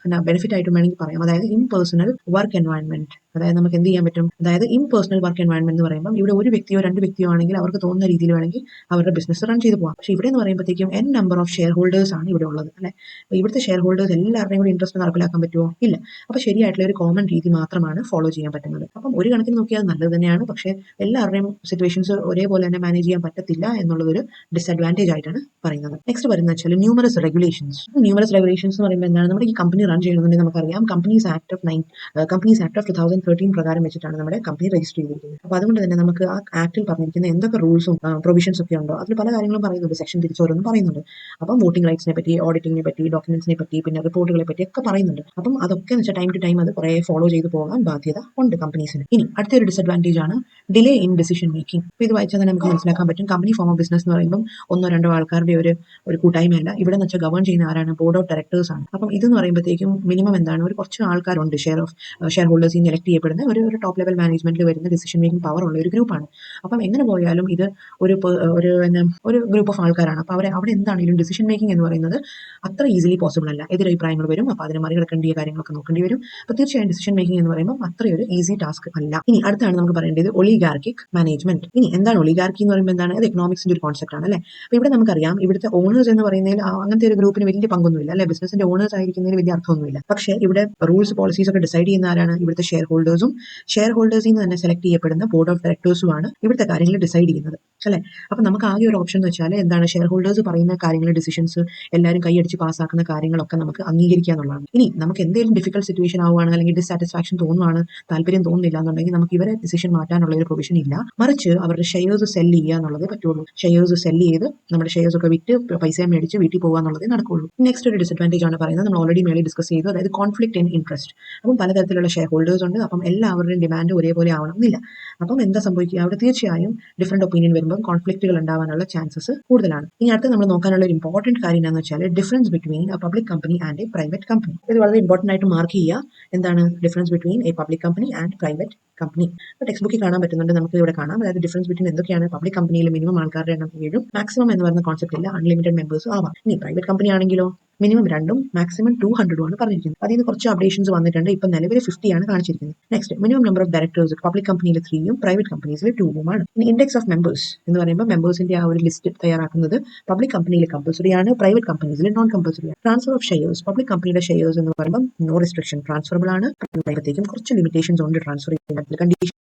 ബെനിഫിറ്റ് ആയിട്ടും വേണമെങ്കിൽ പറയാം, അതായത് ഇംപേഴ്സണൽ വർക്ക് എൻവയൺമെന്റ്. അതായത് നമുക്ക് എന്ത് ചെയ്യാൻ പറ്റും, അതായത് ഇംപേഴ്സണൽ വർക്ക് എൻവയൺമെന്റ് എന്ന് പറയുമ്പോൾ ഇവിടെ ഒരു വ്യക്തിയോ രണ്ട് വ്യക്തിയോ ആണെങ്കിൽ അവർക്ക് തോന്നുന്ന രീതിയിൽ വേണമെങ്കിൽ അവരുടെ ബിസിനസ് റൺ ചെയ്ത് പോകാം. പക്ഷേ ഇവിടെ എന്ന് പറയുമ്പോഴത്തേക്കും N number of share holders ആണ് ഇവിടെ ഉള്ളത് അല്ലെ. അപ്പോൾ ഇവിടുത്തെ ഷെയർ ഹോൾഡേഴ്സ് എല്ലാവരുടെയും കൂടി ഇൻട്രസ്റ്റ് നടപ്പിലാക്കാൻ പറ്റുമോ, ഇല്ല. അപ്പോൾ ശരിയായിട്ടുള്ള ഒരു കോമൺ രീതി മാത്രമാണ് ഫോളോ ചെയ്യാൻ പറ്റുന്നത്. അപ്പം ഒരു കണക്കിന് നോക്കിയാൽ നല്ലത് തന്നെയാണ്. പക്ഷേ എല്ലാവരുടെയും സിറ്റുവേഷൻസ് ഒരേപോലെ തന്നെ മാനേജ് ചെയ്യാൻ പറ്റത്തില്ല എന്നുള്ളതൊരു ഡിസഡ്വാൻറ്റേജ് ആയിട്ടാണ് പറയുന്നത്. നെക്സ്റ്റ് വരുന്നത് വെച്ചാൽ ന്യൂമറസ് റെഗുലേഷൻസ് എന്ന് പറയുമ്പോൾ എന്താണ്, നമ്മുടെ ഈ കമ്പനി റൺ ചെയ്യുന്നുണ്ടെങ്കിൽ നമുക്കറിയാം കമ്പനീസ് ആക്ട് ഓഫ് 2013 പ്രകാരം വെച്ചിട്ടാണ് നമ്മുടെ കമ്പനി രജിസ്റ്റർ ചെയ്തിരിക്കുന്നത്. അപ്പോൾ അതുകൊണ്ട് തന്നെ നമുക്ക് ആ ആക്ടിൽ പറഞ്ഞിരിക്കുന്ന എന്തൊക്കെ റൂൾസും പ്രൊവിഷൻസ് ഒക്കെ ഉണ്ടോ അതിൽ പല കാര്യങ്ങളും പറയുന്നുണ്ട്, സെക്ഷൻ തിരിച്ചോരോന്നും പറയുന്നുണ്ട്. അപ്പം വോട്ടിംഗ് റൈറ്റ്സിനെ പറ്റി, ഓഡിറ്റിങ്ങിനെ പറ്റി, ഡോക്യുമെന്റ്സിനെ പറ്റി, പിന്നെ റിപ്പോർട്ടുകളെ പറ്റി ഒക്കെ പറയുന്നുണ്ട്. അപ്പം അതൊക്കെ എന്ന് വെച്ചാൽ ടൈം ടു ടൈം അത് കുറേ ഫോളോ ചെയ്ത് പോകാൻ ബാധ്യത ഉണ്ട് കമ്പനീസിന്. ഇനി അടുത്തൊരു ഡിസഡ്വാൻറ്റേജ് ആണ് ഡിലേ ഇൻ ഡിസിഷൻ മേക്കിംഗ്. അപ്പോൾ ഇത് വായിച്ചാൽ തന്നെ നമുക്ക് മനസ്സിലാക്കാൻ പറ്റും, കമ്പനി ഫോം ഓഫ് ബിസിനസ് എന്ന് പറയുമ്പോൾ ഒന്നോ രണ്ടോ ആൾക്കാരുടെ ഒരു കൂട്ടായ്മയല്ല. ഇവിടെ എന്ന് വെച്ചാൽ ഗവൺ ചെയ്യുന്ന ആരാണ്, ബോർഡ് ഓഫ് ഡയറക്ടേഴ്സ് ആണ്. അപ്പം ഇതെന്ന് പറയുമ്പോഴത്തേക്കും മിനിമം എന്താണ്, ഒരു കുറച്ച് ആൾക്കാരുണ്ട് ഷെയർ ഹോൾഡേഴ്സിൽ നിന്ന് എലക്ട് ചെയ്യപ്പെടുന്ന ഒരു ടോപ്പ് ലെവൽ മാനേജ്മെന്റിൽ വരുന്ന ഡിസിഷൻ മേക്കിംഗ് പവർ ഉള്ള ഒരു ഗ്രൂപ്പാണ്. അപ്പം എങ്ങനെ പോയാലും ഇത് ഒരു ഗ്രൂപ്പ് ഓഫ് ആൾക്കാരാണ്. അപ്പോൾ അവിടെ എന്താണെങ്കിലും ഡിസിഷൻ മേക്കിംഗ് എന്ന് പറയുന്നത് അത്ര ഈസിലി പോസിബിൾ അല്ല. എതിരഭിപ്രായങ്ങൾ വരും, അപ്പോൾ അതിനെ മറികടക്കേണ്ട കാര്യങ്ങളൊക്കെ നോക്കേണ്ടി വരും. അപ്പോൾ തീർച്ചയായും ഡിസിഷൻ മേക്കിംഗ് എന്ന് പറയുമ്പോൾ അത്രയൊരു ഈസി ടാസ്ക് അല്ല. ഇനി അടുത്താണ് നമുക്ക് പറയേണ്ടത് ഒളിഗാർക്കിക് മാനേജ്മെന്റ്. ഇനി എന്താണ് ഒളിഗാർക്കി എന്ന് പറയുമ്പോൾ എന്താണ്, അത് എക്കണോമിക്സിന്റെ ഒരു കോൺസെപ്റ്റ് ആണ് അല്ലേ. അപ്പോൾ ഇവിടെ നമുക്കറിയാം ഇവിടുത്തെ ഓണേഴ്സ് എന്ന് പറയുന്നതിൽ അങ്ങനത്തെ ഒരു ഗ്രൂപ്പിന് വലിയ പങ്കൊന്നുമില്ല അല്ലെ, ബിസിനസിന്റെ ഓണേഴ്സ് ആയിരിക്കുന്നതിന് വലിയ അർത്ഥമൊന്നുമില്ല. പക്ഷേ ഇവിടെ റൂൾസ് പോളിസീസ് ഒക്കെ ഡിസൈഡ് ചെയ്യുന്ന ആരാണ്, ഇവിടുത്തെ ഷെയർ ഹോൾഡേഴ്സും ഷെയർ ഹോൾഡേഴ്സിൽ നിന്ന് തന്നെ സെലക്ട് ചെയ്യപ്പെടുന്ന ബോർഡ് ഓഫ് ഡയറക്ടേഴ്സുമാണ് ഇവിടുത്തെ കാര്യങ്ങൾ ഡിസൈഡ് ചെയ്യുന്നത് അല്ലെ. അപ്പം നമുക്ക് ആകെ ഒരു ഓപ്ഷൻ എന്ന് വെച്ചാൽ എന്താണ്, ഷെയർ ഹോൾഡേഴ്സ് പറയുന്ന കാര്യങ്ങൾ, ഡിസിഷൻസ് എല്ലാവരും കൈയടിച്ച് പാസ്സാക്കുന്ന കാര്യങ്ങളൊക്കെ നമുക്ക് അംഗീകരിക്കുക എന്നുള്ളതാണ്. ഇനി നമുക്ക് എന്തെങ്കിലും ഡിഫിക്കൽട്ട് സിറ്റുവേഷൻ ആവുകയാണ്, അല്ലെങ്കിൽ ഡിസാറ്റിസ്ഫാക്ഷൻ തോന്നുവാണ്, താല്പര്യം തോന്നുന്നില്ല എന്നുണ്ടെങ്കിൽ നമുക്ക് ഇവരെ ഡിസിഷൻ മാറ്റാനുള്ള ഒരു പ്രൊവിഷൻ ഇല്ല. മറിച്ച് അവരുടെ ഷെയർസ് സെല് ചെയ്യുക എന്നുള്ളതേ പറ്റുള്ളൂ. ഷെയർസ് സെല് ചെയ്ത് നമ്മുടെ ഷെയർസ് ഒക്കെ വിറ്റ് പൈസ മേടിച്ച് വീട്ടിൽ പോകുക എന്നുള്ളതേ നടക്കുള്ളൂ. നെക്സ്റ്റ് ഒരു ഡിസഡ്വാൻറ്റേജ് ആണ് പറയുന്നത്, നമ്മൾ ഓൾറെഡി മേളിൽ ഡിസ്കസ് ചെയ്തു, അതായത് കോൺഫ്ലിക്ട് ഇൻ ഇൻട്രസ്റ്റ്. അപ്പം പലതരത്തിലുള്ള ഷെയർ ഹോൾഡേഴ്സ് ഉണ്ട്, അപ്പം എല്ലാവരുടെയും ഡിമാൻഡ് ഒരേപോലെ ആവണമെന്നില്ല. അപ്പം എന്താ സംഭവിക്കുക, അവിടെ തീർച്ചയായും ഡിഫറെന്റ് ഒപ്പീനിയൻ വരുമ്പോൾ കോൺഫ്ലിക്റ്റുകൾ ഉണ്ടാവാനുള്ള ചാൻസസ് കൂടുതലാണ്. ഇനി അടുത്ത് നമ്മൾ നോക്കാനുള്ള ഒരു ഇമ്പോർട്ടന്റ് കാര്യം എന്താണെന്ന് വെച്ചാൽ difference between A public company and A private company. ഇത് വളരെ ഇമ്പോർട്ടന്റ് ആയിട്ട് മാർക്ക് ചെയ്യുക. എന്താണ് difference between A public company and private company? Text ബുക്കിൽ കാണാൻ പറ്റുന്നുണ്ട്, നമുക്ക് ഇവിടെ കാണാം. അതായത് ഡിഫറൻസ് ബിറ്റ്വീൻ എന്തൊക്കെയാണ്. പബ്ലിക് കമ്പനിയിൽ മിനിമം ആൾക്കാരുടെ എണ്ണം 7, മാക്സിമം എന്ന് പറയുന്ന കോൺസെപ്റ്റ് ഇല്ല, അൺലിമിറ്റഡ് മെമ്പേഴ്സും ആവാം. ഇനി പ്രൈവറ്റ് കമ്പനി ആണെങ്കിലോ മിനിമം 2ഉം മാക്സിമം 200 ആണ് പറഞ്ഞിരിക്കുന്നത്. അതിൽ നിന്ന് കുറച്ച് അപ്ഡേഷൻസ് വന്നിട്ടുണ്ട്. ഇപ്പം നിലവിൽ 50 ആണ് കാണിച്ചിരിക്കുന്നത്. Next minimum number of directors public കമ്പനിയിൽ 3ഉം പ്രൈവറ്റ് കമ്പനീസിൽ 2ഉം ആണ്. ഇനി ഇൻഡെക്സ് ഓഫ് മെമ്പേഴ്സ് എന്ന് പറയുമ്പോൾ മെമ്പേഴ്സിന്റെ ആ ഒരു ലിസ്റ്റ് തയ്യാറാക്കുന്നത് പബ്ലിക് കമ്പനിയിൽ കമ്പൽസറി ആണ്, പ്രൈവറ്റ് കമ്പനീസിൽ നോൺ കമ്പൽസറി ആണ്. ട്രാൻസ്ഫർ ഓഫ് ഷെയർസ് പബ്ലിക് കമ്പനിയുടെ ഷെയർസ് എന്ന് പറയുമ്പോൾ നോ റെസ്ട്രിക്ഷൻ, ട്രാൻസ്ഫറബിൾ ആണ്. പറയുമ്പോഴത്തേക്കും കുറച്ച് ലിമിറ്റേഷൻസ് ഉണ്ട് ട്രാൻസ്ഫർ ചെയ്യുന്ന condition.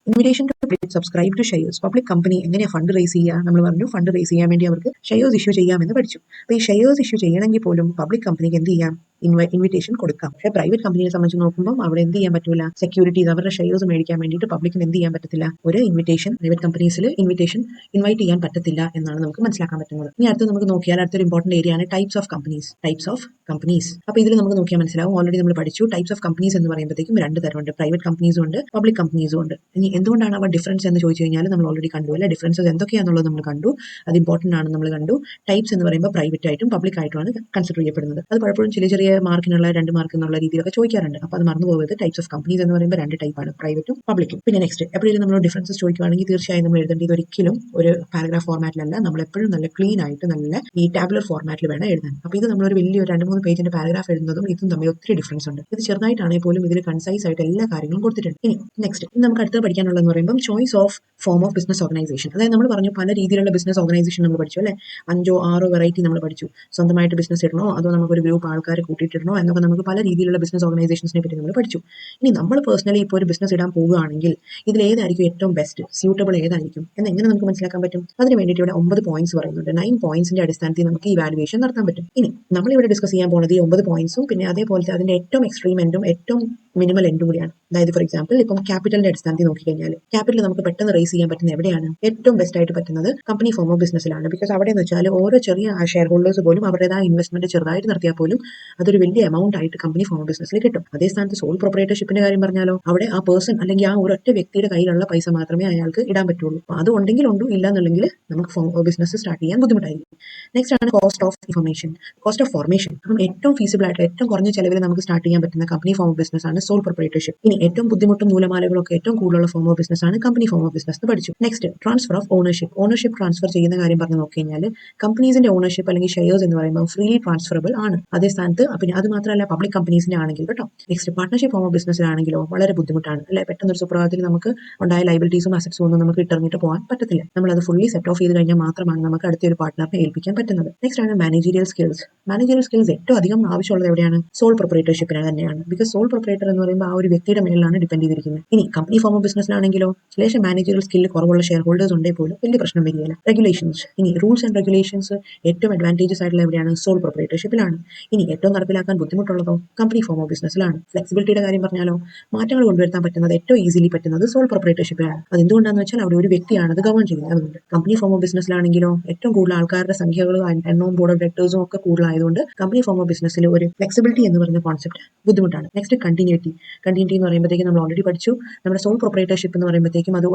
Invitation to subscribe to shares public company എങ്ങനെയാണ് ഫണ്ട് റേസ് ചെയ്യുക? നമ്മൾ പറഞ്ഞു ഫണ്ട് റേസ് ചെയ്യാൻ വേണ്ടി അവർക്ക് ഷെയർസ് ഇഷ്യൂ ചെയ്യാമെന്ന് പഠിച്ചു. അപ്പോൾ ഈ ഷെയർസ് ഇഷ്യൂ ചെയ്യണമെങ്കിൽ പോലും പബ്ലിക് കമ്പനിക്ക് എന്ത് ചെയ്യാം, ഇൻവിറ്റേഷൻ കൊടുക്കാം. പക്ഷേ പ്രൈവറ്റ് കമ്പനിയെ സംബന്ധിച്ച് നോക്കുമ്പോൾ അവിടെ എന്ത് ചെയ്യാൻ പറ്റില്ല, സെക്യൂരിറ്റീസ് അവരുടെ ഷെയർസ് മേടിക്കാൻ വേണ്ടിയിട്ട് പബ്ലിക്കിന് എന്ത് ചെയ്യാൻ പറ്റത്തില്ല, ഒരു ഇൻവിറ്റേഷൻ പ്രൈവറ്റ് കമ്പനീസിൽ ഇൻവൈറ്റ് ചെയ്യാൻ പറ്റത്തില്ല എന്നാണ് നമുക്ക് മനസ്സിലാക്കാൻ പറ്റുന്നത്. ഇനി അടുത്ത് നമുക്ക് നോക്കിയാൽ അടുത്തൊരു ഇമ്പോർട്ടന്റ് ഏരിയ ആണ് ടൈപ്സ് ഓഫ് കമ്പനീസ്. അപ്പോൾ ഇതിൽ നമുക്ക് നോക്കിയാൽ മനസ്സിലാവും, ഓൾറെഡി നമ്മൾ പഠിച്ചു ടൈപ്സ് ഓഫ് കമ്പനീസ് എന്ന് പറയുമ്പോഴത്തേക്കും 2 തരമുണ്ട്, പ്രൈവറ്റ് കമ്പനീസും ഉണ്ട്, പബ്ലിക് കമ്പനീസും ഉണ്ട്. ഇനി എന്തുകൊണ്ടാണ് അവ ഡിഫറൻസ് എന്ന് ചോദിച്ചു കഴിഞ്ഞാൽ നമ്മൾ ഓൾറെഡി കണ്ടു അല്ലെ, ഡിഫറൻസസ് എന്തൊക്കെയാണെന്നുള്ളത് നമ്മൾ കണ്ടു, അത് ഇമ്പോർട്ടന്റ് ആണ് നമ്മൾ കണ്ടു. ടൈപ്സ് എന്ന് പറയുമ്പോൾ പ്രൈവറ്റ് ആയിട്ടും പബ്ലിക് ആയിട്ടുമാണ് കൺസിഡർ ചെയ്യപ്പെടുന്നത്. അത് പലപ്പോഴും ചെറിയ മാർക്കിനുള്ള 2 മാർക്ക് എന്നുള്ള രീതിയിലൊക്കെ ചോദിക്കാറുണ്ട്. അപ്പോൾ അത് മറന്നു പോകരുത്. ടൈപ്സ് ഓഫ് കമ്പനീസ് എന്ന് പറയുമ്പോൾ 2 ടൈപ്പാണ്, പ്രൈവറ്റും പബ്ലിക്കും. പിന്നെ നെക്സ്റ്റ് എപ്പോഴും നമ്മൾ ഡിഫറൻസസ് ചോദിക്കുകയാണെങ്കിൽ തീർച്ചയായും നമ്മൾ എഴുതേണ്ടത് ഒരിക്കലും ഒരു പാരഗ്രാഫ് ഫോർമാറ്റിലല്ല, നമ്മൾ എപ്പോഴും നല്ല ക്ലീൻ ആയിട്ട് നല്ല ഈ ടാബുലർ ഫോർമാറ്റിൽ വേണം എഴുതാൻ. അപ്പോൾ ഇത് നമ്മളൊരു വലിയൊരു 2-3 പേജിന്റെ പാരഗ്രാഫ് എഴുതുന്നതും ഇതും തമ്മിൽ ഒത്തിരി ഡിഫറൻസ് ഉണ്ട്. ഇത് ചെറുതായിട്ടാണെങ്കിൽ പോലും ഇതിൽ കൺസൈസ് ആയിട്ട് എല്ലാ കാര്യങ്ങളും കൊടുത്തിട്ടുണ്ട്. ഇനി നെക്സ്റ്റ് നമുക്ക് അടുത്ത് പഠിക്കാനുള്ളതെന്ന് പറയുമ്പോൾ choice of form of business organisation. അതായത് നമ്മൾ പറഞ്ഞു പല രീതിയിലുള്ള ബിസിനസ് ഓർഗനൈസേഷൻ നമ്മൾ പഠിച്ചു അല്ലെ, 5-6 വെറൈറ്റി നമ്മൾ പഠിച്ചു. സ്വന്തമായിട്ട് ബിസിനസ് ഇടണോ അതോ നമുക്കൊരു ഗ്രൂപ്പ് ആൾക്കാരെ കൂട്ടിയിട്ടിടണോ എന്നൊക്കെ നമുക്ക് പല രീതിയിലുള്ള ബിസിനസ് ഓർഗനൈസേഷൻസിനെ പറ്റി നമ്മൾ പഠിച്ചു. ഇനി നമ്മൾ പേഴ്സണലി ഇപ്പോൾ ഒരു ബിസിനസ് ഇടാൻ പോകുകയാണെങ്കിൽ ഇതിൽ ഏതായിരിക്കും ഏറ്റവും ബെസ്റ്റ്, സ്യൂട്ടബിൾ ഏതായിരിക്കും എന്ന് എങ്ങനെ നമുക്ക് മനസ്സിലാക്കാൻ പറ്റും? അതിന് വേണ്ടിയിട്ട് ഇവിടെ 9 പോയിന്റ്സ് പറയുന്നുണ്ട്. 9 പോയിന്റ്സിന്റെ അടിസ്ഥാനത്തിൽ നമുക്ക് ഇവാലുവേഷൻ നടത്താൻ പറ്റും. ഇനി നമ്മളിവിടെ ഡിസ്കസ് ചെയ്യാൻ പോകുന്നത് ഈ 9 പോയിന്റ്സും പിന്നെ അതേപോലത്തെ അതിന്റെ ഏറ്റവും എക്സ്ട്രീം എൻഡും ഏറ്റവും മിനിമൽ എൻഡും കൂടിയാണ്. അതായത് ഫോർ എക്സാമ്പിൾ ഇപ്പം ക്യാപിറ്റലിന്റെ അടിസ്ഥാനത്തിൽ നോക്കിക്കഴിഞ്ഞാൽ ക്യാപിറ്റൽ നമുക്ക് പെട്ടെന്ന് റേസ് ചെയ്യാൻ പറ്റുന്ന എവിടെയാണ്? ഏറ്റവും ബെസ്റ്റ് ആയിട്ട് പറ്റുന്നത് കമ്പനി ഫോം ഓഫ് ബിസിനസ്സിലാണ്. ബിക്കോസ് അവിടെ എന്ന് വെച്ചാൽ ഓരോ ചെറിയ ഷെയർ ഹോൾഡേഴ്സ് പോലും അവരുടേതായ ഇൻവെസ്റ്റ്മെന്റ് ചെറുതായിട്ട് നടത്തിയാൽ പോലും അതൊരു വലിയ എമൗണ്ട് ആയിട്ട് കമ്പനി ഫോം ഓഫ് ബിസിനസ്സിൽ കിട്ടും. അതേ സ്ഥാനത്ത് സോൾ പ്രൊപ്പറേറ്റർഷിപ്പിന്റെ കാര്യം പറഞ്ഞാലോ അവിടെ ആ പേഴ്സൺ അല്ലെങ്കിൽ ആ ഒരൊറ്റ വ്യക്തിയുടെ കയ്യിലുള്ള പൈസ മാത്രമേ അയാൾക്ക് ഇടാൻ പറ്റുള്ളൂ. അപ്പോൾ അത് ഉണ്ടെങ്കിൽ ഉണ്ട്, ഇല്ല എന്നുണ്ടെങ്കിൽ നമുക്ക് ഫോം ഓഫ് ബിസിനസ് സ്റ്റാർട്ട് ചെയ്യാൻ ബുദ്ധിമുട്ടായിരിക്കും. നെക്സ്റ്റ് ആണ് കോസ്റ്റ് ഓഫ് ഫോർമേഷൻ. അപ്പം ഏറ്റവും ഫീസിബിൾ ആയിട്ട് ഏറ്റവും കുറഞ്ഞ ചെലവിൽ നമുക്ക് സ്റ്റാർട്ട് ചെയ്യാൻ പറ്റുന്ന കമ്പനി ഫോം ഓഫ് ബിസിനസ് ആണ് സോൾ പ്രൊപ്പറേറ്റർഷിപ്പ്. ഇനി ഏറ്റവും ബുദ്ധിമുട്ടും നൂലമാലകളൊക്കെ ഏറ്റവും കൂടുതലുള്ള ഫോം ഓഫ് ബിസിനസ് ആണ് കമ്പനി ഫോം ഓഫ് ബിസിനസ് എന്ന് പഠിച്ചു. Next transfer of ownership transfer ചെയ്യുന്ന കാര്യം പറഞ്ഞു നോക്കി കഴിഞ്ഞാൽ കമ്പനീസിന്റെ ഓണർഷിപ്പ് അല്ലെങ്കിൽ ഷെയർസ് എന്ന് പറയുമ്പോൾ ഫ്രീലി ട്രാൻസ്ഫറബിൾ ആണ്. അതേ സ്ഥാനത്ത് പിന്നെ അത് മാത്രമല്ല പബ്ലിക് കമ്പനീസിന്റെ ആണെങ്കിൽ കേട്ടോ. നെക്സ്റ്റ് പാർട്ണർഷിപ്പ് ഫോം ഓഫ് ബിസിനസ്സിലാണെങ്കിലോ വളരെ ബുദ്ധിമുട്ടാണ് അല്ലെ, പെട്ടെന്നൊരു സുപ്രഭാതത്തിൽ നമുക്ക് ഉണ്ടായ ലൈബിലിറ്റീസും അസറ്റ്സും ഒന്നും നമുക്ക് ഇട്ടെറിഞ്ഞിട്ട് പോകാൻ പറ്റത്തില്ല. നമ്മൾ അത് ഫുള്ളി സെറ്റ് ഓഫ് ചെയ്ത് കഴിഞ്ഞാൽ മാത്രമാണ് നമുക്ക് അടുത്തൊരു പാർട്ട്ണറിനെ ഏൽപ്പിക്കാൻ പറ്റുന്നത്. നെക്സ്റ്റ് ആണ് മാനേജീരിയൽ സ്കിൽസ് ഏറ്റവും അധികം ആവശ്യമുള്ളത് എവിടെയാണ്? സോൾ പ്രൊപ്പറേറ്റർഷിപ്പിന് തന്നെയാണ്. ബിക്കോസ് സോൾ പ്രൊപ്പറേറ്റർ എന്ന് പറയുമ്പോൾ ആ ഒരു വ്യക്തിയുടെ മേലാണ് ഡിപെൻഡ് ചെയ്തിരിക്കുന്നത്. ഇനി കമ്പനി ഫോം ഓഫ് ബിസിനസ്സിലാണെങ്കിലോ ലേശം മാനേജറിയൽ സ്കില്ല് കുറവുള്ള ഷെയർ ഹോൾഡേഴ്സ് ഉണ്ടെങ്കിൽ പോലും വലിയ പ്രശ്നം വരികയില്ല. റെഗുലേഷൻസ്, ഇനി റൂൾസ് ആൻഡ് റെഗുലേഷൻസ് ഏറ്റവും അഡ്വാൻറ്റേജസ് ആയിട്ടുള്ള എവിടെയാണ്? സോൾ പ്രൊപ്പറേറ്റർഷിപ്പിലാണ്. ഇനി ഏറ്റവും നടപ്പിലാക്കാൻ ബുദ്ധിമുട്ടുള്ളതോ കമ്പനി ഫോം ഓഫ് ബിസിനസ്സിലാണ്. ഫ്ലെക്സിബിലിറ്റിയുടെ കാര്യം പറഞ്ഞാലോ മാറ്റങ്ങൾ കൊണ്ടുവരുത്താൻ പറ്റുന്നത് ഏറ്റവും ഈസിലി പറ്റുന്നത് സോൾ പ്രൊപ്പറേറ്റർഷിപ്പിലാണ്. അത് എന്തുകൊണ്ടാണെന്ന് വെച്ചാൽ അവിടെ ഒരു വ്യക്തിയാണ് അത് ഗവൺ ചെയ്യുന്നത്. അതുകൊണ്ട് കമ്പനി ഫോം ഓഫ് ബിസിനസ്സിലാണെങ്കിലോ ഏറ്റവും കൂടുതൽ ആൾക്കാരുടെ സംഖ്യകളും എണ്ണവും ബോർഡ് ഓഫ് ഡയറക്ടേഴ്സും ഒക്കെ കൂടുതലായതുകൊണ്ട് കമ്പനി ഫോം ഓഫ് ബിസിനസ്സിൽ ഒരു ഫ്ലെക്സിബിലിറ്റി എന്ന് പറയുന്ന കോൺസെപ്റ്റ് ബുദ്ധിമുട്ടാണ്. നെക്സ്റ്റ് കണ്ടിന്യൂറ്റി എന്ന് പറയുമ്പോഴത്തേക്കും നമ്മൾ ഓൾറെഡി പഠിച്ചു. നമ്മുടെ സോൾ പ്രൊപ്പറേറ്റർഷിപ്പ് എന്ന് പറയുമ്പോഴത്തേക്കും അത്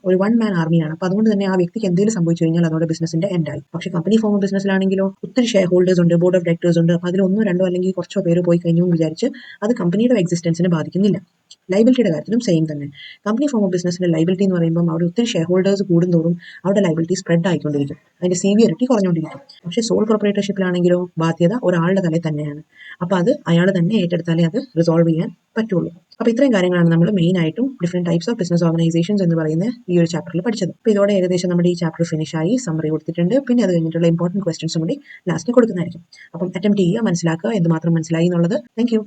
ഒരു 1 മാൻ ആർമിയാണ്. അപ്പോൾ അതുകൊണ്ട് തന്നെ ആ വ്യക്തിക്ക് എന്തെങ്കിലും സംഭവിച്ചു കഴിഞ്ഞാൽ അതോടെ ബിസിനസിന്റെ എൻഡായി. പക്ഷേ കമ്പനി ഫോം ഓഫ് ബിസിനസ്സിലാണെങ്കിലോ ഒത്തിരി ഷെയർ ഹോൾഡേഴ്സ് ഉണ്ട്, ബോർഡ് ഓഫ് ഡയറക്ടേഴ്സ് ഉണ്ട്. അപ്പോൾ അതിൽ 1-2 അല്ലെങ്കിൽ കുറച്ചോ പേര് പോയി കഴിഞ്ഞു വിചാരിച്ച് അത് കമ്പനിയുടെ എക്സിസ്റ്റൻസിനെ ബാധിക്കുന്നില്ല. ലൈബിലിറ്റിയുടെ കാര്യത്തിലും സെയിം തന്നെ. കമ്പനി ഫോം ഓഫ് ബിസിനസ്സിന്റെ ലൈബിലിറ്റി എന്ന് പറയുമ്പോൾ അവിടെ ഒത്തിരി ഷെയർ ഹോൾഡേഴ്സ് കൂടുന്തോറും അവിടെ ലൈബിലിറ്റി സ്പ്രെഡ് ആയിക്കൊണ്ടിരിക്കും, അതിന്റെ സിവിയറിറ്റി കുറഞ്ഞുകൊണ്ടിരിക്കും. പക്ഷേ സോൾ പ്രൊപ്പറേറ്റർഷിപ്പിലാണെങ്കിലോ ബാധ്യത ഒരാളുടെ തലയിൽ തന്നെയാണ്. അപ്പോൾ അത് അയാൾ തന്നെ ഏറ്റെടുത്താലേ അത് റിസോൾവ് ചെയ്യാൻ പറ്റുള്ളൂ. അപ്പോൾ ഇത്രയും കാര്യങ്ങളാണ് നമ്മൾ മെയിൻ ആയിട്ടും different types of business organisations എന്ന് പറയുന്ന ഈ ഒരു ചാപ്റ്ററിൽ പഠിച്ചത്. അപ്പോൾ ഇതോടെ ഏകദേശം നമ്മുടെ ഈ ചാപ്റ്റർ ഫിനിഷ് ആയി, സമ്മറി കൊടുത്തിട്ടുണ്ട്. പിന്നെ അത് കഴിഞ്ഞിട്ടുള്ള ഇമ്പോർട്ടന്റ് ക്വസ്റ്റ്യൻസും കൂടി ലാസ്റ്റ് കൊടുക്കുന്നതായിരിക്കും. അപ്പം അറ്റംപ്റ്റ് ചെയ്യുക, മനസ്സിലാക്കുക എന്തുമാത്രം മനസ്സിലായി എന്നുള്ളത്. Thank you.